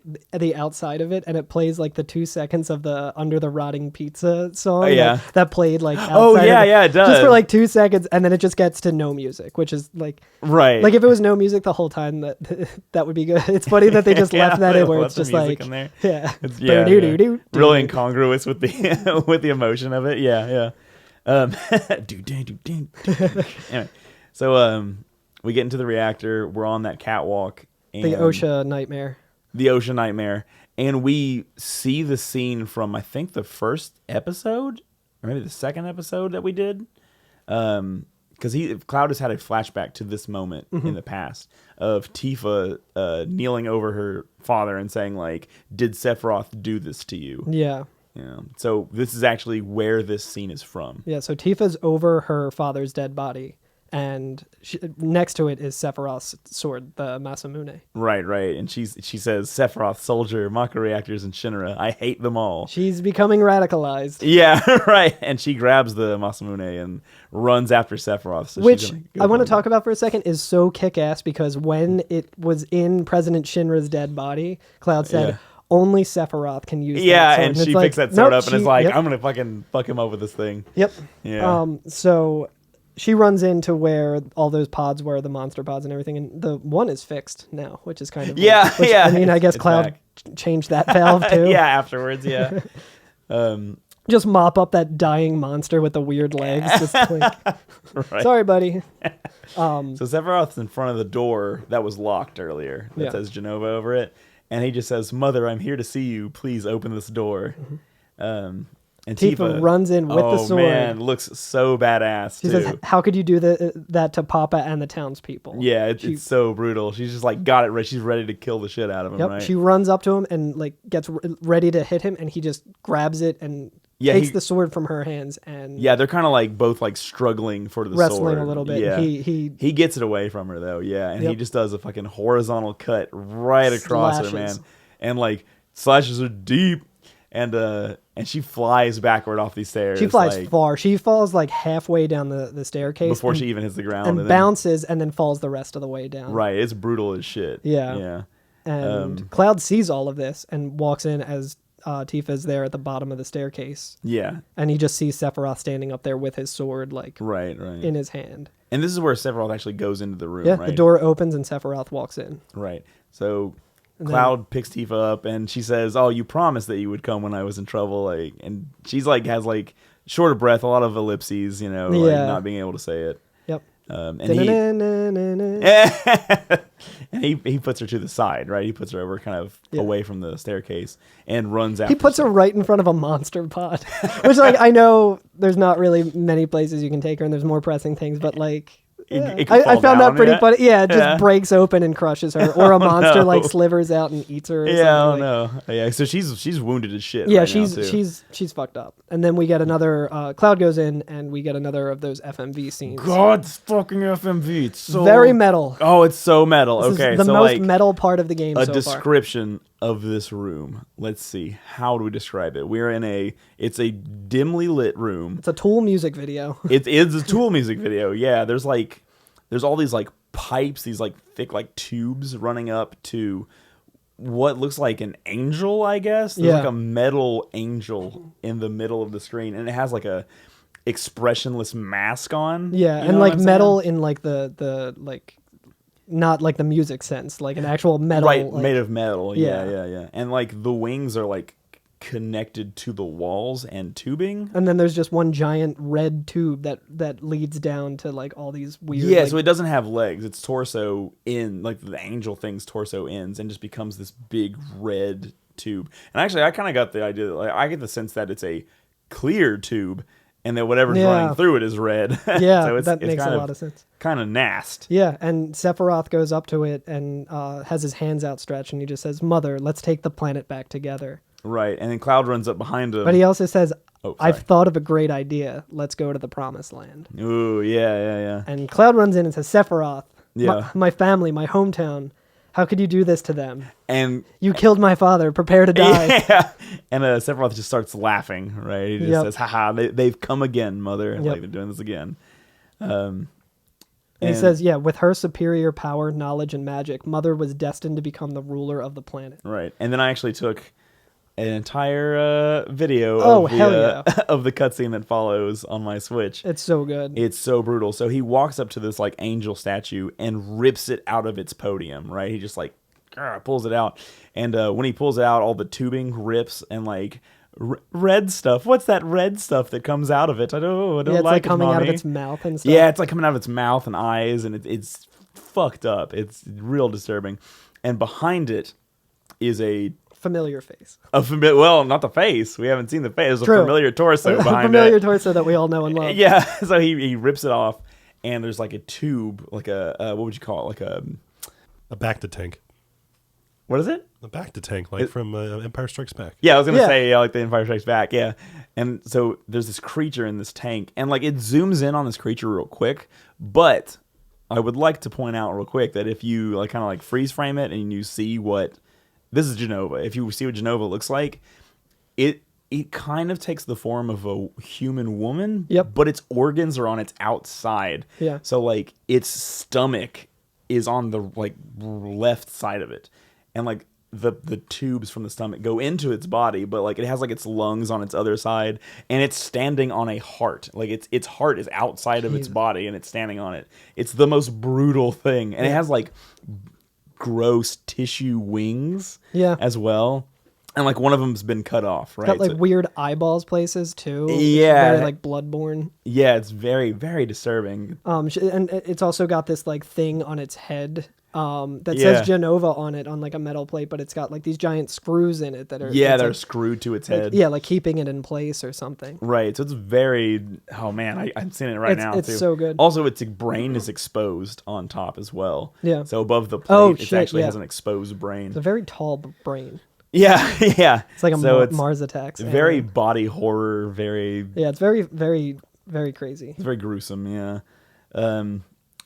S2: outside of it, and it plays like the 2 seconds of the Under the Rotting Pizza song.
S1: Oh, yeah.
S2: that played like.
S1: Oh,
S2: outside
S1: yeah,
S2: of
S1: yeah, it does.
S2: Just for like 2 seconds, and then it just gets to no music, which is like.
S1: Right.
S2: Like if it was no music the whole time, that would be good. It's funny that they just
S1: Yeah,
S2: left that
S1: they
S2: in, where
S1: left
S2: it's
S1: the
S2: just
S1: music
S2: like,
S1: in there.
S2: yeah,
S1: It's,
S2: Doo-doo-doo-doo,
S1: really
S2: doo-doo.
S1: incongruous with the with the emotion of it. Yeah. Anyway, so we get into the reactor. We're on that catwalk. And
S2: The OSHA nightmare.
S1: The OSHA nightmare, and we see the scene from I think the first episode, or maybe the second episode that we did. Because Cloud has had a flashback to this moment in the past of Tifa kneeling over her father and saying like, "Did Sephiroth do this to you?"
S2: Yeah.
S1: Yeah. So this is actually where this scene is from.
S2: Yeah, so Tifa's over her father's dead body, and next to it is Sephiroth's sword, the Masamune.
S1: Right. And she says, "Sephiroth, soldier, Mako reactors, and Shinra. I hate them all."
S2: She's becoming radicalized.
S1: Yeah, right. And she grabs the Masamune and runs after Sephiroth. So
S2: Which
S1: she's gonna go
S2: I want to
S1: for
S2: talk about for a second is so kick-ass, because when it was in President Shinra's dead body, Cloud said,
S1: Yeah.
S2: only Sephiroth can use
S1: Yeah,
S2: that sword.
S1: and
S2: it's
S1: she
S2: like,
S1: picks that sword
S2: nope,
S1: up and is
S2: she-
S1: like,
S2: yep,
S1: "I'm gonna fucking fuck him up with this thing."
S2: Yep.
S1: Yeah.
S2: So she runs into where all those pods were, the monster pods and everything, and the one is fixed now, which is kind of
S1: Yeah,
S2: which,
S1: yeah,
S2: I mean, I guess
S1: it's
S2: Cloud
S1: back.
S2: changed that valve too.
S1: Yeah, afterwards, yeah.
S2: Just mop up that dying monster with the weird legs. Just clink.
S1: Right.
S2: Sorry, buddy.
S1: So Sephiroth's in front of the door that was locked earlier that
S2: Yeah.
S1: says Genova over it, and he just says, "Mother, I'm here to see you. Please open this door." And
S2: Tifa runs in with the sword.
S1: Oh man, looks so badass
S2: She
S1: too.
S2: says, "How could you do that to Papa and the townspeople?"
S1: Yeah, it's so brutal. She's just like got it right. She's ready to kill the shit out of him.
S2: Yep.
S1: Right?
S2: She runs up to him and like gets ready to hit him, and he just grabs it and takes the sword from her hands. And
S1: yeah, they're kind of like both like struggling for the
S2: wrestling
S1: sword.
S2: a little bit.
S1: Yeah,
S2: He
S1: gets it away from her though. Yeah, and
S2: Yep.
S1: he just does a fucking horizontal cut right across her, man,
S2: Slashes.
S1: and like slashes her deep, and she flies backward off these stairs.
S2: She flies
S1: like,
S2: far. She falls like halfway down the staircase
S1: before she even hits the ground,
S2: and
S1: then-
S2: bounces and then falls the rest of the way down.
S1: Right, it's brutal as shit.
S2: Yeah.
S1: yeah.
S2: And Cloud sees all of this and walks in as Tifa's there at the bottom of the staircase.
S1: Yeah,
S2: And he just sees Sephiroth standing up there with his sword like
S1: right.
S2: in his hand.
S1: And this is where Sephiroth actually goes into the room.
S2: Yeah,
S1: right?
S2: the door opens and Sephiroth walks in.
S1: Right. So
S2: And
S1: Cloud picks Tifa up and she says, "Oh, you promised that you would come when I was in trouble." Like, and she's like has like short of breath, a lot of ellipses, you know, like
S2: Yeah.
S1: not being able to say it.
S2: Yep.
S1: And
S2: Da-na-na-na-na-na.
S1: he puts her to the side, right? He puts her over kind of away from the staircase and runs out.
S2: He puts her right in front of a monster pod, which like I know there's not really many places you can take her and there's more pressing things, but like
S1: It
S2: I
S1: can fall
S2: found that
S1: down,
S2: pretty
S1: yeah.
S2: funny. Yeah, it just
S1: Yeah.
S2: breaks open and crushes her, or a monster
S1: no.
S2: like slivers out and eats her. Or
S1: Yeah, oh
S2: something. Like,
S1: no. Yeah, so she's wounded as shit.
S2: yeah,
S1: right now, too.
S2: she's fucked up. And then we get another. Cloud goes in, and we get another of those FMV scenes.
S1: God's fucking FMV. It's so
S2: Very metal.
S1: Oh, it's so metal.
S2: This
S1: Okay,
S2: is the
S1: so
S2: most
S1: like
S2: metal part of the game
S1: a
S2: so far.
S1: description of this room. Let's see. How do we describe it? We're in it's a dimly lit room.
S2: It's a Tool music video.
S1: It is a Tool music video. Yeah, there's all these like pipes, these like thick like tubes running up to what looks like an angel, I guess. There's
S2: Yeah.
S1: like a metal angel in the middle of the screen, and it has like a expressionless mask on.
S2: Yeah,
S1: You
S2: and
S1: know
S2: like
S1: what I'm
S2: metal
S1: saying?
S2: in like the like, not like the music sense, like an actual metal.
S1: Right,
S2: like-
S1: made of metal. Yeah,
S2: Yeah.
S1: yeah. And like the wings are like connected to the walls and tubing.
S2: And then there's just one giant red tube that leads down to like all these weird.
S1: Yeah,
S2: like,
S1: so it doesn't have legs. Its torso like the angel thing's torso ends and just becomes this big red tube. And actually, I kind of got the idea that like, I get the sense that it's a clear tube and that whatever's
S2: Yeah.
S1: running through it is red.
S2: yeah,
S1: so
S2: that makes a lot of sense.
S1: Kind of nasty.
S2: Yeah, and Sephiroth goes up to it and has his hands outstretched, and he just says, "Mother, let's take the planet back together."
S1: Right, and then Cloud runs up behind him.
S2: But he also says,
S1: Oh,
S2: "I've
S1: sorry.
S2: thought of a great idea. Let's go to the Promised Land."
S1: Ooh, yeah.
S2: And Cloud runs in and says, "Sephiroth,
S1: Yeah.
S2: my family, my hometown. How could you do this to them?
S1: And
S2: You killed my father. Prepare to die."
S1: yeah, and Sephiroth just starts laughing. Right, he just
S2: Yep.
S1: says, "Haha, they've come again, mother.
S2: Yep.
S1: Like they're doing this again."
S2: And he says, "Yeah, with her superior power, knowledge, and magic, Mother was destined to become the ruler of the planet."
S1: Right, and then I actually took an entire video of
S2: hell
S1: the of the cutscene that follows on my Switch.
S2: It's so good.
S1: It's so brutal. So he walks up to this like angel statue and rips it out of its podium. Right, he just like pulls it out, and when he pulls it out, all the tubing rips and like red stuff. What's that red stuff that comes out of it? I don't
S2: yeah, it's like
S1: it,
S2: coming out of
S1: Mommy.
S2: its mouth and stuff.
S1: Yeah, it's like coming out of its mouth and eyes, and it's fucked up. It's real disturbing. And behind it is a
S2: Familiar face.
S1: well, not the face. We haven't seen the face. There's a
S2: True.
S1: familiar torso
S2: A
S1: behind
S2: familiar
S1: it.
S2: torso that we all know and love.
S1: Yeah, so he rips it off, and there's like a tube, like a what would you call it? Like
S3: A back to tank.
S1: what is it?
S3: A back to tank, like from Empire Strikes Back.
S1: Yeah, I was gonna
S2: Yeah.
S1: say like the Empire Strikes Back. Yeah, and so there's this creature in this tank, and like it zooms in on this creature real quick. But I would like to point out real quick that if you like kind of like freeze frame it and you see what this is Genova, if you see what Genova looks like, it kind of takes the form of a human woman.
S2: Yep.
S1: But its organs are on its outside.
S2: Yeah.
S1: So like its stomach is on the like left side of it, and like the tubes from the stomach go into its body, but like it has like its lungs on its other side, and it's standing on a heart. Like its heart is outside of its body, and it's standing on it. It's the most brutal thing, and it has like gross tissue wings
S2: Yeah.
S1: as well. And like one of them's been cut off, right?
S2: Got like weird eyeballs places too.
S1: Yeah.
S2: Very like bloodborne.
S1: Yeah, it's very, very disturbing.
S2: And it's also got this like thing on its head that
S1: Yeah.
S2: says Genova on it on like a metal plate, but it's got like these giant screws in it that are
S1: They're
S2: like,
S1: screwed to its
S2: like,
S1: head.
S2: yeah, like keeping it in place or something.
S1: Right. So it's very. Oh man, I'm seeing it right now.
S2: It's
S1: too.
S2: so good.
S1: Also, its brain is exposed on top as well.
S2: Yeah.
S1: So above the plate,
S2: Oh,
S1: it
S2: shit,
S1: actually
S2: yeah.
S1: has an exposed brain.
S2: It's a very tall brain.
S1: Yeah, yeah.
S2: It's like a
S1: so it's
S2: Mars Attacks.
S1: very
S2: anime.
S1: body horror. Very.
S2: Yeah, it's very, very, very crazy.
S1: It's very gruesome. Yeah.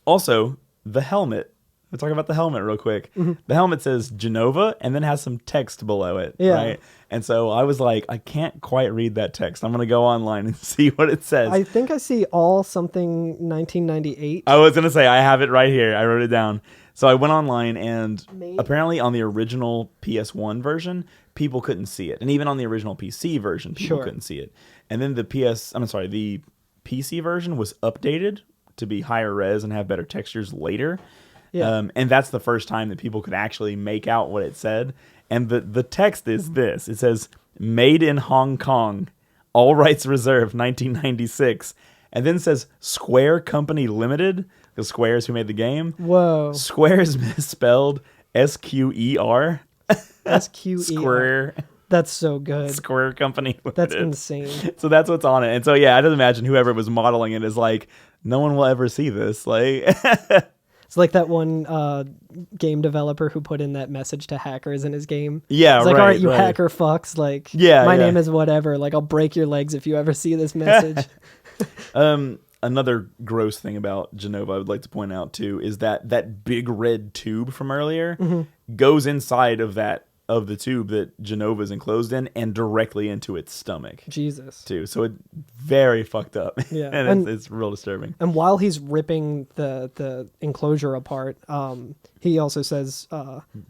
S1: Also, the helmet. We'll talk about the helmet real quick.
S2: Mm-hmm.
S1: The helmet says Genova and then has some text below it.
S2: Yeah.
S1: Right. And so I was like, I can't quite read that text. I'm gonna go online and see what it says.
S2: I think I see all something 1998.
S1: I was going to say, I have it right here. I wrote it down. So I went online and
S2: Maybe.
S1: apparently on the original PS1 version, people couldn't see it. And even on the original PC version, people
S2: Sure.
S1: couldn't see it. And then the the PC version was updated to be higher res and have better textures later.
S2: Yeah.
S1: And that's the first time that people could actually make out what it said. And the text is this. It says, "Made in Hong Kong. All rights reserved, 1996." And then says Square Company Limited, the Squares who made the game.
S2: Whoa.
S1: Square is misspelled SQER.
S2: SQE.
S1: Square.
S2: That's so good.
S1: Square Company Limited.
S2: That's insane.
S1: So that's what's on it. And so, yeah, I just imagine whoever was modeling it is like, no one will ever see this. Like,
S2: It's like that one game developer who put in that message to hackers in his game.
S1: yeah,
S2: It's like,
S1: right,
S2: all right, you
S1: right.
S2: hacker fucks. Like,
S1: Yeah,
S2: my
S1: yeah.
S2: name is whatever. Like, I'll break your legs if you ever see this message.
S1: Another gross thing about Genova I would like to point out too is that big red tube from earlier
S2: Mm-hmm.
S1: goes inside of the tube that Genova is enclosed in and directly into its stomach
S2: Jesus.
S1: too. So it very fucked up.
S2: Yeah,
S1: and
S2: and-
S1: it's real disturbing.
S2: And while he's ripping the enclosure apart, he also says,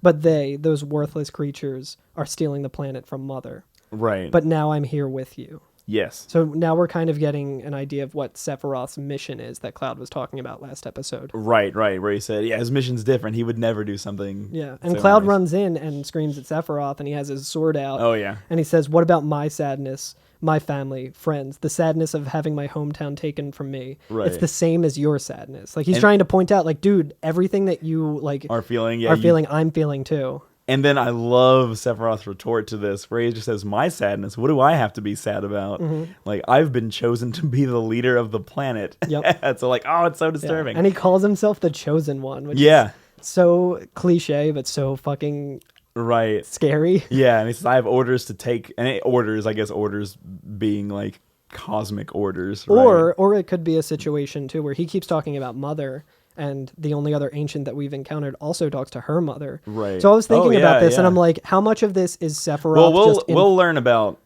S2: but those worthless creatures, are stealing the planet from Mother.
S1: Right.
S2: But now I'm here with you.
S1: yes.
S2: So now we're kind of getting an idea of what Sephiroth's mission is that Cloud was talking about last episode.
S1: Right, where he said, yeah, his mission's different. He would never do something.
S2: Yeah, and
S1: so
S2: Cloud
S1: nice.
S2: runs in and screams at Sephiroth, and he has his sword out.
S1: Oh yeah.
S2: And he says, what about my sadness, my family, friends, the sadness of having my hometown taken from me?
S1: Right.
S2: It's the same as your sadness. Like, he's
S1: And-
S2: trying to point out, like, dude, everything that you, like,
S1: Are feeling
S2: I'm feeling too.
S1: And then I love Sephiroth's retort to this, where he just says, "My sadness. What do I have to be sad about? Like, I've been chosen to be the leader of the planet."
S2: Yep.
S1: So like, oh, it's so
S2: Yeah.
S1: disturbing.
S2: And he calls himself the Chosen One, which
S1: Yeah.
S2: is so cliche, but so fucking
S1: Right.
S2: scary.
S1: Yeah, and he says, "I have orders to take," and orders being like cosmic orders, right?
S2: Or it could be a situation too where he keeps talking about Mother, and the only other ancient that we've encountered also talks to her mother.
S1: Right.
S2: So I was thinking
S1: Oh,
S2: about
S1: yeah,
S2: this, and
S1: yeah.
S2: I'm like, how much of this is Sephiroth?
S1: Well,
S2: just in-
S1: we'll learn about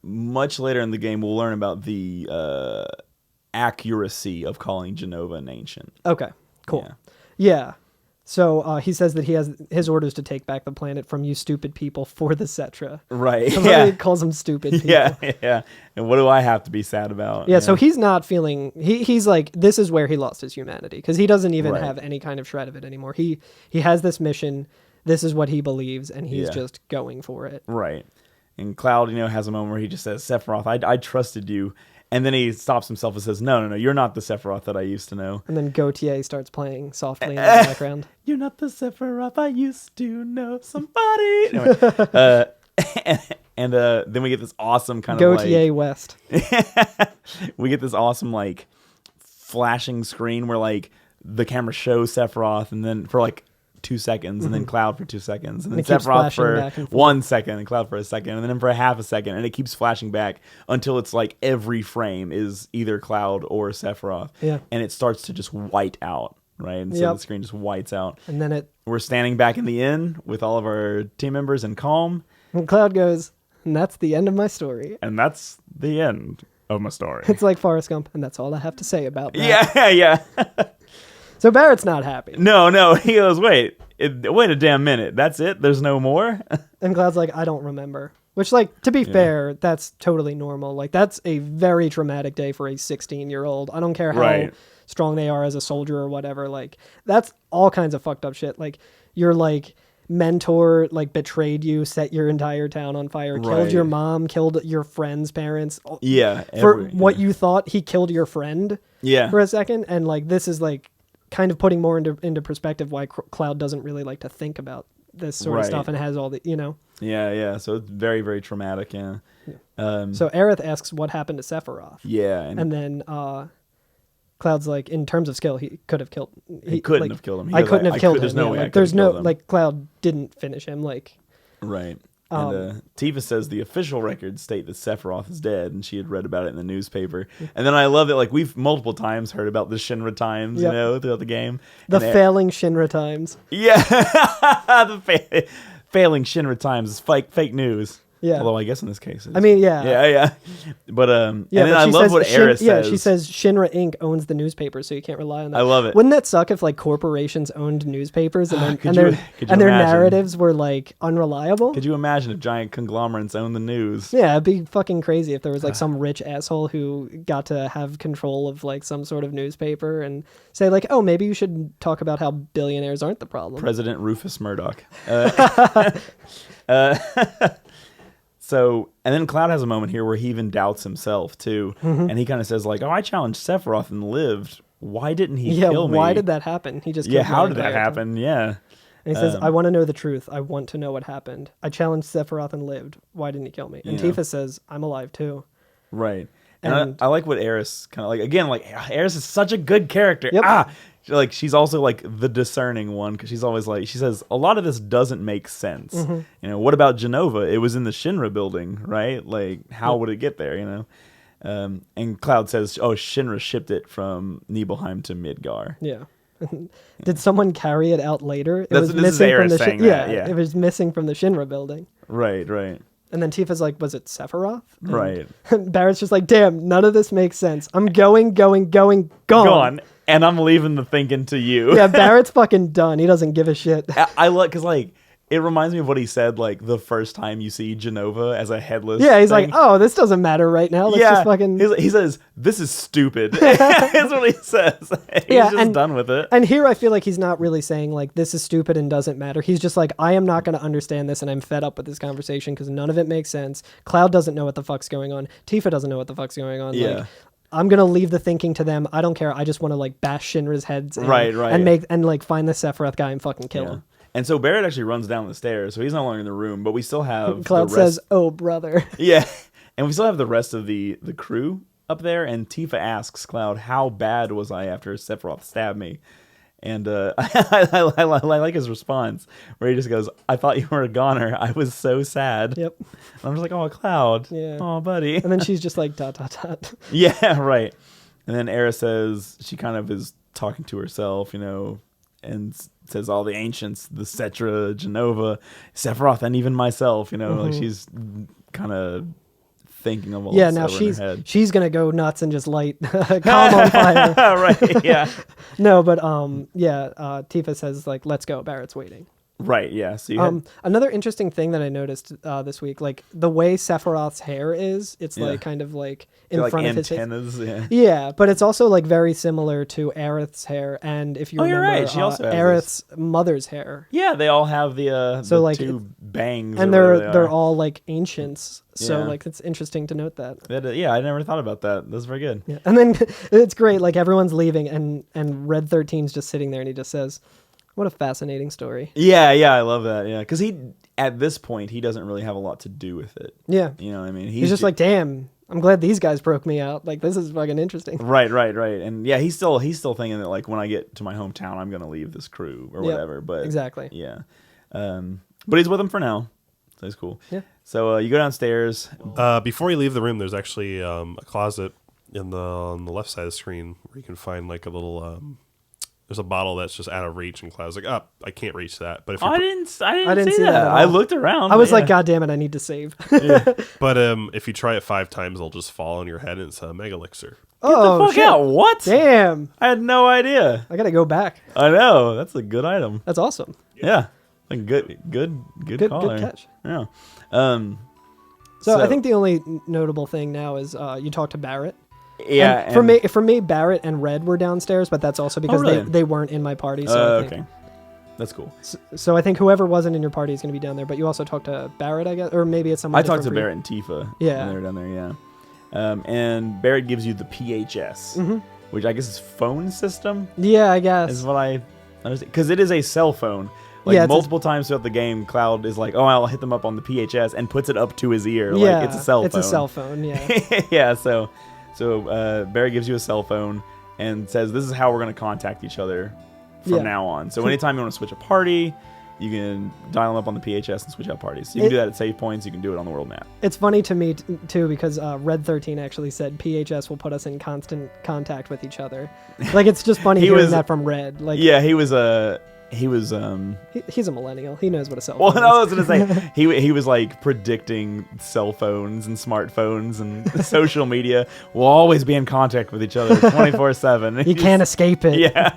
S1: much later in the game. We'll learn about the accuracy of calling Genova an ancient.
S2: Okay, cool.
S1: Yeah.
S2: Yeah. So he says that he has his orders to take back the planet from you stupid people for the Cetra.
S1: Right.
S2: Somebody
S1: Yeah.
S2: calls them stupid people.
S1: Yeah. Yeah. And what do I have to be sad about?
S2: Yeah, so he's not feeling. He's like, this is where he lost his humanity because he doesn't even
S1: Right.
S2: have any kind of shred of it anymore. He has this mission. This is what he believes, and he's
S1: Yeah.
S2: just going for it.
S1: Right. And Cloud, has a moment where he just says, "Sephiroth, I trusted you." And then he stops himself and says, No, you're not the Sephiroth that I used to know.
S2: And then Gautier starts playing softly in the background.
S1: You're not the Sephiroth I used to know. Somebody. Anyway, and then we get this awesome kind
S2: Gautier West.
S1: we get this awesome like flashing screen where like the camera shows Sephiroth and then for like 2 seconds and then Cloud for 2 seconds and then
S2: it keeps
S1: Sephiroth
S2: flashing
S1: for
S2: back and forth.
S1: 1 second and Cloud for a second and then for a half a second and it keeps flashing back until it's like every frame is either Cloud or Sephiroth.
S2: Yeah.
S1: And it starts to just white out, right? And so
S2: Yep.
S1: the screen just whites out.
S2: And then
S1: We're standing back in the inn with all of our team members in calm,
S2: and Cloud goes, and that's the end of my story.
S1: and that's the end of my story.
S2: It's like Forrest Gump, and that's all I have to say about that.
S1: Yeah.
S2: So Barrett's not happy.
S1: No. He goes, wait a damn minute. That's it? There's no more?
S2: And Cloud's like, I don't remember. Which, like, to be fair, that's totally normal. Like, that's a very traumatic day for a 16-year-old. I don't care how
S1: Right.
S2: strong they are as a soldier or whatever. Like, that's all kinds of fucked up shit. Like, you're, like, mentor like betrayed you, set your entire town on fire, killed
S1: Right.
S2: your mom, killed your friend's parents.
S1: Yeah.
S2: For what you thought he killed your friend
S1: Yeah.
S2: for a second. And like, this is like kind of putting more into perspective why Cloud doesn't really like to think about this sort of
S1: Right.
S2: stuff and has all the,
S1: Yeah. So it's very, very traumatic. Yeah.
S2: So Aerith asks what happened to Sephiroth.
S1: Yeah.
S2: And then Cloud's like, in terms of skill, he could have killed.
S1: He couldn't
S2: like,
S1: have killed him. He
S2: I
S1: goes,
S2: couldn't have killed him.
S1: There's no
S2: yeah,
S1: way.
S2: like, there's no like Cloud didn't finish him. Like,
S1: Right. And Tifa says the official records state that Sephiroth is dead, and she had read about it in the newspaper. And then I love that, like, we've multiple times heard about the Shinra Times,
S2: Yep.
S1: throughout the game.
S2: the
S1: And
S2: failing Shinra Times.
S1: Yeah, the failing Shinra Times is fake news.
S2: Yeah.
S1: Although I guess in this case, it's,
S2: I mean, yeah.
S1: yeah. But and then
S2: but
S1: I
S2: she
S1: love
S2: says
S1: what Aerith says.
S2: Yeah, she says Shinra Inc. owns the newspaper, so you can't rely on that.
S1: I love it.
S2: Wouldn't that suck if like corporations owned newspapers and
S1: Could
S2: their
S1: you
S2: and their
S1: imagine?
S2: narratives were like unreliable?
S1: Could you imagine if giant conglomerates own the news?
S2: Yeah, it'd be fucking crazy if there was like some rich asshole who got to have control of like some sort of newspaper and say like, oh, maybe you should talk about how billionaires aren't the problem.
S1: President Rufus Murdoch. So, and then Cloud has a moment here where he even doubts himself too, and he kind of says like, "Oh, I challenged Sephiroth and lived. Why didn't he kill me?
S2: Why did that happen? He just
S1: Yeah,
S2: killed me
S1: how
S2: like
S1: did that
S2: that.
S1: happen? Yeah,
S2: And he says, I want to know the truth. I want to know what happened. I challenged Sephiroth and lived. Why didn't he kill me? And
S1: Yeah.
S2: Tifa says, I'm alive too.
S1: right. And
S2: And-
S1: I like what Eris kind of like. Again, like Eris is such a good character.
S2: Yep.
S1: Like she's also like the discerning one because she's always like she says a lot of this doesn't make sense. What about Genova? It was in the Shinra building, right? Like how would it get there? And Cloud says, "Oh, Shinra shipped it from Nibelheim to Midgar."
S2: Yeah. Did someone carry it out later? It
S1: This
S2: was
S1: is
S2: missing from
S1: Eris
S2: the
S1: saying that, yeah.
S2: It was missing from the Shinra building.
S1: Right.
S2: And then Tifa's like, was it Sephiroth? And
S1: Right.
S2: Barrett's just like, damn, none of this makes sense. I'm going, gone.
S1: Gone, and I'm leaving the thinking to you.
S2: Yeah, Barrett's fucking done. He doesn't give a shit.
S1: I like because like it reminds me of what he said like the first time you see Genova as a headless.
S2: Yeah, he's
S1: thing.
S2: like, oh, this doesn't matter right now. Let's just fucking...
S1: He says, "This is stupid." That's what he says. He's just done with it.
S2: And here I feel like he's not really saying like this is stupid and doesn't matter. He's just like, I am not going to understand this and I'm fed up with this conversation because none of it makes sense. Cloud doesn't know what the fuck's going on. Tifa doesn't know what the fuck's going on.
S1: Yeah.
S2: Like, I'm going to leave the thinking to them. I don't care. I just want to like bash Shinra's heads in
S1: Right.
S2: and like find the Sephiroth guy and fucking kill him.
S1: And so Barrett actually runs down the stairs, so he's no longer in the room, but we still have
S2: Cloud
S1: the rest.
S2: says, oh, brother.
S1: Yeah, and we still have the rest of the crew up there. And Tifa asks Cloud, "How bad was I after Sephiroth stabbed me?" And I like his response, where he just goes, "I thought you were a goner. I was so sad."
S2: Yep.
S1: And I'm just like, "Oh, Cloud.
S2: Yeah.
S1: Oh, buddy."
S2: And then she's just like, ...
S1: Yeah, right. And then Era says she kind of is talking to herself, and says all the ancients, the Cetra, Genova, Sephiroth, and even myself, like she's kind of thinking of all
S2: Yeah,
S1: this
S2: now
S1: over in her head.
S2: she's going to go nuts and just light calm on fire.
S1: Right, yeah.
S2: No, but Tifa says like, let's go. Barrett's waiting.
S1: Right, yeah. So you had,
S2: Another interesting thing that I noticed this week, like the way Sephiroth's hair is, it's
S1: Yeah.
S2: like kind of like in
S1: like
S2: front of his face.
S1: antennas, yeah.
S2: Yeah, but it's also like very similar to Aerith's hair, and if you
S1: Oh, you're
S2: remember,
S1: right. She also has
S2: Aerith's mother's hair,
S1: Yeah, they all have the
S2: like,
S1: two bangs.
S2: and
S1: or whatever
S2: they're
S1: they are.
S2: all like ancients. So
S1: Yeah.
S2: like it's interesting to note that.
S1: Yeah, I never thought about that. That's very good.
S2: Yeah, and then it's great. Like everyone's leaving, and Red 13's just sitting there, and he just says, "What a fascinating story."
S1: Yeah, I love that. Yeah, because at this point he doesn't really have a lot to do with it.
S2: Yeah,
S1: You know what I mean?
S2: he's just like, "Damn, I'm glad these guys broke me out. Like this is fucking interesting."
S1: Right. And yeah, he's still thinking that like when I get to my hometown, I'm gonna leave this crew or
S2: Yep,
S1: whatever. But
S2: exactly.
S1: Yeah, but he's with him for now, so he's cool.
S2: Yeah.
S1: So you go downstairs.
S3: Before you leave the room, there's actually a closet on the left side of the screen where you can find like a little. There's a bottle that's just out of reach, and Cloud's like, "Oh, I can't reach that." But if
S1: I
S3: you
S1: didn't see
S2: see that
S1: that.
S2: at
S1: I
S2: all.
S1: looked around.
S2: I was
S1: but
S2: like,
S1: yeah.
S2: "God damn it, I need to save."
S3: but if you try it 5 times, it'll just fall on your head, and it's a mega elixir.
S2: Oh,
S1: Get the fuck
S2: shit.
S1: out! What?
S2: Damn,
S1: I had no idea.
S2: I gotta go back.
S1: I know that's a good item.
S2: That's awesome.
S1: Yeah, like good call
S2: Good
S1: there.
S2: catch.
S1: Yeah.
S2: So I think the only notable thing now is you talked to Barrett.
S1: Yeah.
S2: And for me, Barrett and Red were downstairs, but that's also because
S1: really?
S2: they weren't in my party. So I think,
S1: Okay. That's cool.
S2: So I think whoever wasn't in your party is going to be down there, but you also talked to Barrett, I guess, or maybe it's someone
S1: I talked to
S2: different for you.
S1: Barrett and Tifa
S2: Yeah.
S1: when they were down there, yeah. And Barrett gives you the PHS, which I guess is phone system,
S2: Yeah, I guess.
S1: is what I understand. Because it is a cell phone. Like,
S2: Yeah,
S1: multiple times throughout the game, Cloud is like, oh, I'll hit them up on the PHS, and puts it up to his ear.
S2: Yeah,
S1: Like, it's a cell phone.
S2: It's a cell phone, yeah.
S1: Yeah, so Barrett gives you a cell phone and says, this is how we're going to contact each other from now on. So anytime you want to switch a party, you can dial them up on the PHS and switch out parties. So you can do that at save points. You can do it on the world map.
S2: It's funny to me, too, because Red 13 actually said PHS will put us in constant contact with each other. Like, it's just funny hearing that from Red. Like,
S1: yeah, he's a
S2: millennial. He knows what a cell
S1: well,
S2: phone
S1: no, I
S2: is.
S1: was gonna say he was like predicting cell phones and smartphones and social media will always be in contact with each other 24/7.
S2: You can't escape it.
S1: Yeah.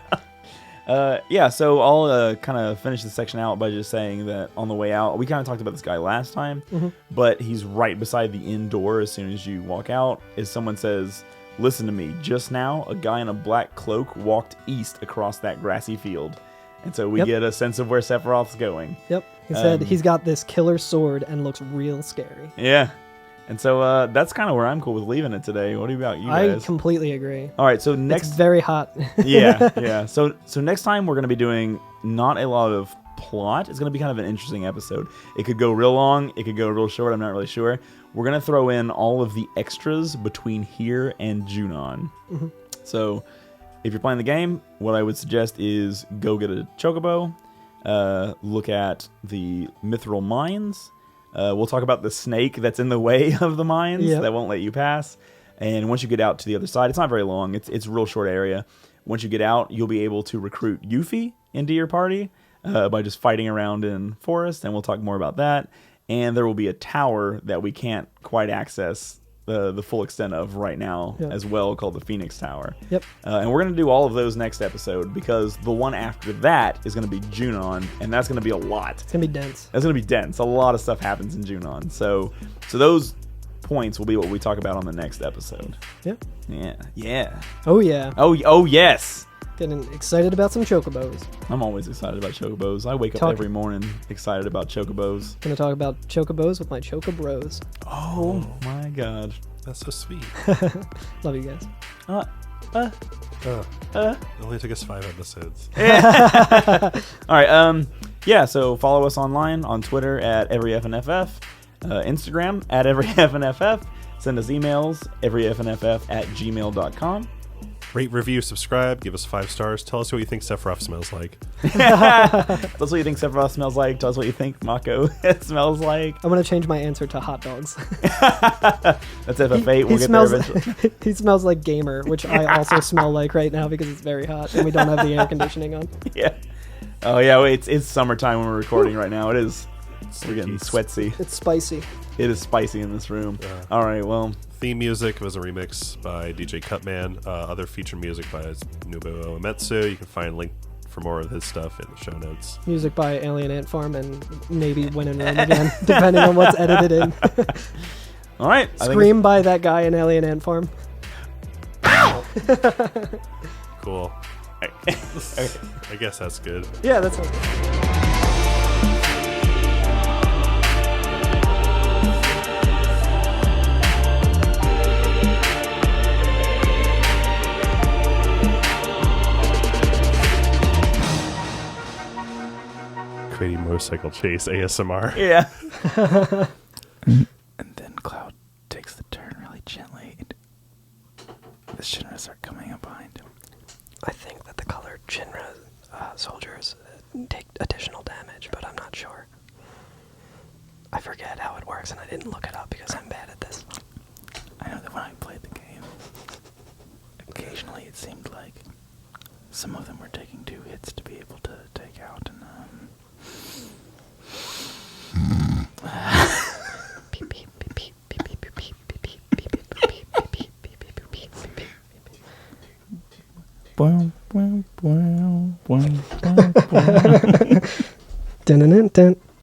S1: So I'll kind of finish this section out by just saying that on the way out, we kind of talked about this guy last time, but he's right beside the inn door as soon as you walk out. As someone says, listen to me, just now, a guy in a black cloak walked east across that grassy field. And so we get a sense of where Sephiroth's going.
S2: Yep. He said he's got this killer sword and looks real scary.
S1: Yeah. And so that's kind of where I'm cool with leaving it today. What about you guys?
S2: I completely agree.
S1: All right, so next...
S2: It's very hot.
S1: yeah. So next time we're going to be doing not a lot of plot. It's going to be kind of an interesting episode. It could go real long. It could go real short. I'm not really sure. We're going to throw in all of the extras between here and Junon. So if you're playing the game, what I would suggest is go get a Chocobo. Look at the Mithril Mines. We'll talk about the snake that's in the way of the mines that won't let you pass. And once you get out to the other side, it's not very long. It's a real short area. Once you get out, you'll be able to recruit Yuffie into your party by just fighting around in forest, and we'll talk more about that. And there will be a tower that we can't quite access the full extent of right now as well, called the Phoenix Tower.
S2: Yep.
S1: And we're going to do all of those next episode, because the one after that is going to be Junon, and that's going to be a lot.
S2: It's going to be dense.
S1: That's going to be dense. A lot of stuff happens in Junon. So those points will be what we talk about on the next episode.
S2: Yep.
S1: Yeah.
S2: Oh, yeah.
S1: Oh, yes.
S2: Getting excited about some Chocobos.
S1: I'm always excited about Chocobos. I wake up every morning excited about Chocobos.
S2: Gonna talk about Chocobos with my Chocobros.
S1: Oh my god.
S3: That's so sweet.
S2: Love you guys.
S3: It only took us 5 episodes.
S1: All right. So follow us online on Twitter at everyfnff, Instagram at everyfnff. Send us emails, everyfnff@gmail.com.
S3: Rate, review, subscribe, give us 5 stars. Tell us what you think Sephiroth smells like.
S1: Tell us what you think Sephiroth smells like. Tell us what you think Mako smells like.
S2: I'm gonna change my answer to hot dogs.
S1: That's FF8. We'll get there eventually.
S2: He smells like Gamer, which I also smell like right now because it's very hot and we don't have the air conditioning on.
S1: Yeah. Oh yeah. Wait, it's summertime when we're recording right now. It is. We're getting sweaty.
S2: It's spicy.
S1: It is spicy in this room. All right. Well.
S3: Theme music was a remix by DJ Cutman. Other feature music by Nobuo Uematsu. You can find a link for more of his stuff in the show notes.
S2: Music by Alien Ant Farm and maybe When in Rome again, depending on what's edited in.
S1: All right.
S2: Scream by that guy in Alien Ant Farm.
S3: Cool. I guess that's good.
S2: Yeah, that's okay.
S3: Creating motorcycle chase ASMR.
S1: Yeah.
S4: And then Cloud takes the turn really gently. The Shinras are coming up behind him.
S2: I think that the colored Shinra soldiers take additional damage, but I'm not sure. I forget how it works, and I didn't look it up because I'm bad at this.
S4: I know that when I played the game, occasionally it seemed like some of them were taking 2 hits to be able to take out, and Dun, dun, dun, dun.